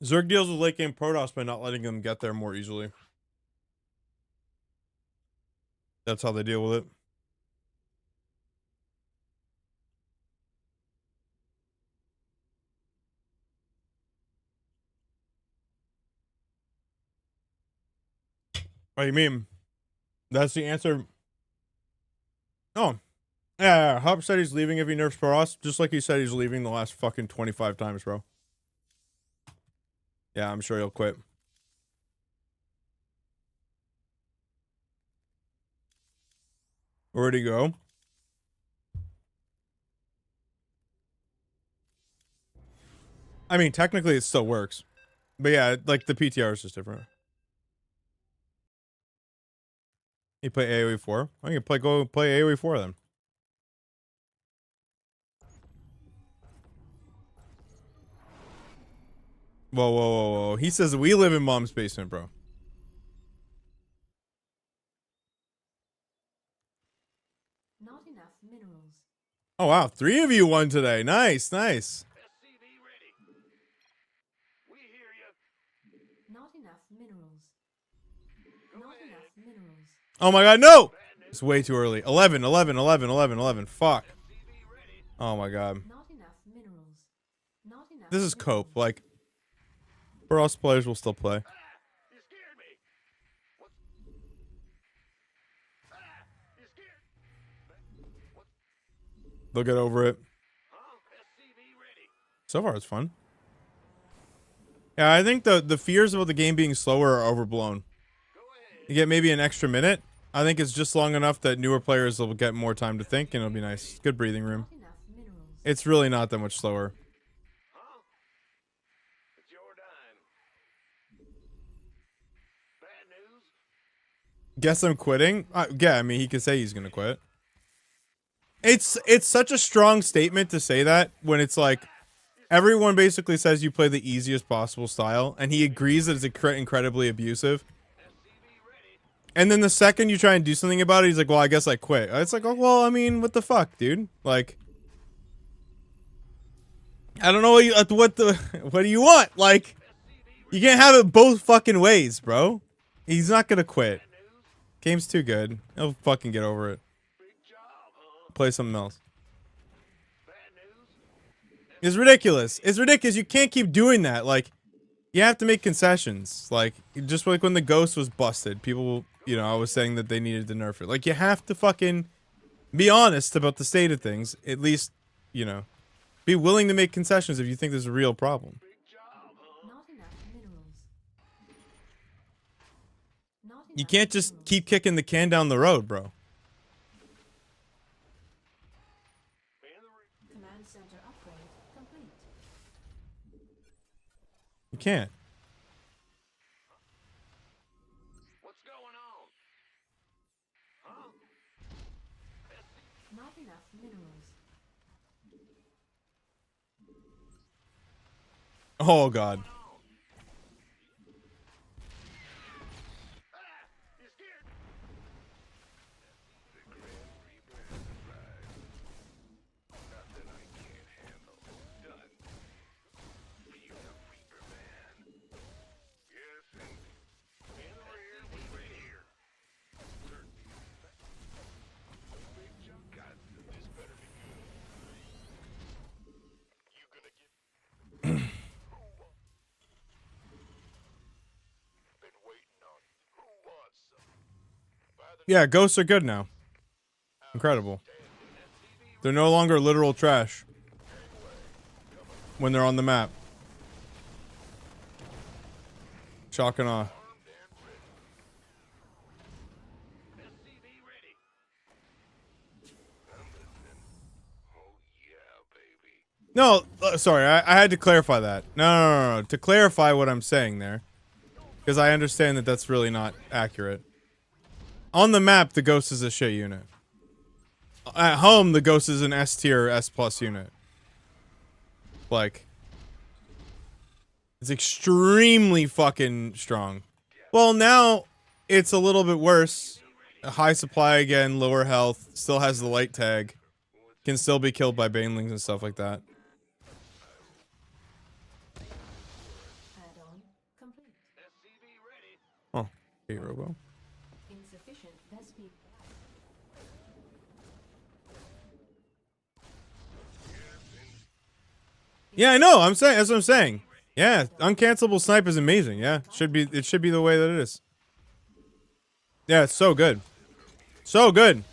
Zerg deals with late game Protoss by not letting them get there more easily. That's how they deal with it. What do you mean? That's the answer. Oh. Yeah, Hub said he's leaving if he nerfs Protoss, just like he said he's leaving the last fucking 25 times, bro. Yeah, I'm sure he'll quit. Where'd he go? I mean, technically it still works. But yeah, like the PTR is just different. You play AoE 4? I can go play AoE 4 then. Whoa, whoa, whoa, whoa. He says we live in mom's basement, bro. Not enough minerals. Oh, wow. 3 of you won today. Nice, nice. SCV ready. We hear you. Not enough minerals. Not enough minerals. Oh my god, no! It's way too early. 11, 11, 11, 11, 11. Fuck. Oh my god. Not enough minerals. Not enough. This is cope. Like, for us players will still play. You scared me. What? You scared? What? They'll get over it. Huh? SCV ready. So far, it's fun. Yeah, I think the fears about the game being slower are overblown. Go ahead. You get maybe an extra minute, I think it's just long enough that newer players will get more time to think, and it'll be nice. Good breathing room. Not enough minerals. It's really not that much slower. Huh? It's your dime. Bad news? Guess I'm quitting? Yeah, I mean, he could say he's gonna quit. It's such a strong statement to say that when it's like everyone basically says you play the easiest possible style, and he agrees that it's incredibly abusive. And then the second you try and do something about it, he's like, "Well, I guess I quit." It's like, "Oh, well, I mean, what the fuck, dude? Like, I don't know what do you want? Like, you can't have it both fucking ways, bro. He's not gonna quit. Game's too good. He'll fucking get over it. Play something else. It's ridiculous. It's ridiculous. You can't keep doing that. Like, you have to make concessions. Like, just like when the ghost was busted, people, you know, I was saying that they needed to nerf it. Like, you have to fucking be honest about the state of things. At least, you know, be willing to make concessions if you think there's a real problem. Not enough minerals. Not You enough can't just minerals. keep kicking the can down the road, bro. Command center upgrade complete. You can't. What's going on? Huh? Not enough minerals. Oh, God. You scared? Nothing I can't handle. Done. Feel the Reaper Man. Yes, and in the rear, we right here. Big jump got this better be good. You gonna get been waiting on you. Who wants some? By the Yeah, ghosts are good now. Incredible. They're no longer literal trash when they're on the map. Shock and awe. SCV ready. I'm listening. Oh yeah, baby. No, sorry, I had to clarify that. No. To clarify what I'm saying there. Because I understand that that's really not accurate. On the map, the ghost is a shit unit. At home, the ghost is an S tier, S plus unit. Like, it's extremely fucking strong. Well, now it's a little bit worse. A high supply again, lower health, still has the light tag. Can still be killed by banelings and stuff like that. Add-on complete. SCV ready. Oh, hey, Robo. Insufficient Vespi. Yeah, I know. I'm saying that's what I'm saying. Yeah, uncancelable snipe is amazing. Yeah, it should be the way that it is. Yeah, it's so good. So good.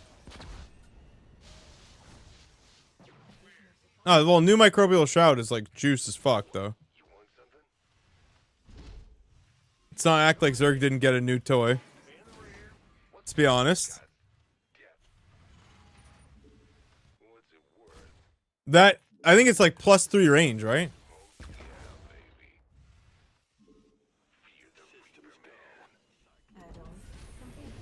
Oh, well, new microbial shroud is like juice as fuck though. Let's not act like Zerg didn't get a new toy. Let's be honest. That I think it's like +3 range, right? Add-on complete.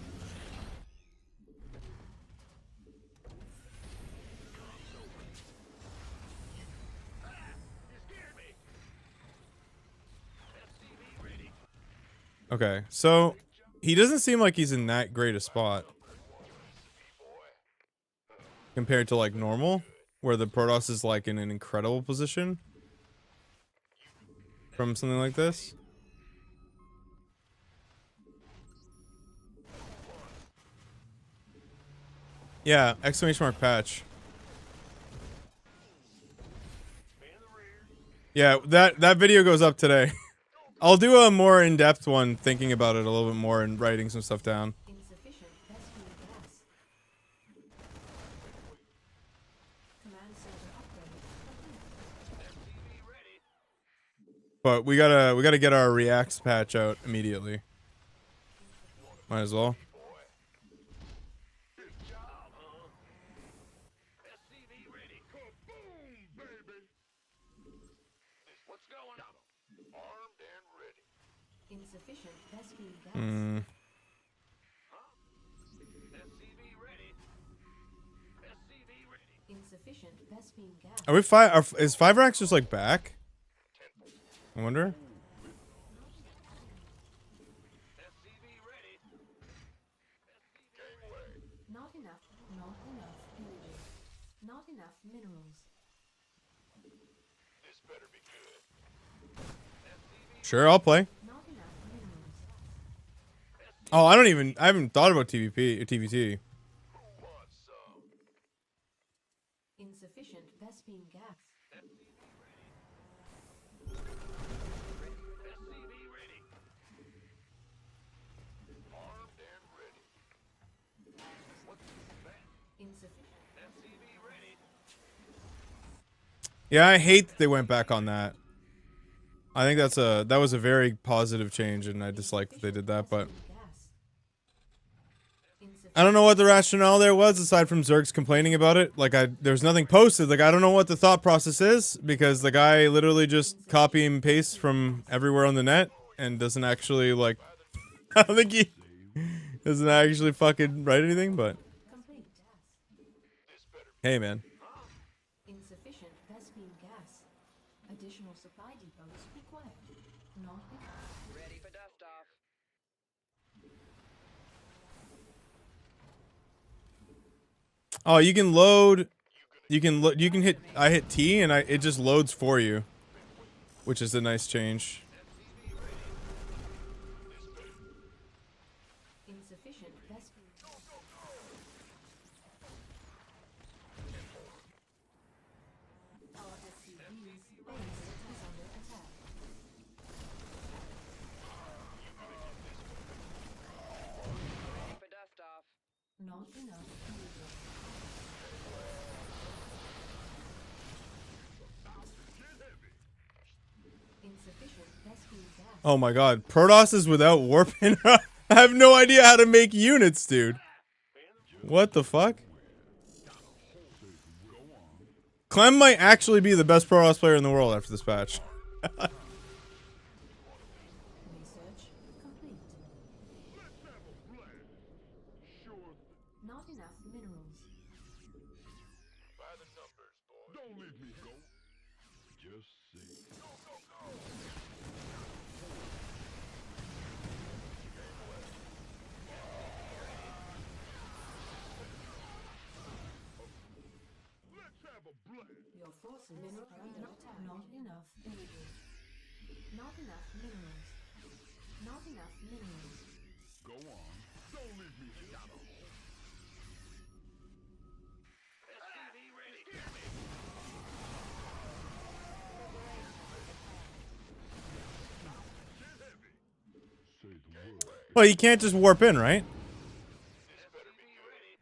Okay, so he doesn't seem like he's in that great a spot compared to like normal, where the Protoss is like in an incredible position from something like this. Yeah, exclamation mark patch. Yeah, that video goes up today. I'll do a more in-depth one, thinking about it a little bit more and writing some stuff down. Insufficient Vespi gas. Command center upgrade complete. But we gotta get our reacts patch out immediately. Might as well. What's going on? Armed and ready. Insufficient Vespene gas. SCV ready. SCV ready. Insufficient Vespene gas. Are we five? Is 5-Rax just like back? I wonder. SCV ready. Not enough. Not enough energy. Not enough minerals. This better be good. Sure, I'll play. Not enough minerals. Oh, I haven't thought about TVP or TVT. Who wants some? Insufficient Vespene gas. SCV ready. Armed and ready. What's that? Insufficient. SCV ready. Yeah, I hate that they went back on that. I think that was a very positive change, and I dislike that they did that. But Gas. I don't know what the rationale there was aside from Zerg's complaining about it. Like there's nothing posted. Like I don't know what the thought process is because the guy literally just copy and paste from everywhere on the net and doesn't actually like. I don't think he doesn't actually fucking write anything. But Complete. hey, man. Insufficient Vespene gas. Additional supply depots required. Not enough. Ready for dust off. Oh, you can load. You can hit. I hit T and it just loads for you, which is a nice change. Insufficient Vespene. Our SCV's base is under attack. Ready for dust off. Not enough energy. Insufficient Vespene gas. Oh my god, Protoss is without warping. I have no idea how to make units, dude. What the fuck? Clem might actually be the best Protoss player in the world after this patch. Research complete. Not enough minerals. By the numbers, boy. Don't let me go. Just say. Go, go, go. Let's have a blast. Your forces are under attack. Not enough energy. Not enough minerals. Not enough minerals. Go on. Don't leave me shadow. SCV ready. Say the word. Well, you can't just warp in, right? This better be ready.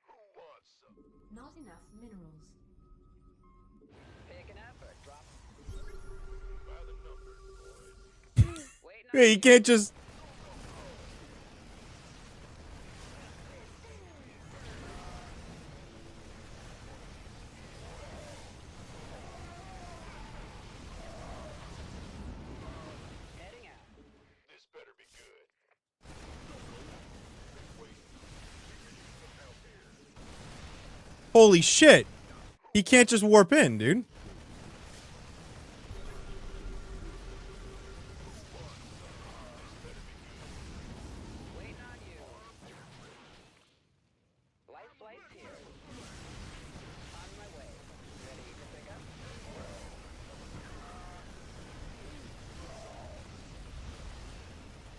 Who wants some? Not enough minerals. Picking up or drop. By the numbers, boys. Waiting on Yeah, you can't just. heading out. This better be good. Holy shit! He can't just warp in, dude. Waiting on you. Light flight's here. On my way. Ready to pick up?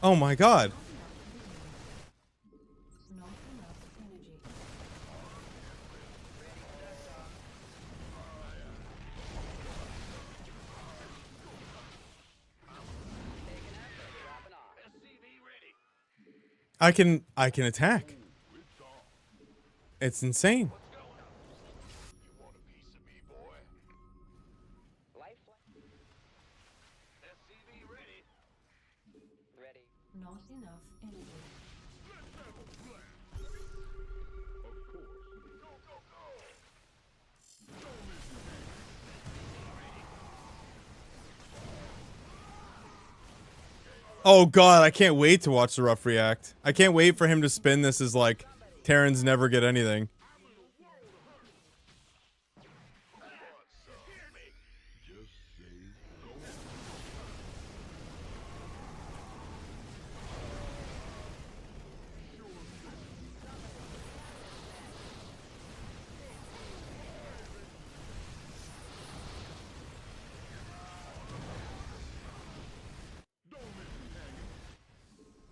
Oh my god. Not enough energy. Picking up or dropping off. SCV ready. I can attack. It's insane. What's going on? You want a piece of me, boy? Light flight. SCV ready. Ready. Not enough energy. Go, go, go. Oh god, I can't wait to watch the rough react. I can't wait for him to spin this as like Terrans never get anything. Just say, go on.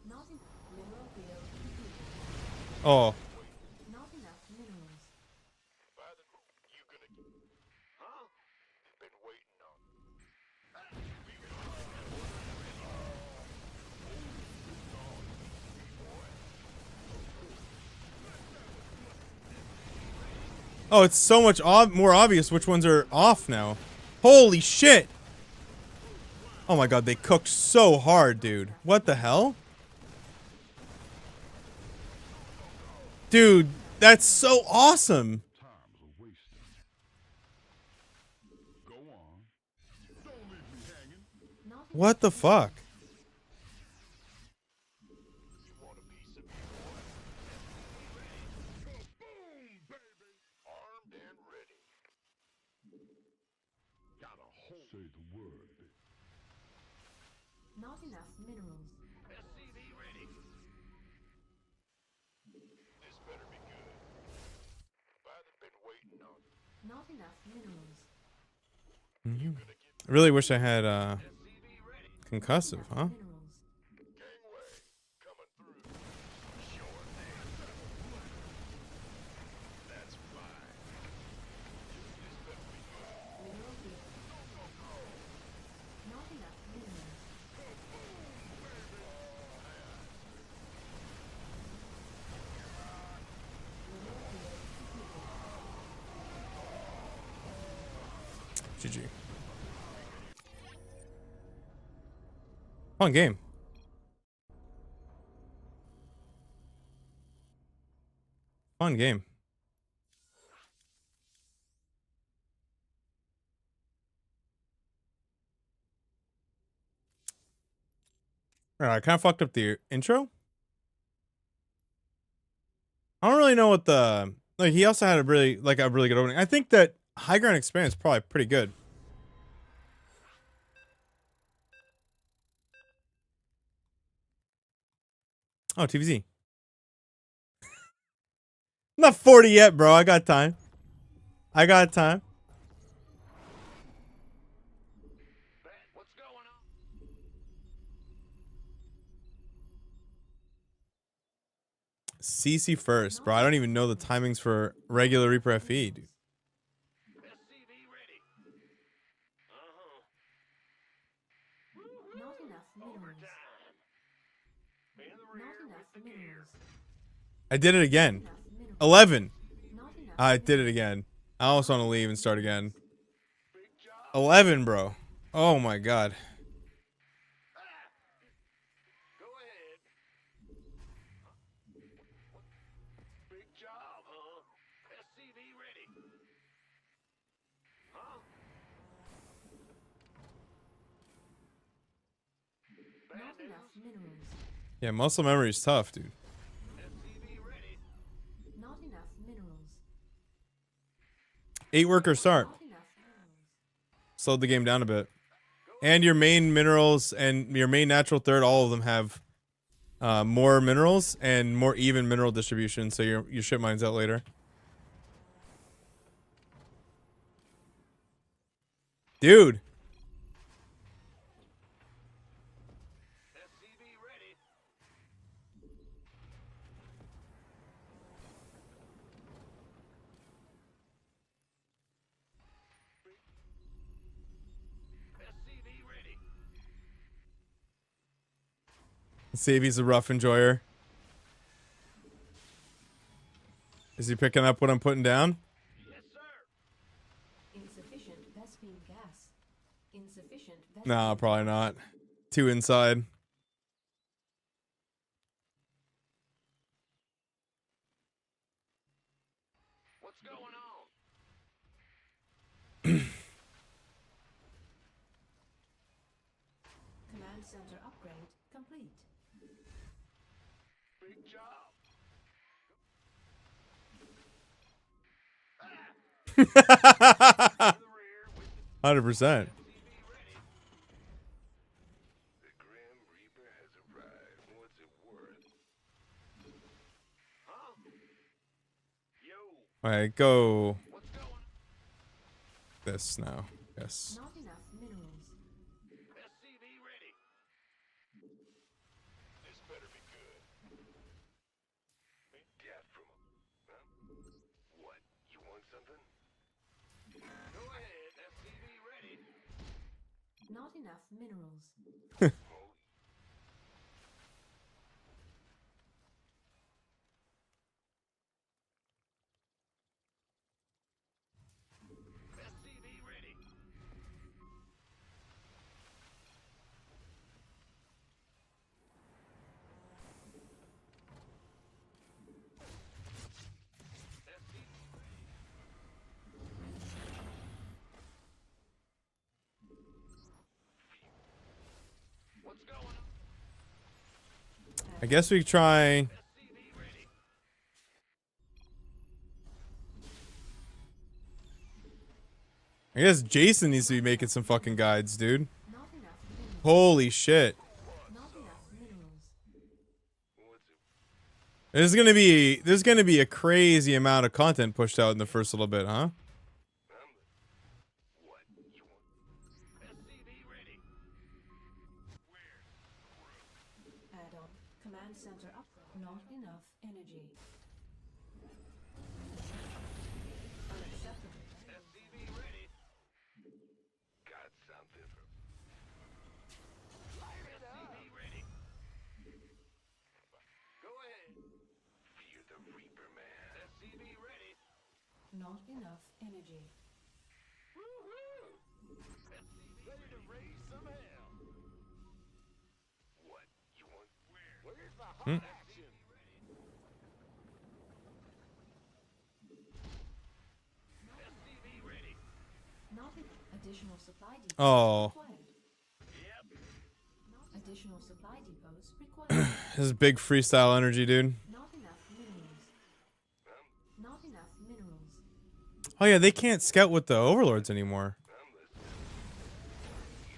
Not enough mineral field completed. Oh, Not enough minerals. You gonna... Huh? Been waiting on... oh, it's so much more obvious which ones are off now. Holy shit! Oh my god, they cooked so hard, dude. What the hell? Dude, that's so awesome. Time's a wasting. Go on. Don't leave me hanging. Not What the fuck? Boom, baby. Armed and ready. Got a hole. Say the word, baby. Not enough minerals. SCV ready. This better be good. Father been waiting on... Not enough minerals. I really wish I had SCV ready. concussive, huh? Minerals. Gangway. Coming through. Sure thing. That's fine. This better be good. Mineral field. Not enough minerals. Mineral field completed. GG. Fun game. Fun game. Alright, I kind of fucked up the intro. I don't really know what the like. He also had a really good opening. I think that High Ground Experience is probably pretty good. Oh, TVZ. I'm not 40 yet, bro. I got time. I got time. What's going on? CC first, bro. I don't even know the timings for regular Reaper FE, dude. SCV ready. Uh-huh. Not enough minerals. In the Not rear enough with the gear. minerals. I did it again. Enough minerals. 11. Not enough. I did it again. I almost want to leave and start again. Big job. 11, bro. Oh my god. Go ahead. Big job, huh? SCV ready. Huh? Not enough minerals. Yeah, muscle memory is tough, dude. SCV ready. Not enough minerals. 8 worker start. Not enough minerals. Slowed the game down a bit. And your main minerals and your main natural third, all of them have more minerals and more even mineral distribution, so your shit mines out later. Dude. SCV ready. SCV ready. Let's see if he's a rough enjoyer. Is he picking up what I'm putting down? Yes, sir. Insufficient Vespine gas. Insufficient Vespine. No, probably not. 2 inside. What's going on? Command Command center upgrade complete. Big job. 100%. The Grim Reaper has arrived. What's it worth? Huh? Yo, All right, go what's going? this now. Yes. Not enough minerals. SCV ready. This better be good. Death from him. Huh? What? You want something? Go ahead. SCV ready. Not enough minerals. Oh, SCV ready. What's going on? I guess we try. SCV ready. I guess Jason needs to be making some fucking guides, dude. Not enough minerals. Holy shit. Not enough minerals. What's it? There's gonna be a crazy amount of content pushed out in the first little bit, huh? What? You want? SCV ready. Where's Add-on. Command center upgrade. Not enough energy. Unacceptable. SCV ready. Got something for SCV ready. Go ahead. Fear the Reaper Man. SCV ready. Not enough energy. Woo-hoo! Ready to raise some hell. What? You want? Where's the hot action? SCV ready. Not additional supply depots Oh. required. Yep. Additional supply depots required. This is big freestyle energy, dude. Not enough minerals. Not enough minerals. Oh yeah, they can't scout with the overlords anymore. I'm listening.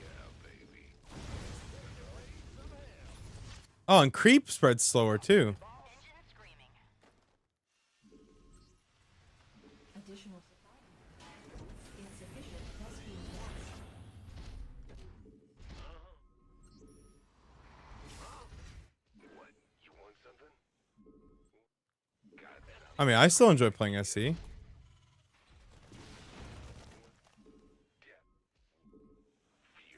Yeah, baby. Oh, and creep spreads slower too. Additional supply depots. Insufficient must be lost. What? You want something? Got something. I mean, I still enjoy playing SC. Fear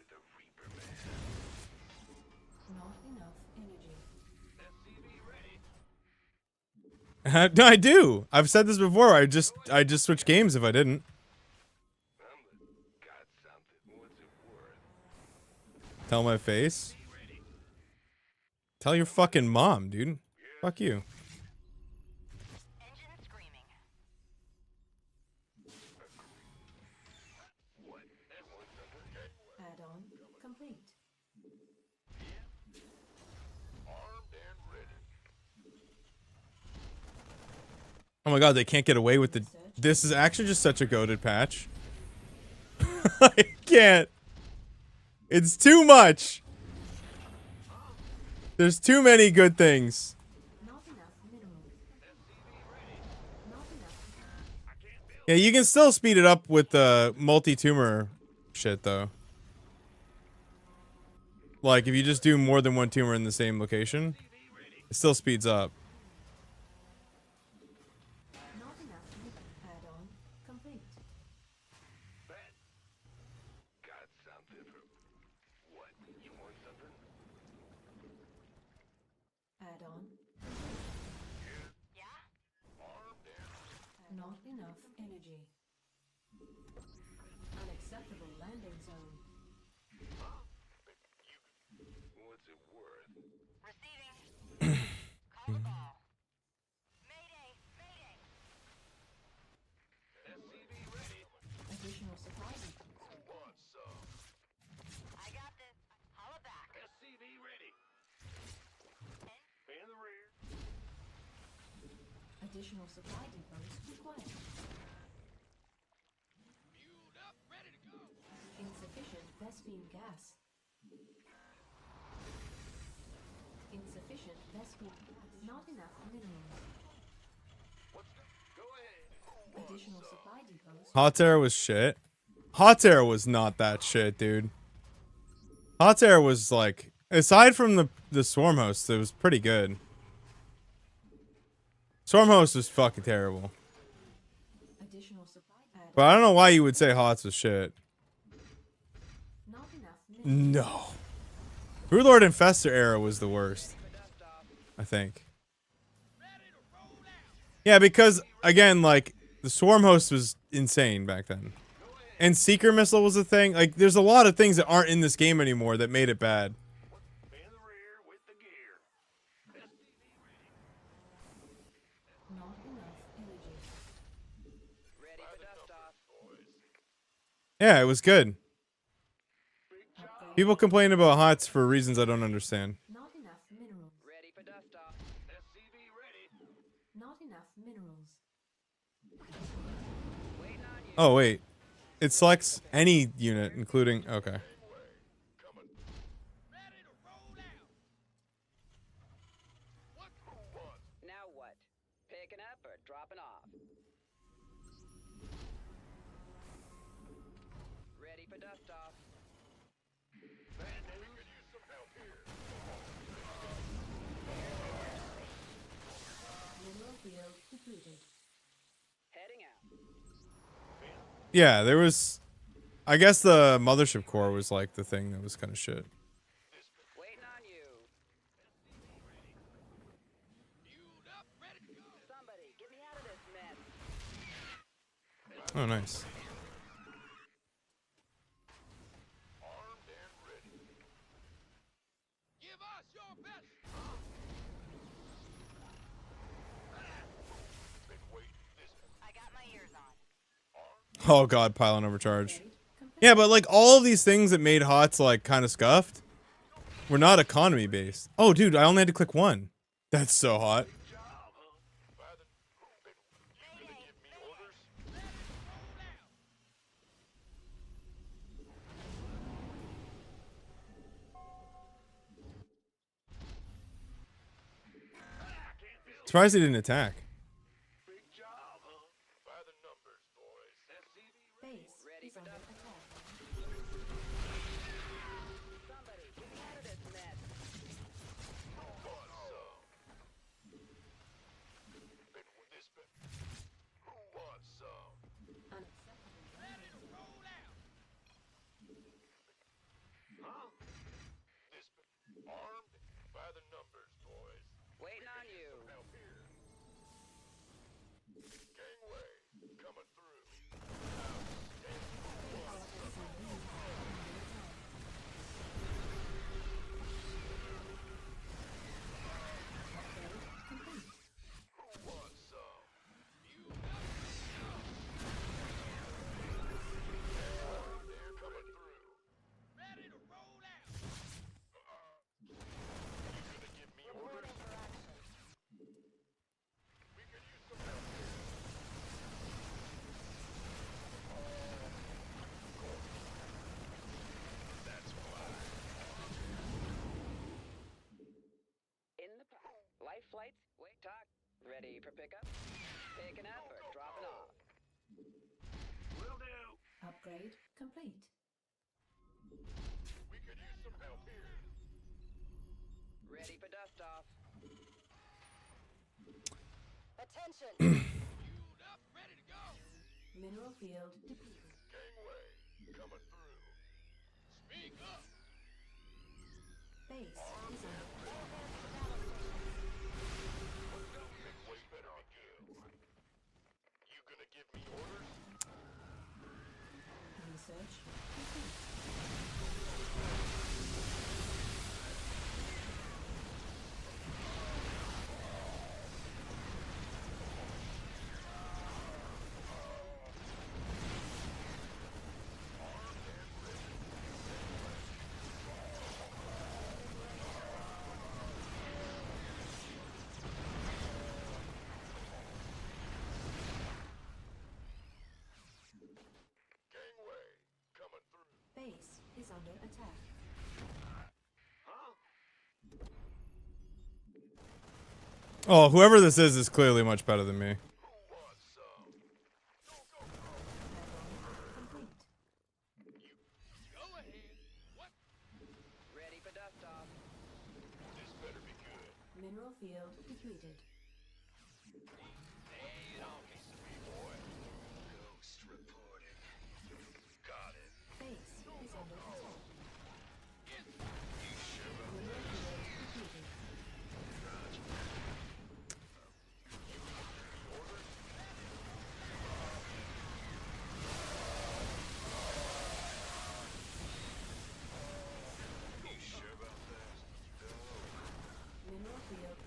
the Reaper Man. Not enough energy. SCV ready. No, I do. I've said this before. I just switch games if I didn't. Got something. What's it worth? Tell my face. Tell your fucking mom, dude. Fuck you. What? You want something? Add-on complete. Armed and ready. Oh my god, they can't get away with the. This is actually just such a goated patch. I can't. It's too much. There's too many good things. Not enough minerals. Not enough. Yeah, you can still speed it up with the multi-tumor shit, though. Like, if you just do more than one tumor in the same location, it still speeds up. Not enough. Add-on complete. Bet. Got something for. What? You want something? Add-on. Armed and Not enough energy. Unacceptable landing zone. what's it worth? SCV ready. Additional supply depots. Want some? I got this. Holla back. Additional supply depots required. Insufficient Vespine gas. Insufficient Vespine gas. Not enough minerals. Go ahead. Additional supply depots. Hot air was shit. Hot air was not that shit, dude. Hot air was like, aside from the swarm host, it was pretty good. Swarm host was fucking terrible. Additional supply pad. But I don't know why you would say Hots was shit. Not enough minerals. No. Broodlord Infestor era was the worst, I think. Yeah, because again, like the swarm host was insane back then, and Seeker missile was a thing. Like, there's a lot of things that aren't in this game anymore that made it bad. In the rear with the gear. Not enough energy. Ready for dust off. Yeah, it was good. Upgrade. People complain about Hots for reasons I don't understand. Not enough minerals. Ready for dust off. SCV ready. Not enough minerals. Waiting on you. Oh wait, it selects any unit, including okay. Now what? Picking up or dropping off? Ready for dust off. Mineral field depleted. Heading out. Yeah, there was. I guess the mothership core was like the thing that was kind of shit. Waiting on you. Somebody, get me out of this mess. Oh, nice. I got my ears on. Oh god, pylon overcharge. Yeah, but like all of these things that made Hots like kind of scuffed were not economy based. Oh, dude, I only had to click one. That's so hot. Surprised he didn't attack. Big job, huh? By the numbers, boys. SCV ready. Base Ready is for under dust. attack. Somebody, get me out of this mess. Who wants some? Unacceptable. Armed by the numbers, boys. Waiting on you. Help here. Gangway coming through. Who wants some? They're coming through. Ready to roll out. You gonna give me orders? We could use some help here. That's why. In the life flights. Wait, talk. Ready for pickup? Picking up or dropping off? Will do. Upgrade complete. We could use some help here. Ready for dust off. Attention. Mineral field depleted. Gangway coming through. Speak up. Base is under attack. Way better begin. You gonna give me orders? Research complete. under attack. Oh, whoever this is clearly much better than me. Complete. Ready for dust off. This better be good. Mineral field depleted. Ghost reporting. Got it. Base is under attack. Mineral field depleted. You sure about that? Mineral field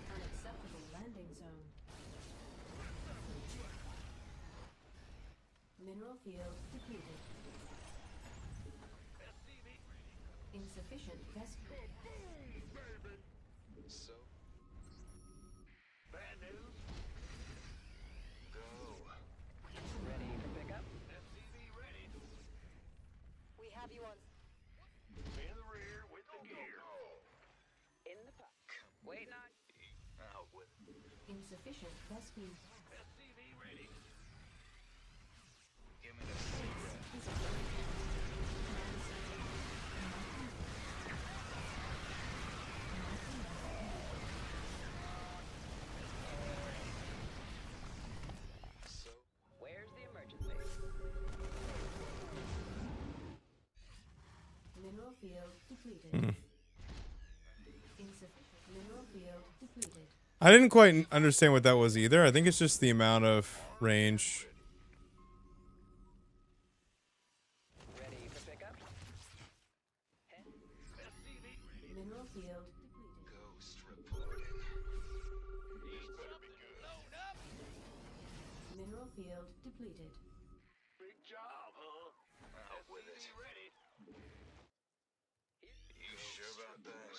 unacceptable landing zone. Mineral field depleted. Insufficient vessel. So, bad news. Go. Ready for pickup? FCV ready. We have you on. In the rear with the gear. In the puck. Waiting on. Out with it. Insufficient Vespine. FCV ready. Give me the Is under so. Where's the emergency? mineral field depleted. Insufficient mineral field depleted. I didn't quite understand what that was either. I think it's just the amount of range. Ready for pickup? Mineral field depleted. Ghost reporting. This better be good. Load up. Mineral field depleted. Big job, huh? Out with it. Ready. You sure about that?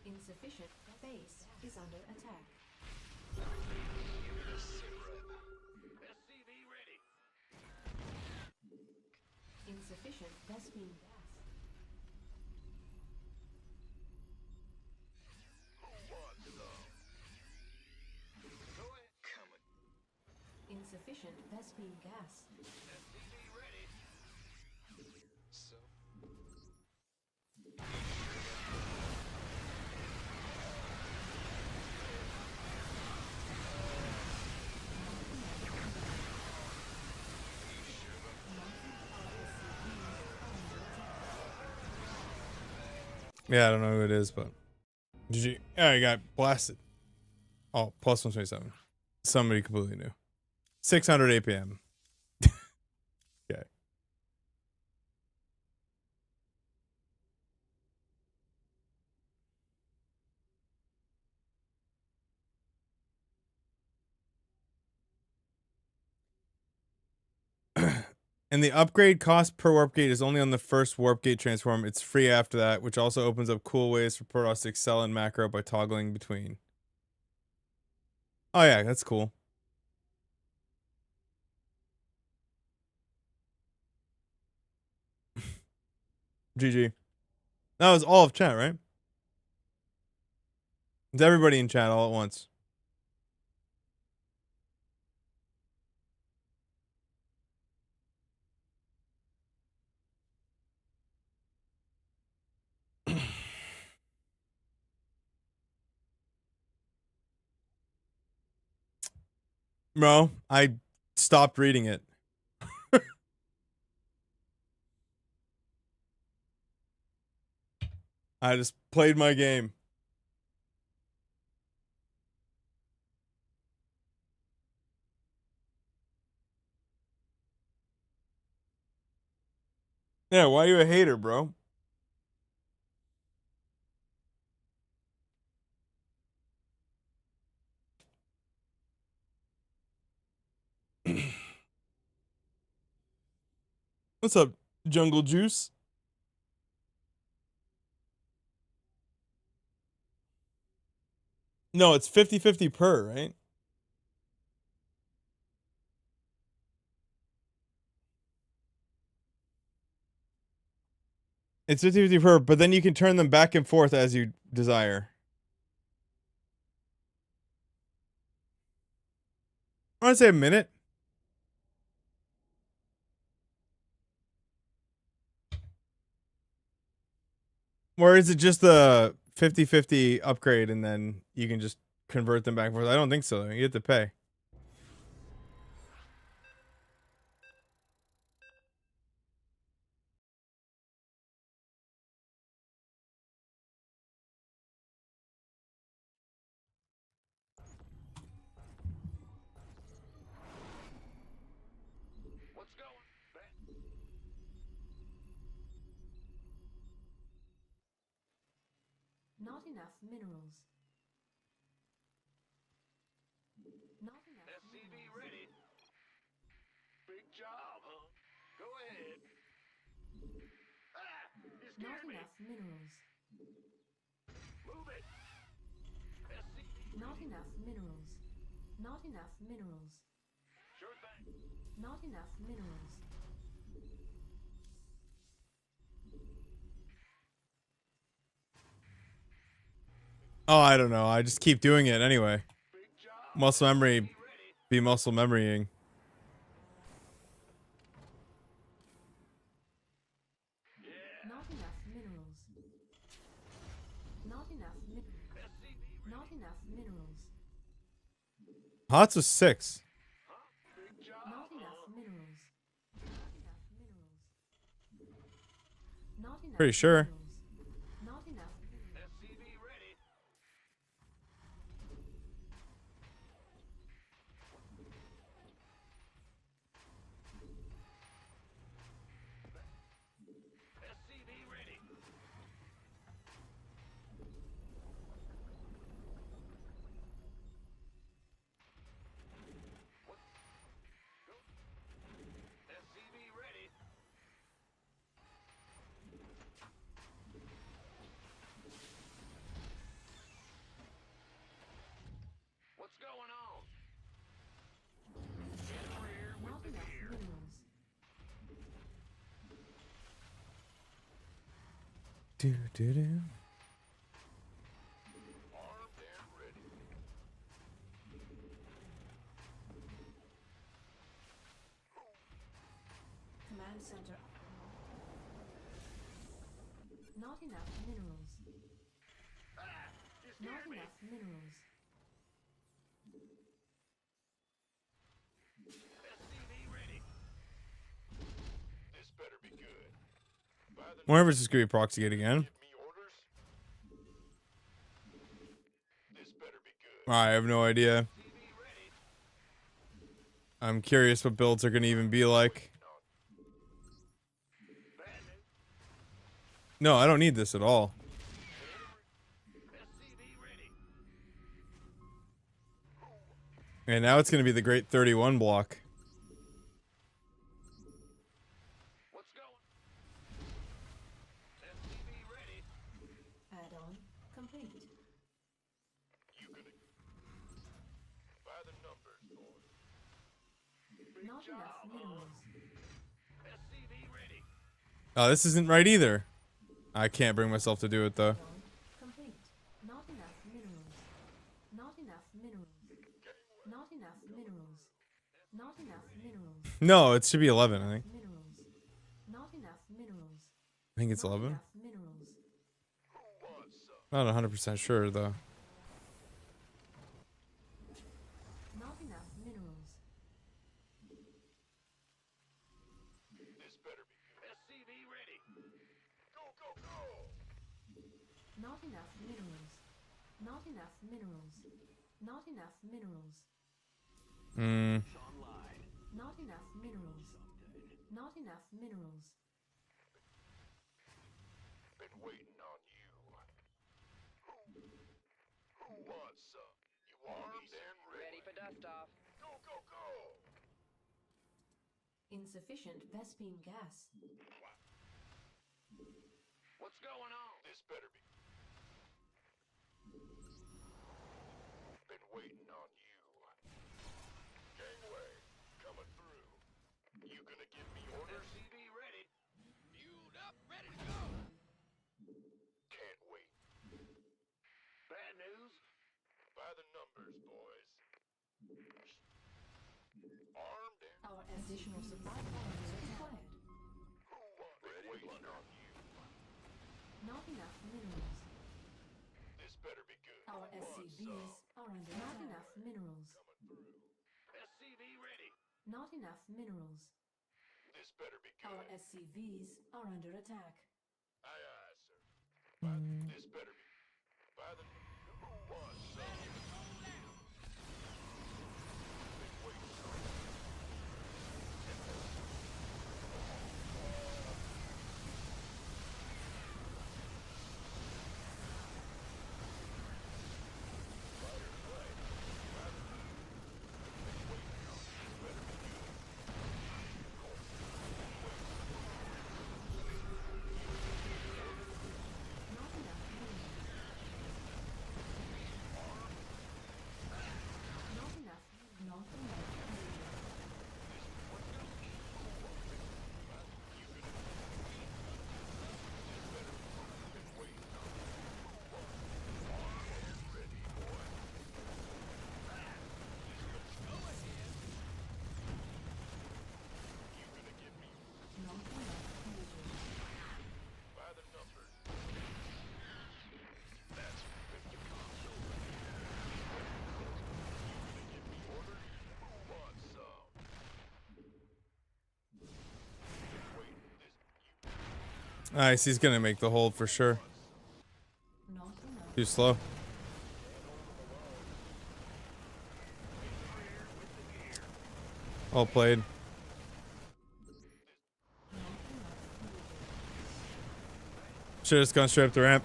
Insufficient base is under attack. Give me the sit rep. SCV ready. Insufficient Vespine gas. What's up? Go ahead. Coming. Insufficient Vespine gas. SCV ready. So. Yeah, I don't know who it is, but did you? Yeah, I got blasted. Oh, plus 127. Somebody completely new. 600 APM. Okay. And the upgrade cost per warp gate is only on the first warp gate transform. It's free after that, which also opens up cool ways for Protoss to excel in macro by toggling between. Oh yeah, that's cool. GG. That was all of chat, right? It's everybody in chat all at once. Bro, I stopped reading it. I just played my game. Yeah, why are you a hater, bro? What's up, Jungle Juice? No, it's 50-50 per, right? It's 50-50 per, but then you can turn them back and forth as you desire. I want to say a minute. Or is it just the 50-50 upgrade and then you can just convert them back and forth? I don't think so. You have to pay. What's going? Not enough minerals. Not enough SCV minerals. ready. Big job, huh? Go ahead. Ah! You Not scared me. enough minerals. Move it. SCV. Not enough minerals. Not enough minerals. Sure thing. Not enough minerals. Oh, I don't know. I just keep doing it anyway. Big job. Muscle memory Ready. be muscle memorying. Yeah. Not enough minerals. Not enough minerals. SCV. Not enough minerals. Hots was 6. Big job. Not enough minerals. Not enough minerals. Not enough Pretty sure. minerals. Not enough minerals. SCV ready. SCV ready. What? Go. SCV ready. What's going on? In rear with Not the enough gear. minerals. Do do do. Armed and ready. Command center. Not enough minerals. Ah! You Not scared me. enough minerals. SCV ready. This better be good. By the Whenever it's just gonna be proxy gate again. give me orders. This better be good. I have no idea. SCV ready. I'm curious what builds are gonna even be like. Bad news. No, I don't need this at all. SCV ready. And now it's gonna be the great 31 block. What's going? SCV ready. Add-on complete. You gonna by the numbers, boy. Big Not job, enough huh? minerals. SCV ready. Oh, this isn't right either. I can't bring myself to do it though. Add-on complete. Not enough minerals. Not enough minerals. Not enough minerals. Not enough minerals. No, it should be 11, I think. Minerals. Not enough minerals. I think it's Not 11. enough minerals. Not 100% sure though. Not enough minerals. This better be good. SCV ready. Go, go, go. Not enough minerals. Not enough minerals. Not enough minerals. Hmm. Not enough minerals. Not enough minerals. Been waiting on you. Who wants some? You armed and Ready for dust off. Go, go, go. Insufficient Vespine gas. What's going on? This better be. Been waiting on you. Gangway, coming through. You gonna give me orders? SCV ready. Fueled up, ready to go. By the numbers, boys. Armed and Our additional supply points are required. ready to plunder. Not enough minerals. This better be good. Our SCVs are under not enough minerals. SCV ready. Not enough minerals. This better be Our good. SCVs are under attack. Aye, aye, sir. This better be. By the was so. Big wait. Not enough minerals. Not enough. Not enough minerals. Not enough minerals. By the numbers. That's the console. You gonna give me orders? Who wants some? Wait, this Nice, he's gonna make the hold for sure. Not enough. Too slow. Well played. Should have just gone straight up the ramp.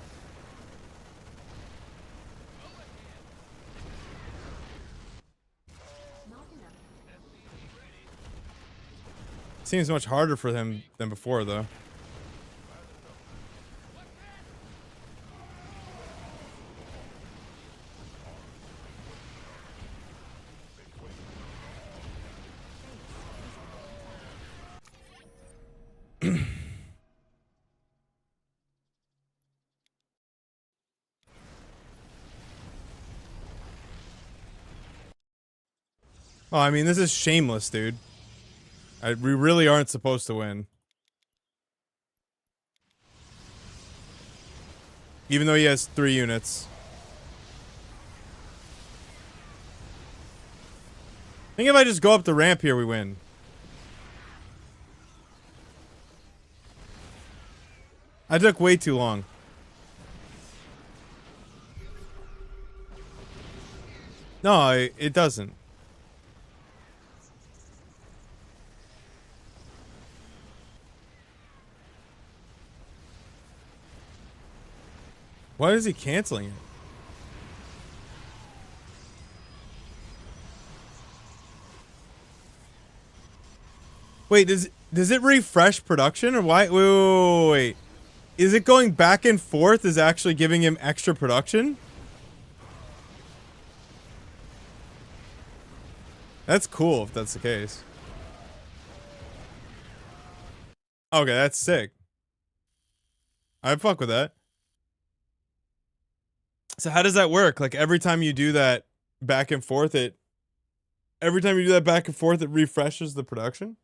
Not enough. Seems much harder for him than before, though. Oh, I mean, this is shameless, dude. We really aren't supposed to win. Even though he has 3 units. I think if I just go up the ramp here, we win. I took way too long. No, it doesn't. Why is he canceling it? Wait, does it refresh production or why? Wait. Is it going back and forth is actually giving him extra production? That's cool if that's the case. Okay, that's sick. I'd fuck with that. So how does that work? Like every time you do that back and forth, it refreshes the production?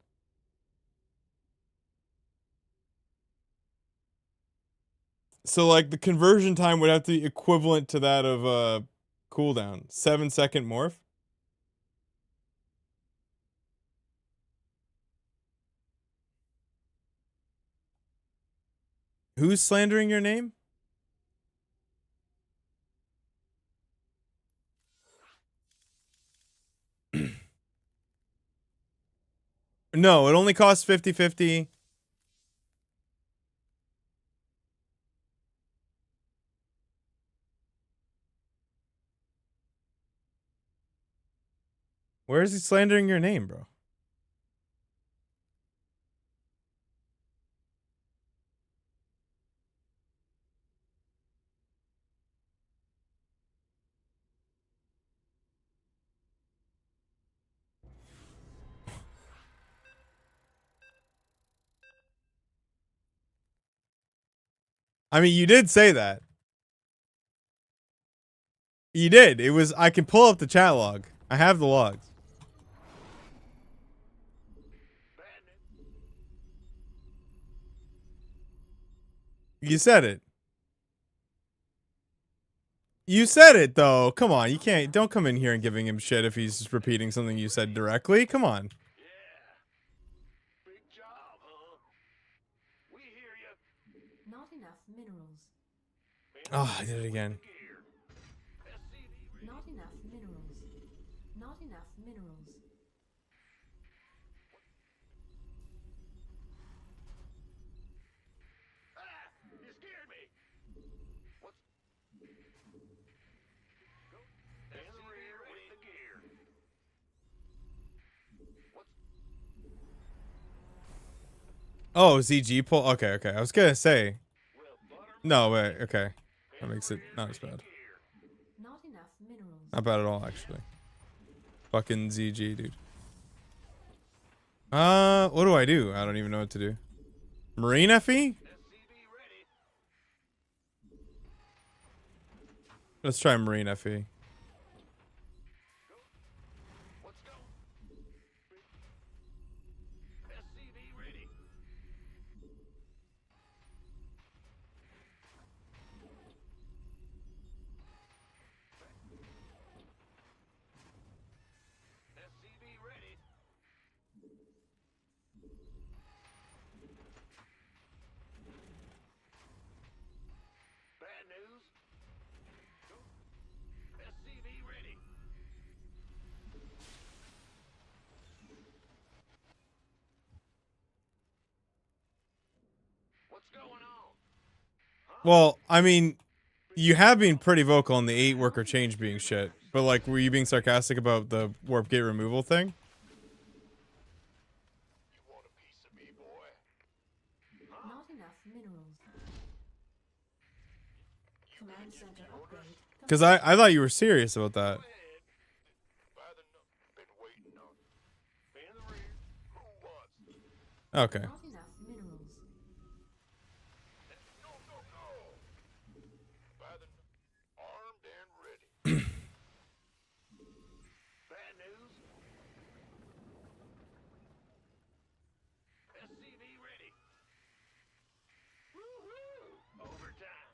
So like the conversion time would have to be equivalent to that of cooldown. 7-second morph? Who's slandering your name? No, it only costs 50-50. Where is he slandering your name, bro? I mean, you did say that. You did. It was. I can pull up the chat log. I have the logs. You said it. You said it though. Come on. You can't. Don't come in here and giving him shit if he's just repeating something you said directly. Come on. Big job, huh? We hear you. Not enough minerals. Oh, I did it again. Not enough minerals. Not enough minerals. Ah! You scared me. What's... Go. In the rear with the gear. What's... Oh, ZG pull. Okay, okay. I was gonna say. Well, butter... No, wait. Okay, that makes it not as bad. Not enough minerals. Not bad at all, actually. Fucking ZG, dude. What do I do? I don't even know what to do. Marine FE? Let's try Marine FE. Let's go. SCV ready. SCV ready. Bad news. Go. SCV ready. What's going on? Well, I mean, you have been pretty vocal on the 8 worker change being shit. But, like, were you being sarcastic about the warp gate removal thing? You want a piece of me, boy? Not enough minerals. Command center upgrade. Because I thought you were serious about that. By the been waiting on. In the rear. Who wants? Okay. Not enough minerals. Go, go, go! By the armed and ready. Bad news. SCV ready. Woohoo! Overtime.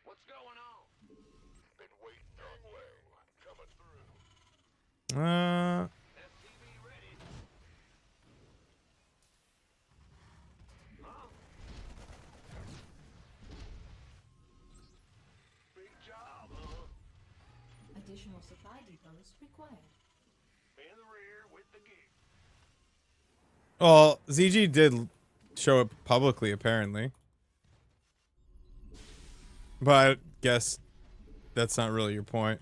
What's going on? Been waiting on you. Coming through. SCV ready. Huh? Big job, huh? Additional supply depots required. In the rear with the gear. Well, ZG did show it publicly, apparently. But I guess that's not really your point.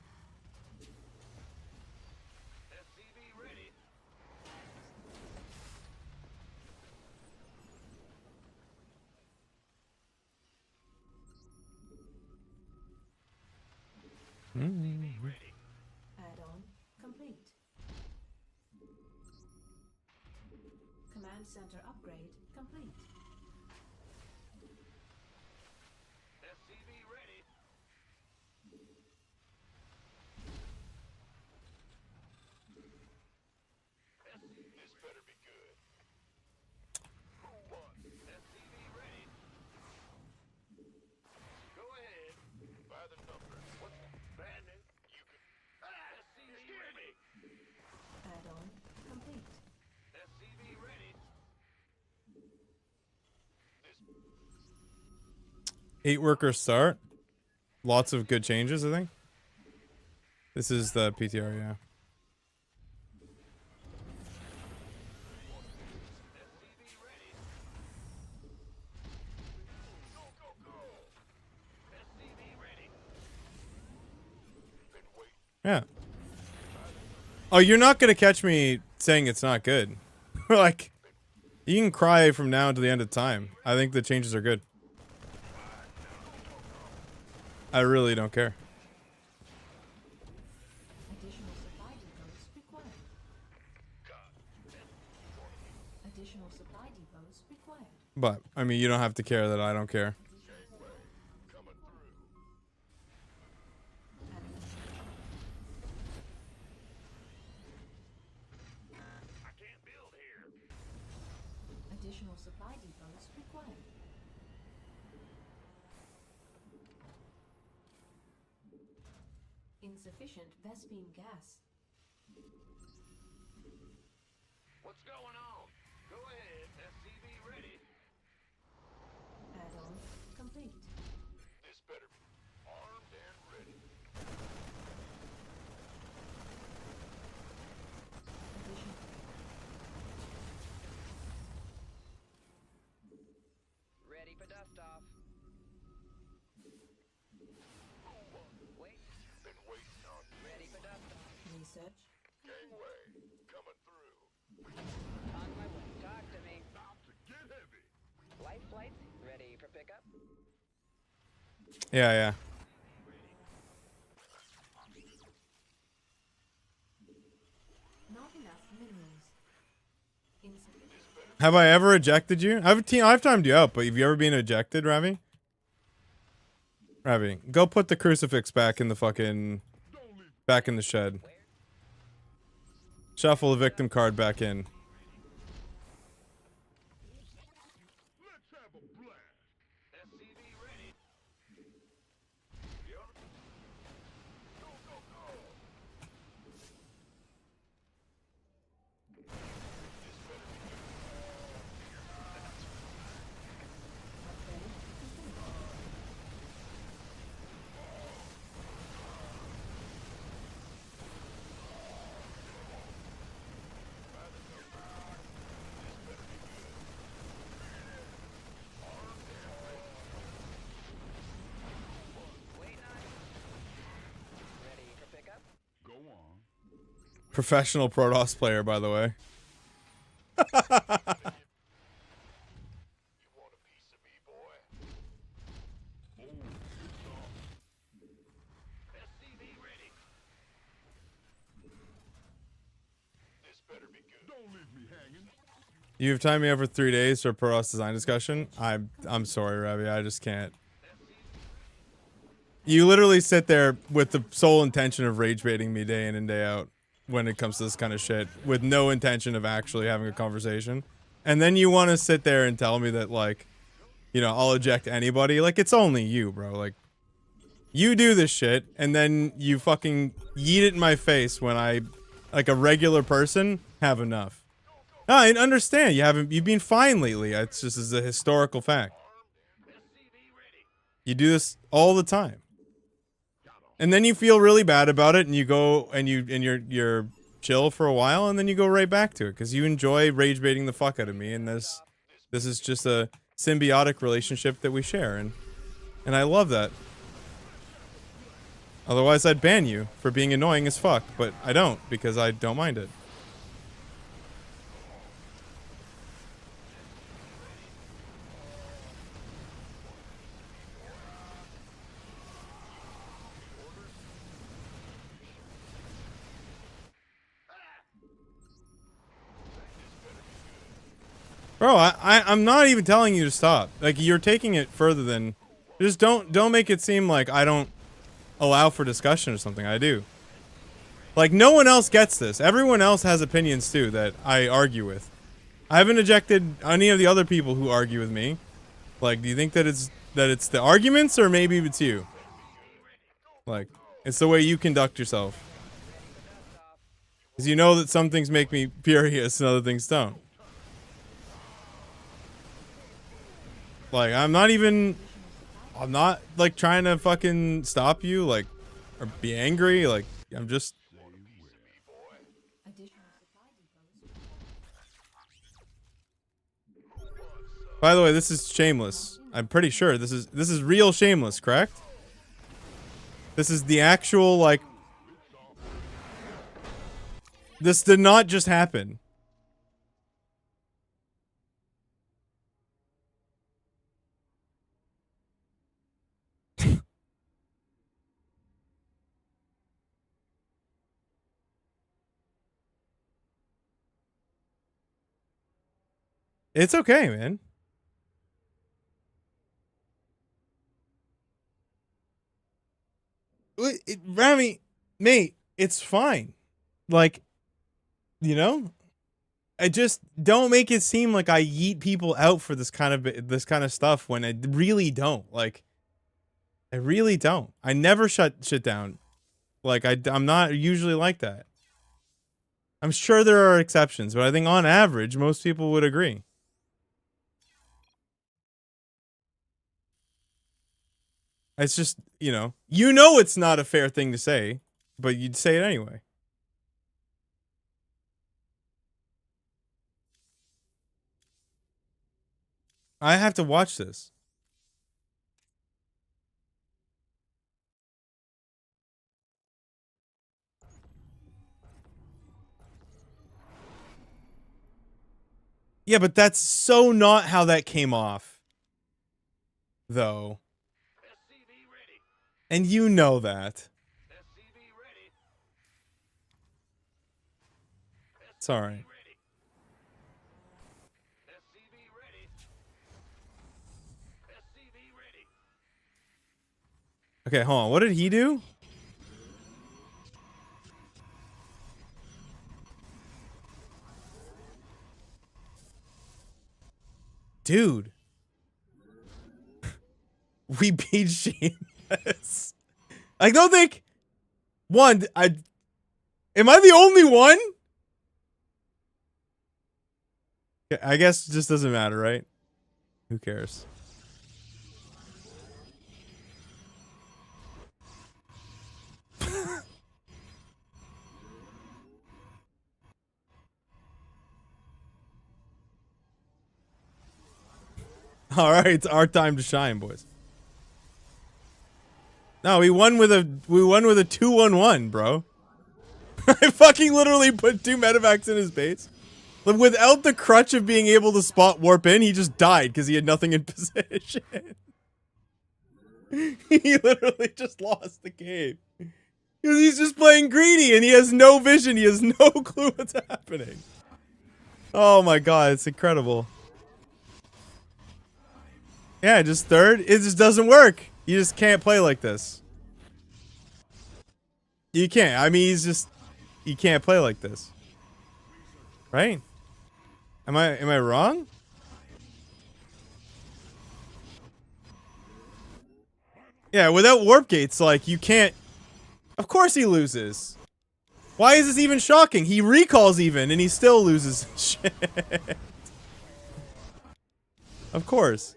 SCV ready. Add-on complete. Command center upgrade complete. SCV ready. This better be good. Who won? SCV ready. Go ahead. By the number. What's bad news? You can. SCV ready. Add-on complete. SCV ready. 8 workers start. Lots of good changes, I think. This is the PTR, yeah. SCV ready. Go, go, go. SCV ready. Been waiting. Yeah. Oh, you're not gonna catch me saying it's not good. Like, you can cry from now to the end of time. I think the changes are good. I really don't care. Additional supply depots required. Additional supply depots required. But, I mean, you don't have to care that I don't care. Coming through. depots required. Insufficient Vespine gas. What's going on? Go ahead, SCV ready. Add-on complete. This better be armed and ready. Addition. Ready for dust off. Wait. Been waiting on you. Ready for dust off. Research. Gangway coming through. On my way. Talk to me. About to get heavy. Life flights ready for pickup. Yeah, yeah. Not enough minerals. Insufficient. Have I ever ejected you? I've timed you out, but have you ever been ejected, Ravi? Ravi, go put the crucifix back in the fucking... back in the shed. Shuffle the victim card back in. Let's have a blast. SCV ready. Yep. Go, go, go. Waiting on you. Ready for pickup. Go on. Professional Protoss player, by the way. You want a piece of me, boy? Oh, it's on. SCV ready. This better be good. Don't leave me hanging. You've timed me over 3 days for a Protoss design discussion. I'm sorry, Ravi. I just can't. You literally sit there with the sole intention of rage baiting me day in and day out when it comes to this kind of shit, with no intention of actually having a conversation. And then you want to sit there and tell me that, like, you know, I'll eject anybody. Like, it's only you, bro. Like, you do this shit, and then you fucking yeet it in my face when I, like a regular person, have enough. No, I understand. You've been fine lately. It's just as a historical fact. You do this all the time. And then you feel really bad about it, and you go and you're chill for a while, and then you go right back to it because you enjoy rage baiting the fuck out of me, and this is just a symbiotic relationship that we share, and I love that. Otherwise, I'd ban you for being annoying as fuck, but I don't because I don't mind it. Bro, I'm not even telling you to stop. Like, you're taking it further than... Just don't make it seem like I don't allow for discussion or something. I do. Like, no one else gets this. Everyone else has opinions, too, that I argue with. I haven't ejected any of the other people who argue with me. Like, do you think that it's the arguments, or maybe it's you? Like, it's the way you conduct yourself. Because you know that some things make me furious and other things don't. Like, I'm not, like, trying to fucking stop you, like, or be angry. Like, I'm just... Additional supply depots. By the way, this is shameless. I'm pretty sure this is real shameless, correct? This is the actual, like... This did not just happen. It's okay, man. Rami, mate, it's fine. Like, you know, I just don't make it seem like I yeet people out for this kind of stuff when I really don't. Like, I really don't. I never shut shit down. Like, I'm not usually like that. I'm sure there are exceptions, but I think on average, most people would agree. It's just, you know it's not a fair thing to say, but you'd say it anyway. I have to watch this. Yeah, but that's so not how that came off, though. And you know that. It's alright. Okay, hold on. What did he do? Dude. We beat Shameless. I don't think... One, am I the only one? I guess it just doesn't matter, right? Who cares? All right, it's our time to shine, boys. No, we won with a 2-1-1, bro. I fucking literally put 2 medevacs in his base. But without the crutch of being able to spot warp in, he just died because he had nothing in position. He literally just lost the game. Because he's just playing greedy and he has no vision. He has no clue what's happening. Oh my god, it's incredible. Yeah, just third. It just doesn't work. You just can't play like this. You can't. I mean, you can't play like this. Right? Am I wrong? Yeah, without warp gates, like, you can't... Of course he loses. Why is this even shocking? He recalls even, and he still loses shit. Of course.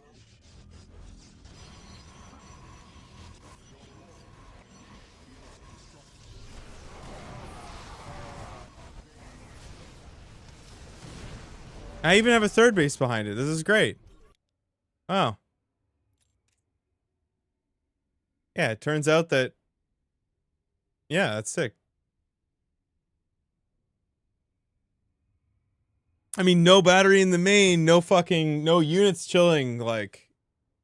I even have a third base behind it. This is great. Wow. Yeah, it turns out that... Yeah, that's sick. I mean, no battery in the main, no units chilling, like,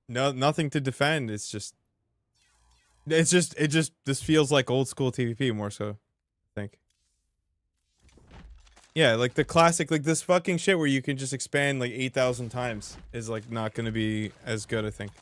nothing to defend. It's just, this feels like old school TVP more so, I think. Yeah, like the classic, like this fucking shit where you can just expand like 8,000 times is like not gonna be as good, I think.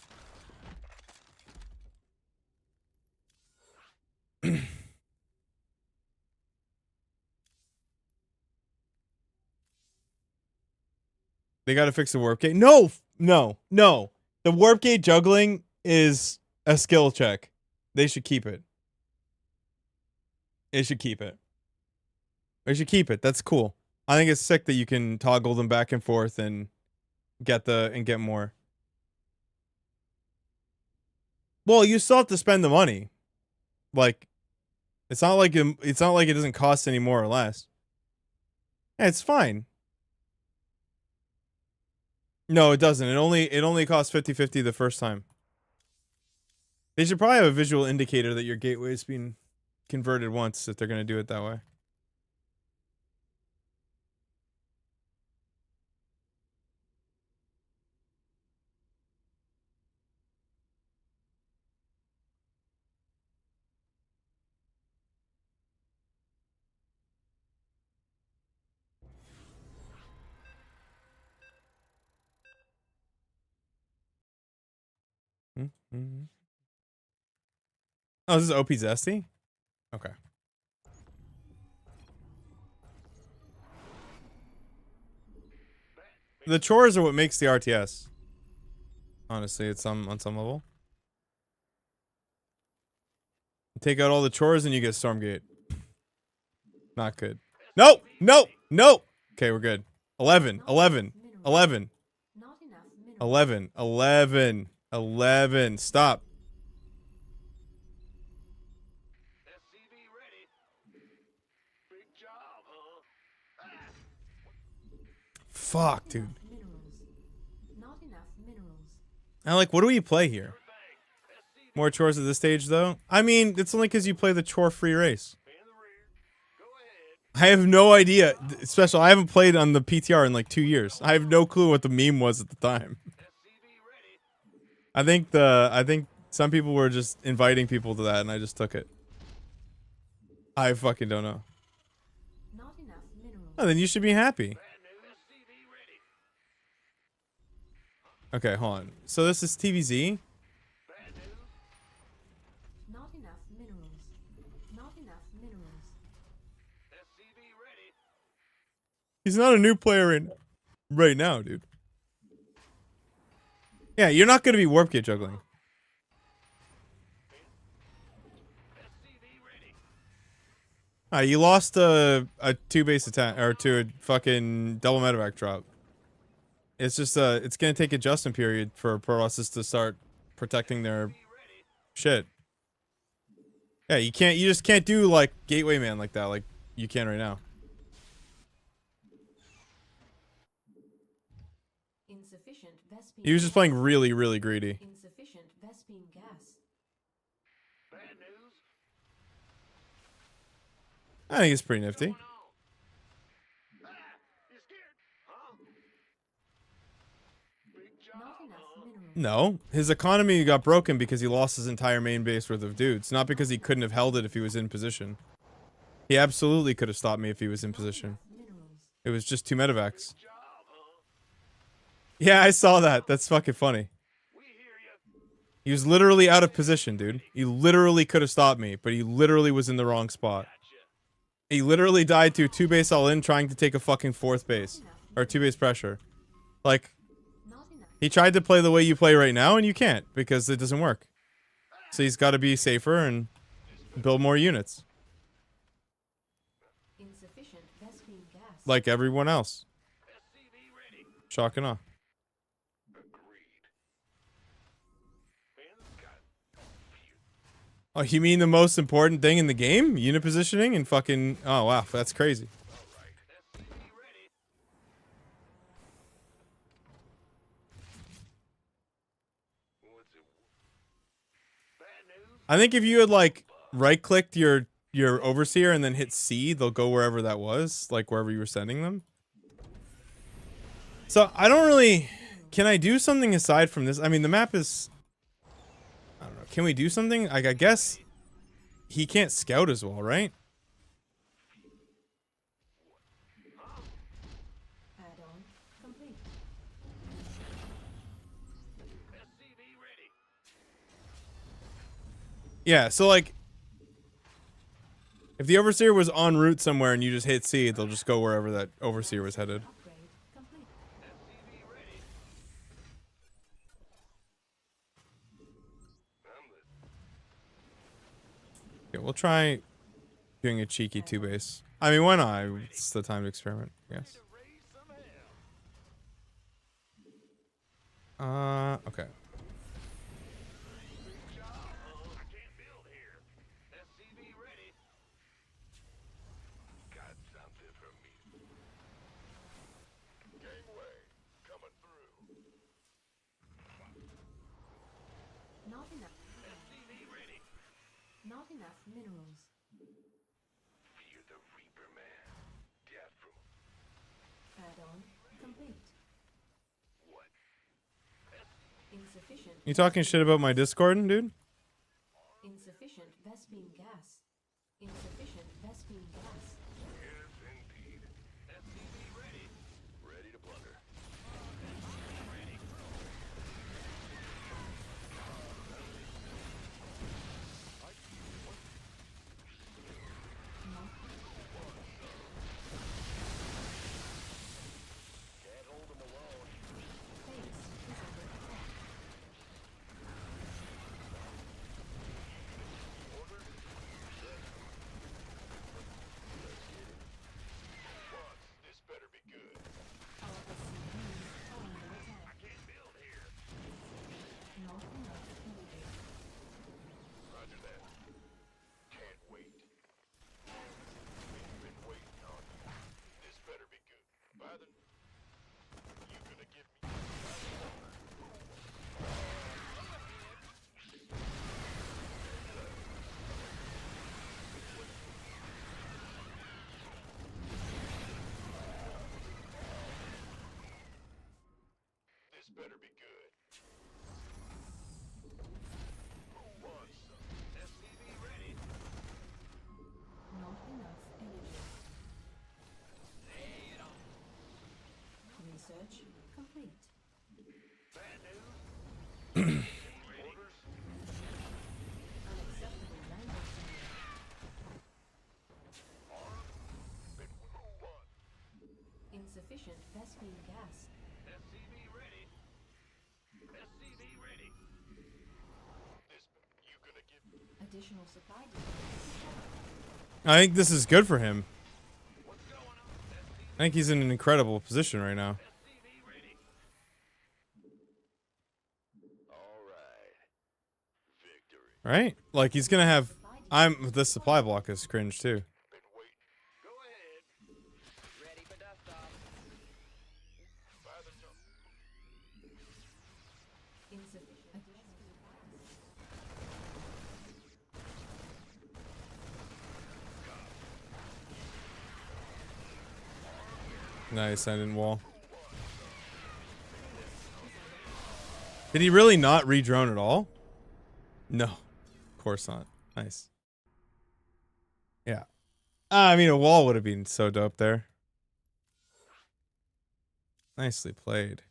They gotta fix the warp gate. No, no, no. The warp gate juggling is a skill check. They should keep it. They should keep it. They should keep it. That's cool. I think it's sick that you can toggle them back and forth and get more. Well, you still have to spend the money. Like, it's not like it doesn't cost any more or less. Yeah, it's fine. No, it doesn't. It only costs 50/50 the first time. They should probably have a visual indicator that your gateway's been converted once if they're gonna do it that way. Mm-hmm. Oh, this is OP Zesty? Okay. the chores are what makes the RTS. Honestly, it's on some level. Take out all the chores and you get Stormgate. Not good. No, no, no. Okay, we're good. 11, 11, 11, Not enough minerals. 11, 11, 11. Stop. SCV ready. Big job, huh? Fuck, dude. Minerals. Not enough minerals. I like, what do we play here? More chores at this stage, though? I mean, it's only because you play the chore-free race. In the rear. Go ahead. I have no idea. Special, I haven't played on the PTR in like 2 years. I have no clue what the meme was at the time. SCV ready. I think some people were just inviting people to that, and I just took it. I fucking don't know. Not enough minerals. Oh, then you should be happy. Bad news. SCV ready. Okay, hold on. So this is TVZ? Bad news. Not enough minerals. Not enough minerals. SCV ready. He's not a new player in right now, dude. Yeah, you're not gonna be warp gate juggling. SCV ready. You lost a 2-base attack or to a fucking double medevac drop. It's just it's gonna take adjustment period for Process to start protecting their shit. Yeah, you just can't do like Gateway Man like that, like you can right now. Insufficient Vespine. He was just playing really, really greedy. Insufficient Vespine gas. Bad news. I think it's pretty nifty. You scared? Huh? Big job, Not enough huh? minerals. No, his economy got broken because he lost his entire main base worth of dudes, not because he couldn't have held it if he was in position. He absolutely could have stopped me if he was in position. Minerals. It was just 2 medevacs. Job, huh? Yeah, I saw that. That's fucking funny. We hear you. He was literally out of position, dude. He literally could have stopped me, but he literally was in the wrong spot. Gotcha. He literally died to 2-base all in trying to take a fucking 4th base. Or 2-base pressure. Like, Not enough. he tried to play the way you play right now, and you can't, because it doesn't work. So he's got to be safer and build more units. Insufficient Vespine gas. Like everyone else. SCV ready. Shock and awe. Agreed. Fans got. Oh, you mean the most important thing in the game? Unit positioning and fucking... Oh, wow. That's crazy. All right. SCV ready. What's it? Bad news. I think if you had, like, right-clicked your Overseer and then hit C, they'll go wherever that was. Like, wherever you were sending them. So, I don't really... Can I do something aside from this? I mean, the map is... I don't know. Can we do something? Like, I guess... He can't scout as well, right? Add-on complete. SCV ready. Yeah, so, like... If the Overseer was en route somewhere and you just hit C, they'll just go wherever that Overseer was headed. Upgrade complete. SCV ready. I'm listening. Yeah, we'll try doing a cheeky 2-base. I mean, why not? It's the time to experiment, I guess. Raise some hell. Okay. Big job, huh? I can't build here. SCV ready. Got something for me. Gangway coming through. Not enough. SCV ready. Not enough minerals. Fear the Reaper Man. Death from Add-on complete. what? Insufficient. You talking shit about my Discord, dude? Insufficient Vespine gas. Insufficient Vespine gas. Yes, indeed. SCV ready. Ready to plunder. Not Can't hold them alone. Insufficient Vespene gas. SCV ready. SCV ready. This, you gonna give Additional supply depots. I think this is good for him. what's going on? I think he's in an incredible position right now. SCV ready. All right. Victory. Right? Like he's gonna have. The supply block is cringe too. Been waiting. Go ahead. Ready for dust off. By the door. Insufficient additional Nice, I didn't wall. Did he really not re-drone at all? No, of course not. Nice. Yeah. I mean, a wall would have been so dope there. Nicely played.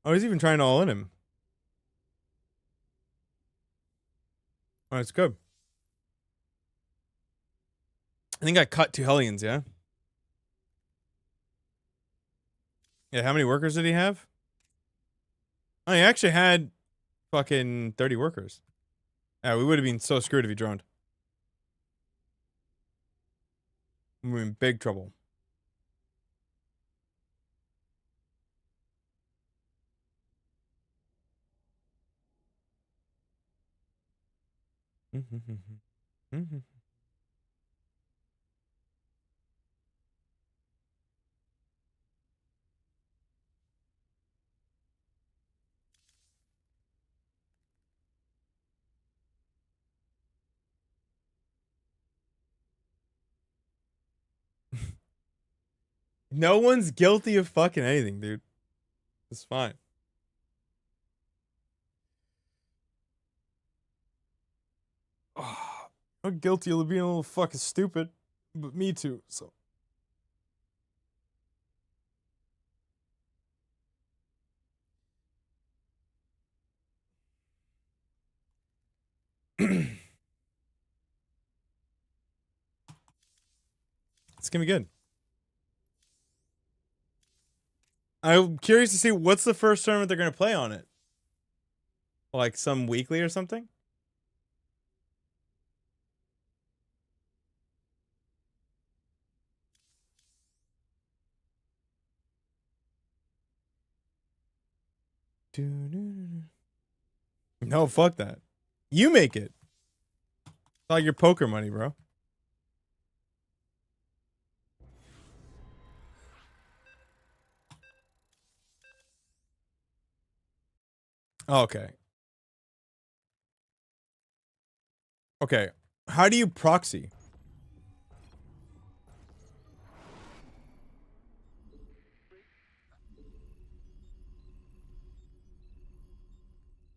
Oh, he's even trying to all in him. Oh, it's good. I think I cut 2 Hellions, yeah? Yeah, how many workers did he have? Oh, he actually had fucking 30 workers. Yeah, we would have been so screwed if he droned. We're in big trouble. No one's guilty of fucking anything, dude. It's fine. Oh, I'm guilty of being a little fucking stupid, but me too, so. It's gonna be good. I'm curious to see what's the first tournament they're gonna play on it. Like some weekly or something? No, fuck that. You make it. It's like your poker money, bro. Oh, okay. Okay. How do you proxy?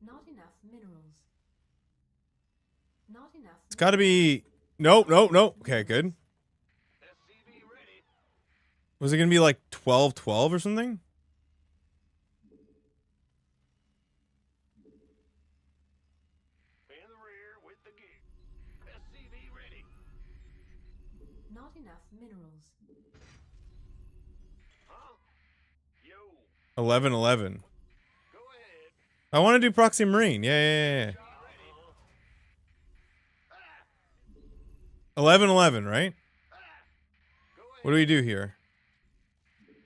Not enough minerals. Not enough. It's gotta be. Nope, nope, nope. Okay, good. SCV ready. Was it gonna be like 12-12 or something? In the rear with the gear. SCV ready. Not enough minerals. Huh? Yo. 11-11. Go ahead. I want to do proxy marine. Yeah. 11-11, right? Go ahead. What do we do here?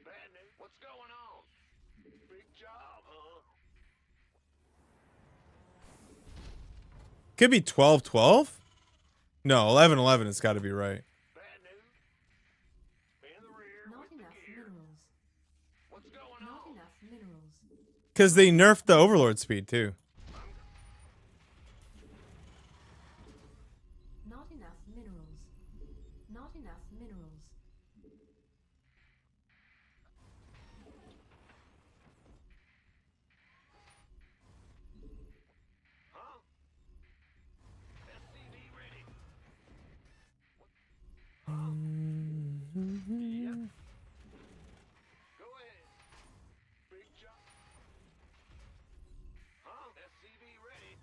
Bad news. What's going on? Big job, huh? Could be 12-12? No, 11-11 has got to be right. Bad news. In the rear Not with the enough gear. minerals. What's going Not on? enough minerals. Because they nerfed the overlord speed, too. Not enough minerals. Not enough minerals. Huh? SCV ready. Yep. Go ahead. Big job. Huh? SCV ready.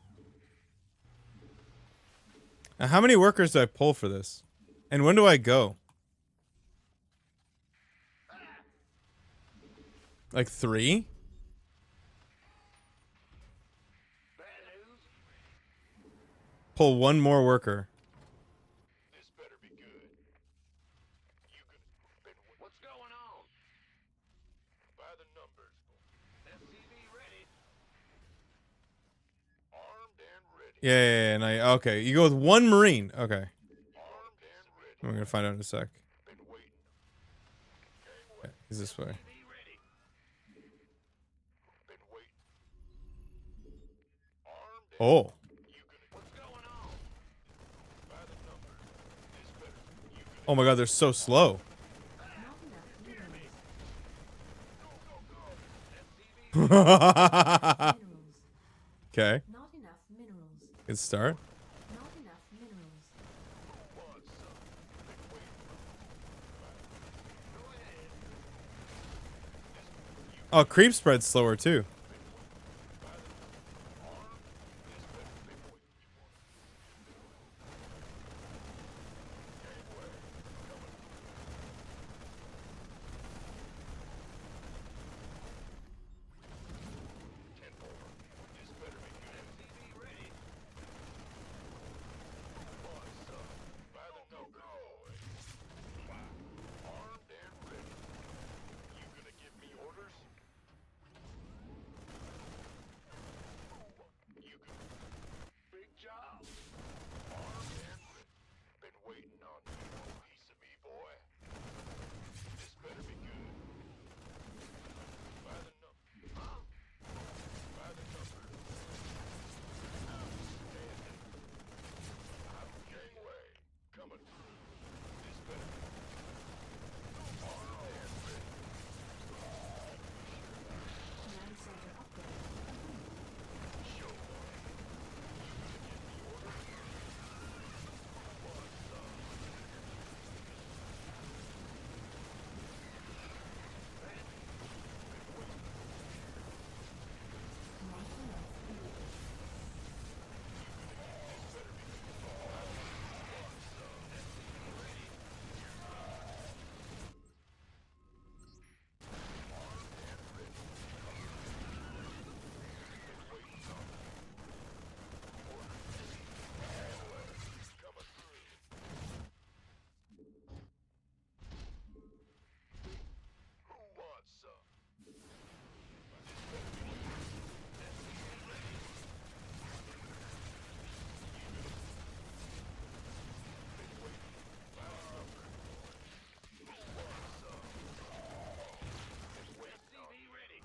Now, how many workers do I pull for this? And when do I go? Like 3? Bad news? Pull one more worker. This better be good. You can... What's going on? By the numbers. SCV ready. Armed and ready. Yeah, and I okay. You go with one Marine. Okay. Armed and ready. I'm gonna find out in a sec. Been waiting. Yeah, he's this way. SCV ready. Been waiting. Armed and Oh. you can... What's going on? By the numbers. This better... You can... Oh my god, they're so slow. Not enough minerals. Okay. Minerals. Not enough minerals. Good start. Not enough minerals. Oh, creep spread's slower too. By the numbers. Armed and ready. You gonna give me orders? You can... Big job. Armed and ready. Been waiting on you. Piece of me, boy. This better be good. By the numbers. Huh? By the numbers. Outstanding. I'm gangway. Coming through. This better be armed and ready. Command center upgrade. Show boy. You gonna give me orders? Not enough minerals. Coming through. Who wants some? SCV ready.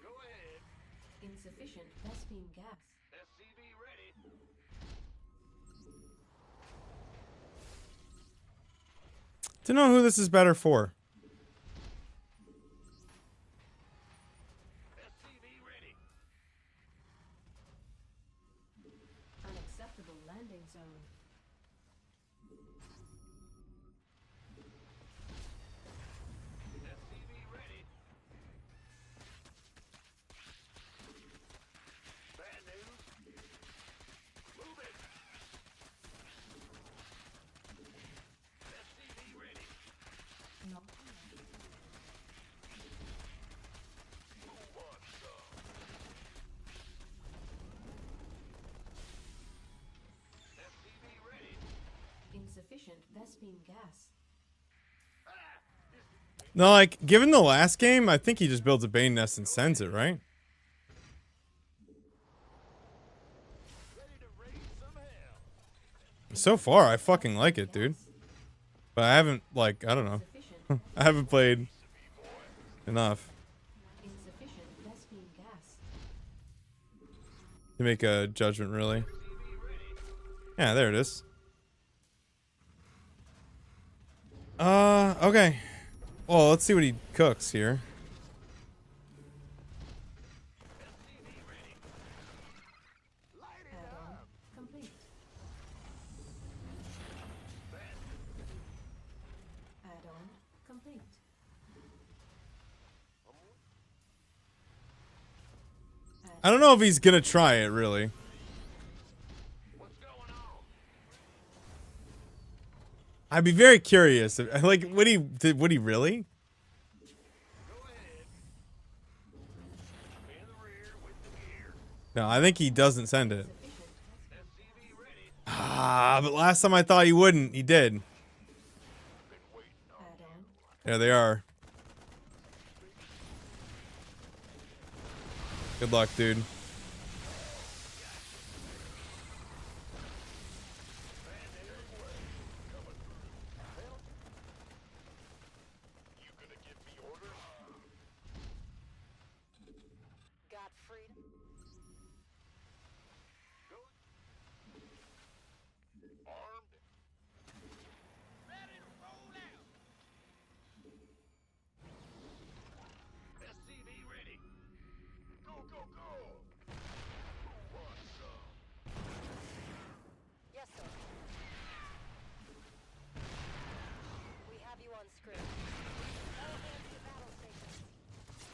Go ahead. Insufficient Vespene gas. SCV ready. To know who this is better for. SCV ready. Unacceptable landing zone. SCV ready. Bad news. Move it. SCV ready. Not enough. Who wants some? SCV ready. Insufficient Vespene gas. No, like, given the last game, I think he just builds a Bane nest and sends it, right? Ready to raise some hell. So far, I fucking like it, dude. But I haven't, like, I don't know. Insufficient. I haven't played enough Insufficient Vespene gas. to make a judgment, really. Yeah, there it is. Okay. Well, let's see what he cooks here. Add-on complete. Add-on complete. I don't know if he's gonna try it, really. What's going on? I'd be very curious. Like, would he really? No, I think he doesn't send it. Ah, but last time I thought he wouldn't. He did. Add on. There they are. Good luck, dude. You gonna give me orders? Got freedom. Armed? Ready to roll out. SCV ready. Go, go, go. Who wants some? Yes, sir. We have you on script. All hands to battle stations.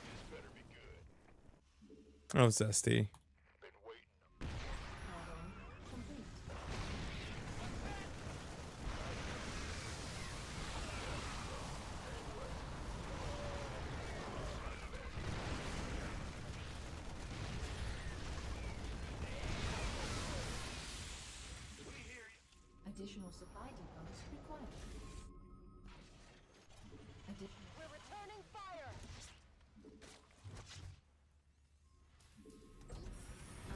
This better be good. Oh, Zesty. Been waiting. Add-on complete. Additional supply depots required. Additional. We're returning fire.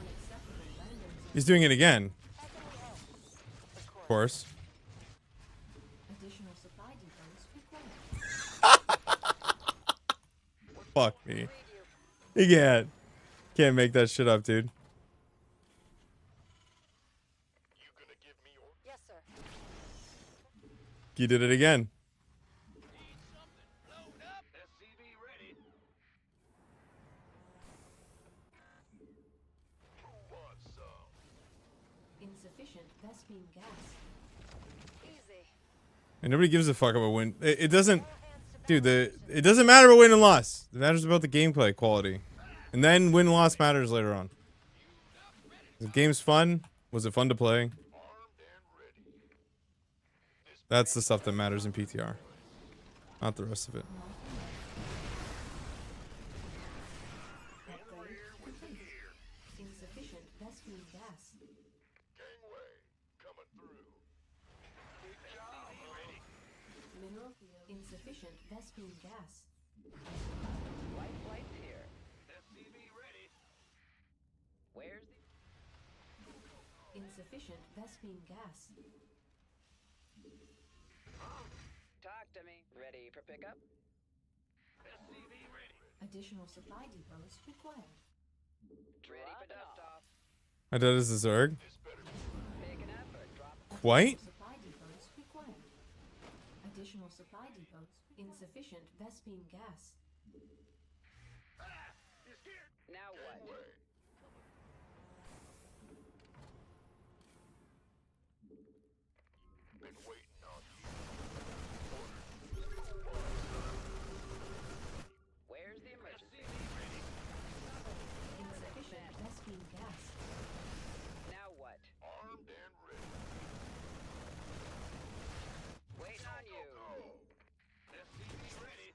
Unacceptable landing zone. He's doing it again. How can we help? Of course. Additional supply depots required. Fuck me. Read you. You can't make that shit up, dude. You gonna give me orders? Yes, sir. You did it again. Load up. SCV ready. Who wants some? Insufficient Vespene gas. Easy. And nobody gives a fuck about win. It doesn't, All hands to dude. battle It doesn't matter about win and loss. It matters about the gameplay quality, and then win and loss matters later on. The game's fun. Was it fun to play? Armed and ready. That's the stuff that matters in PTR, not the rest of it. Upgrade complete. Insufficient Vespene gas. Gangway coming through. Big job. Ready. Mineral field. Insufficient Vespene gas. Life flight's here. SCV ready. Where's the... Insufficient Vespene gas. Talk to me. Ready for pickup? SCV ready. Additional supply depots required. Ready for dust off. My dad is a Zerg. Picking up or drop... Quite. Supply depots required. Additional supply depots. Insufficient Vespene gas. Now what? Been waiting on you. Where's the emergency? Insufficient Vespene gas. Now what? Armed and ready. Waiting on you. SCV ready.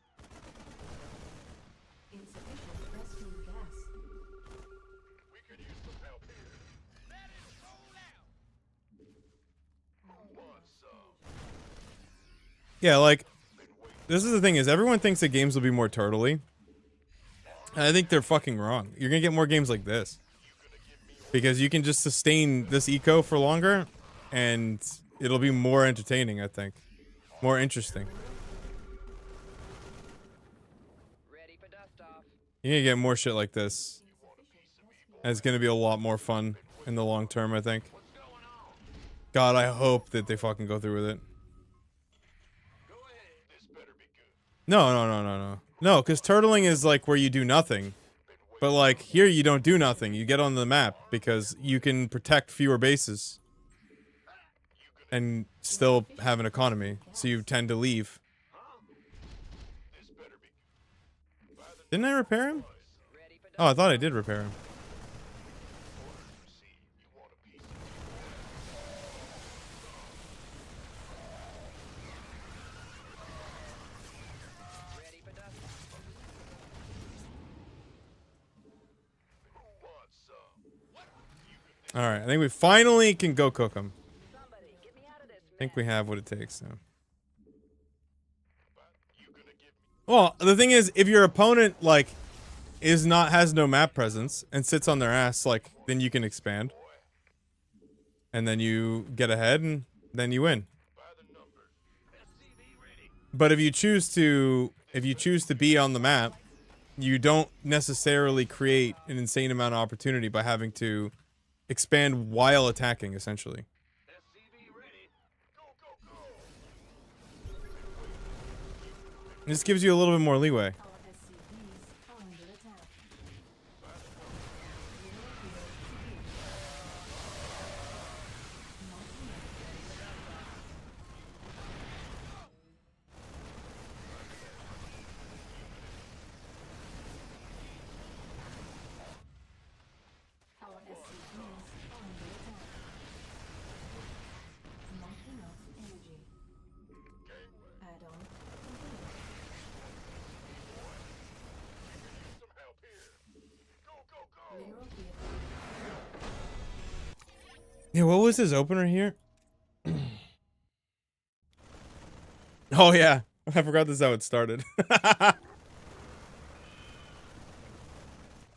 Insufficient Vespene gas. We could use some help here. Ready to roll out. Who wants some? Yeah, like this is the thing is everyone thinks that games will be more turtley. And I think they're fucking wrong. You're gonna get more games like this because you can just sustain this eco for longer, and it'll be more entertaining. I think, more interesting. Ready for dust off. You're gonna get more shit like this, and it's gonna be a lot more fun in the long term. I think. God, I hope that they fucking go through with it. Go ahead. This better be good. No, because turtling is like where you do nothing. But like here you don't do nothing. You get on the map because you can protect fewer bases. And still have an economy. So you tend to leave. This better be good. Didn't I repair him? Ready for dust Oh, I thought I did repair him. Receive. You want a piece of All right, I think we finally can go cook them. Somebody, get me out of this. I think we have what it takes now. You gonna give me Well, the thing is, if your opponent like has no map presence and sits on their ass, like then you can expand, and then you get ahead, and then you win. by the numbers? SCV ready. But if you choose to be on the map, you don't necessarily create an insane amount of opportunity by having to expand while attacking, essentially. SCV ready. Go, go, go. This gives you a little bit more leeway. Our SCVs are under attack. Our SCVs are under attack. Not enough energy. Add-on complete. Some help here. Go, go, go. Mineral vehicle. Yeah, what was his opener here? Oh yeah, I forgot this is how it started.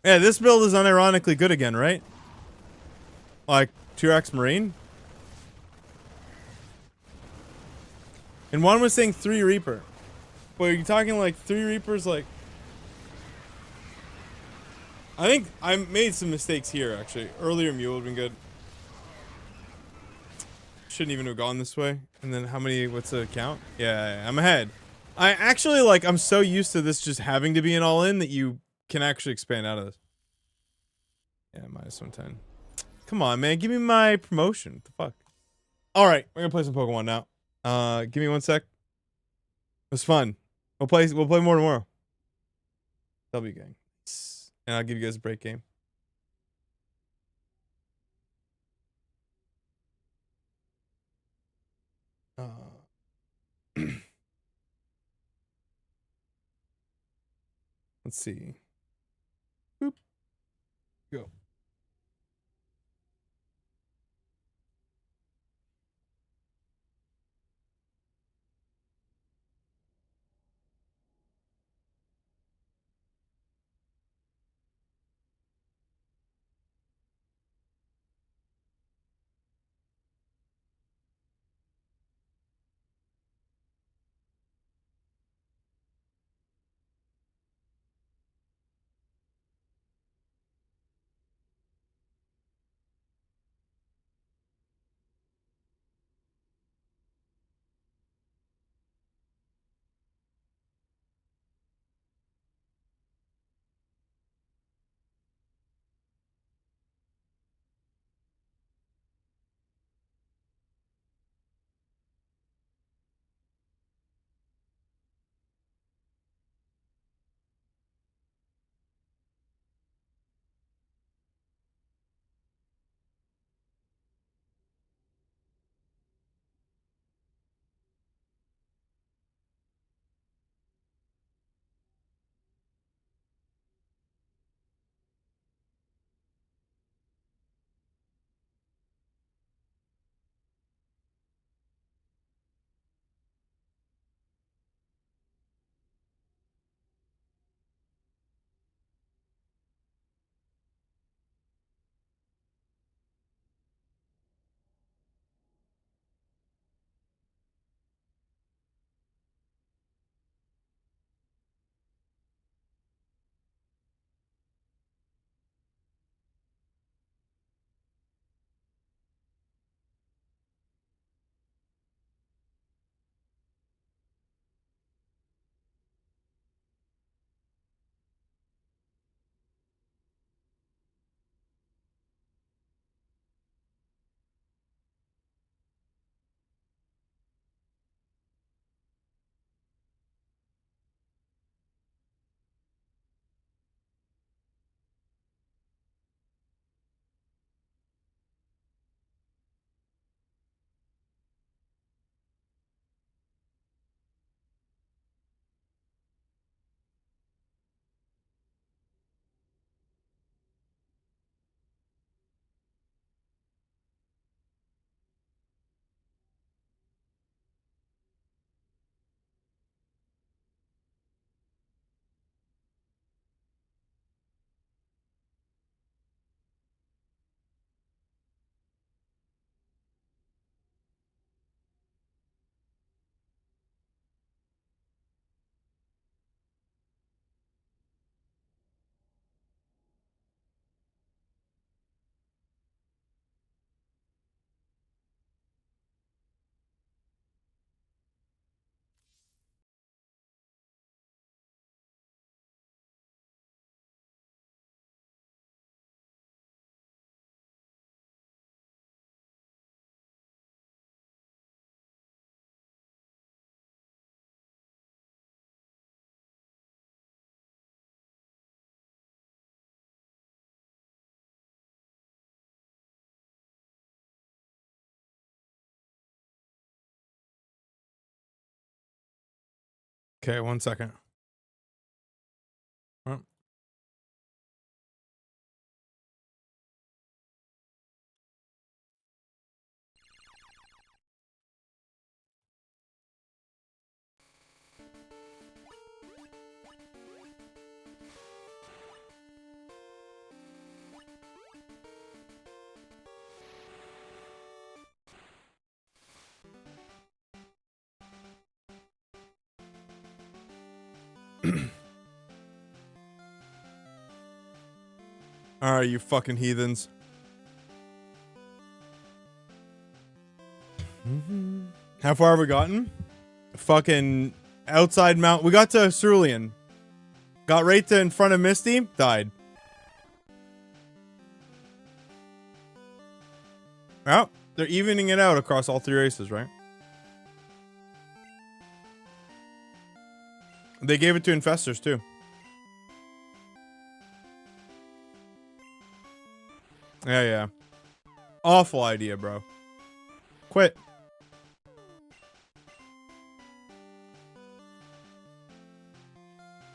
Yeah, this build is unironically good again, right? Like T-Rex Marine. And one was saying 3 Reaper. But are you talking like 3 Reapers? Like, I think I made some mistakes here actually. Earlier Mule would have been good. Shouldn't even have gone this way. And then how many? What's the count? Yeah, I'm ahead. I actually like. I'm so used to this just having to be an all-in that you can actually expand out of this. Yeah, minus 110. Come on, man. Give me my promotion. What the fuck? All right, we're gonna play some Pokemon now. Give me 1 sec. It was fun. We'll play more tomorrow. W gang. And I'll give you guys a break game. Let's see. Boop. Go. Okay, 1 second. Oh. Alright, you fucking heathens. How far have we gotten? Fucking outside mount. We got to Cerulean. Got right to in front of Misty. Died. Oh, they're evening it out across all 3 races, right? They gave it to Infestors, too. Yeah, yeah. Awful idea, bro. Quit.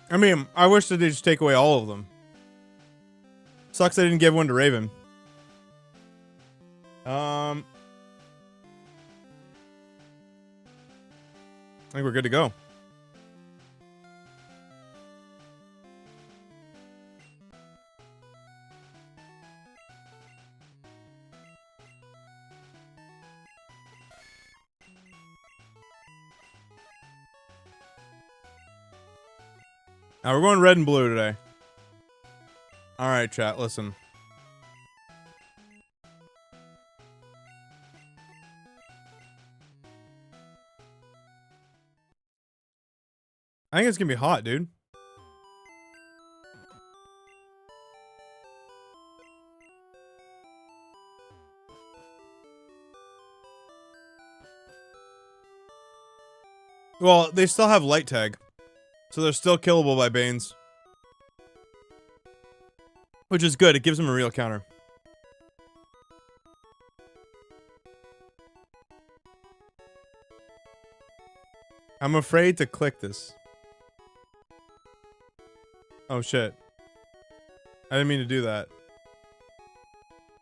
I mean, I wish that they just take away all of them. Sucks they didn't give one to Raven. I think we're good to go. Now we're going red and blue today. Alright, chat, listen. I think it's gonna be hot, dude. Well, they still have light tag. So they're still killable by Banes. Which is good, it gives them a real counter. I'm afraid to click this. Oh shit. I didn't mean to do that.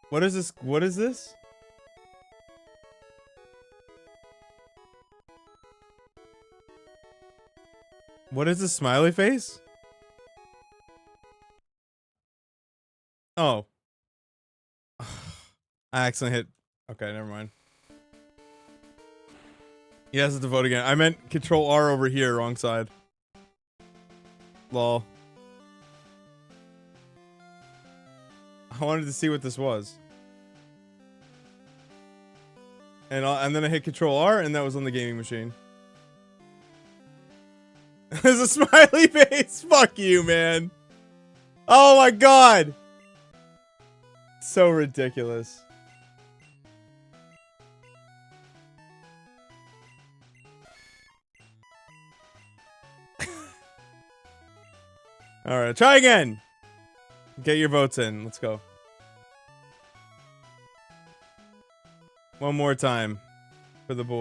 What is this? What is this? What is this smiley face? Oh. I accidentally hit. Okay, never mind. He has to vote again. I meant Control R over here, wrong side. Lol. I wanted to see what this was. And then I hit Control R, and that was on the gaming machine. There's a smiley face. Fuck you, man. Oh my god. So ridiculous. All right, try again. Get your votes in. Let's go. One more time for the boys.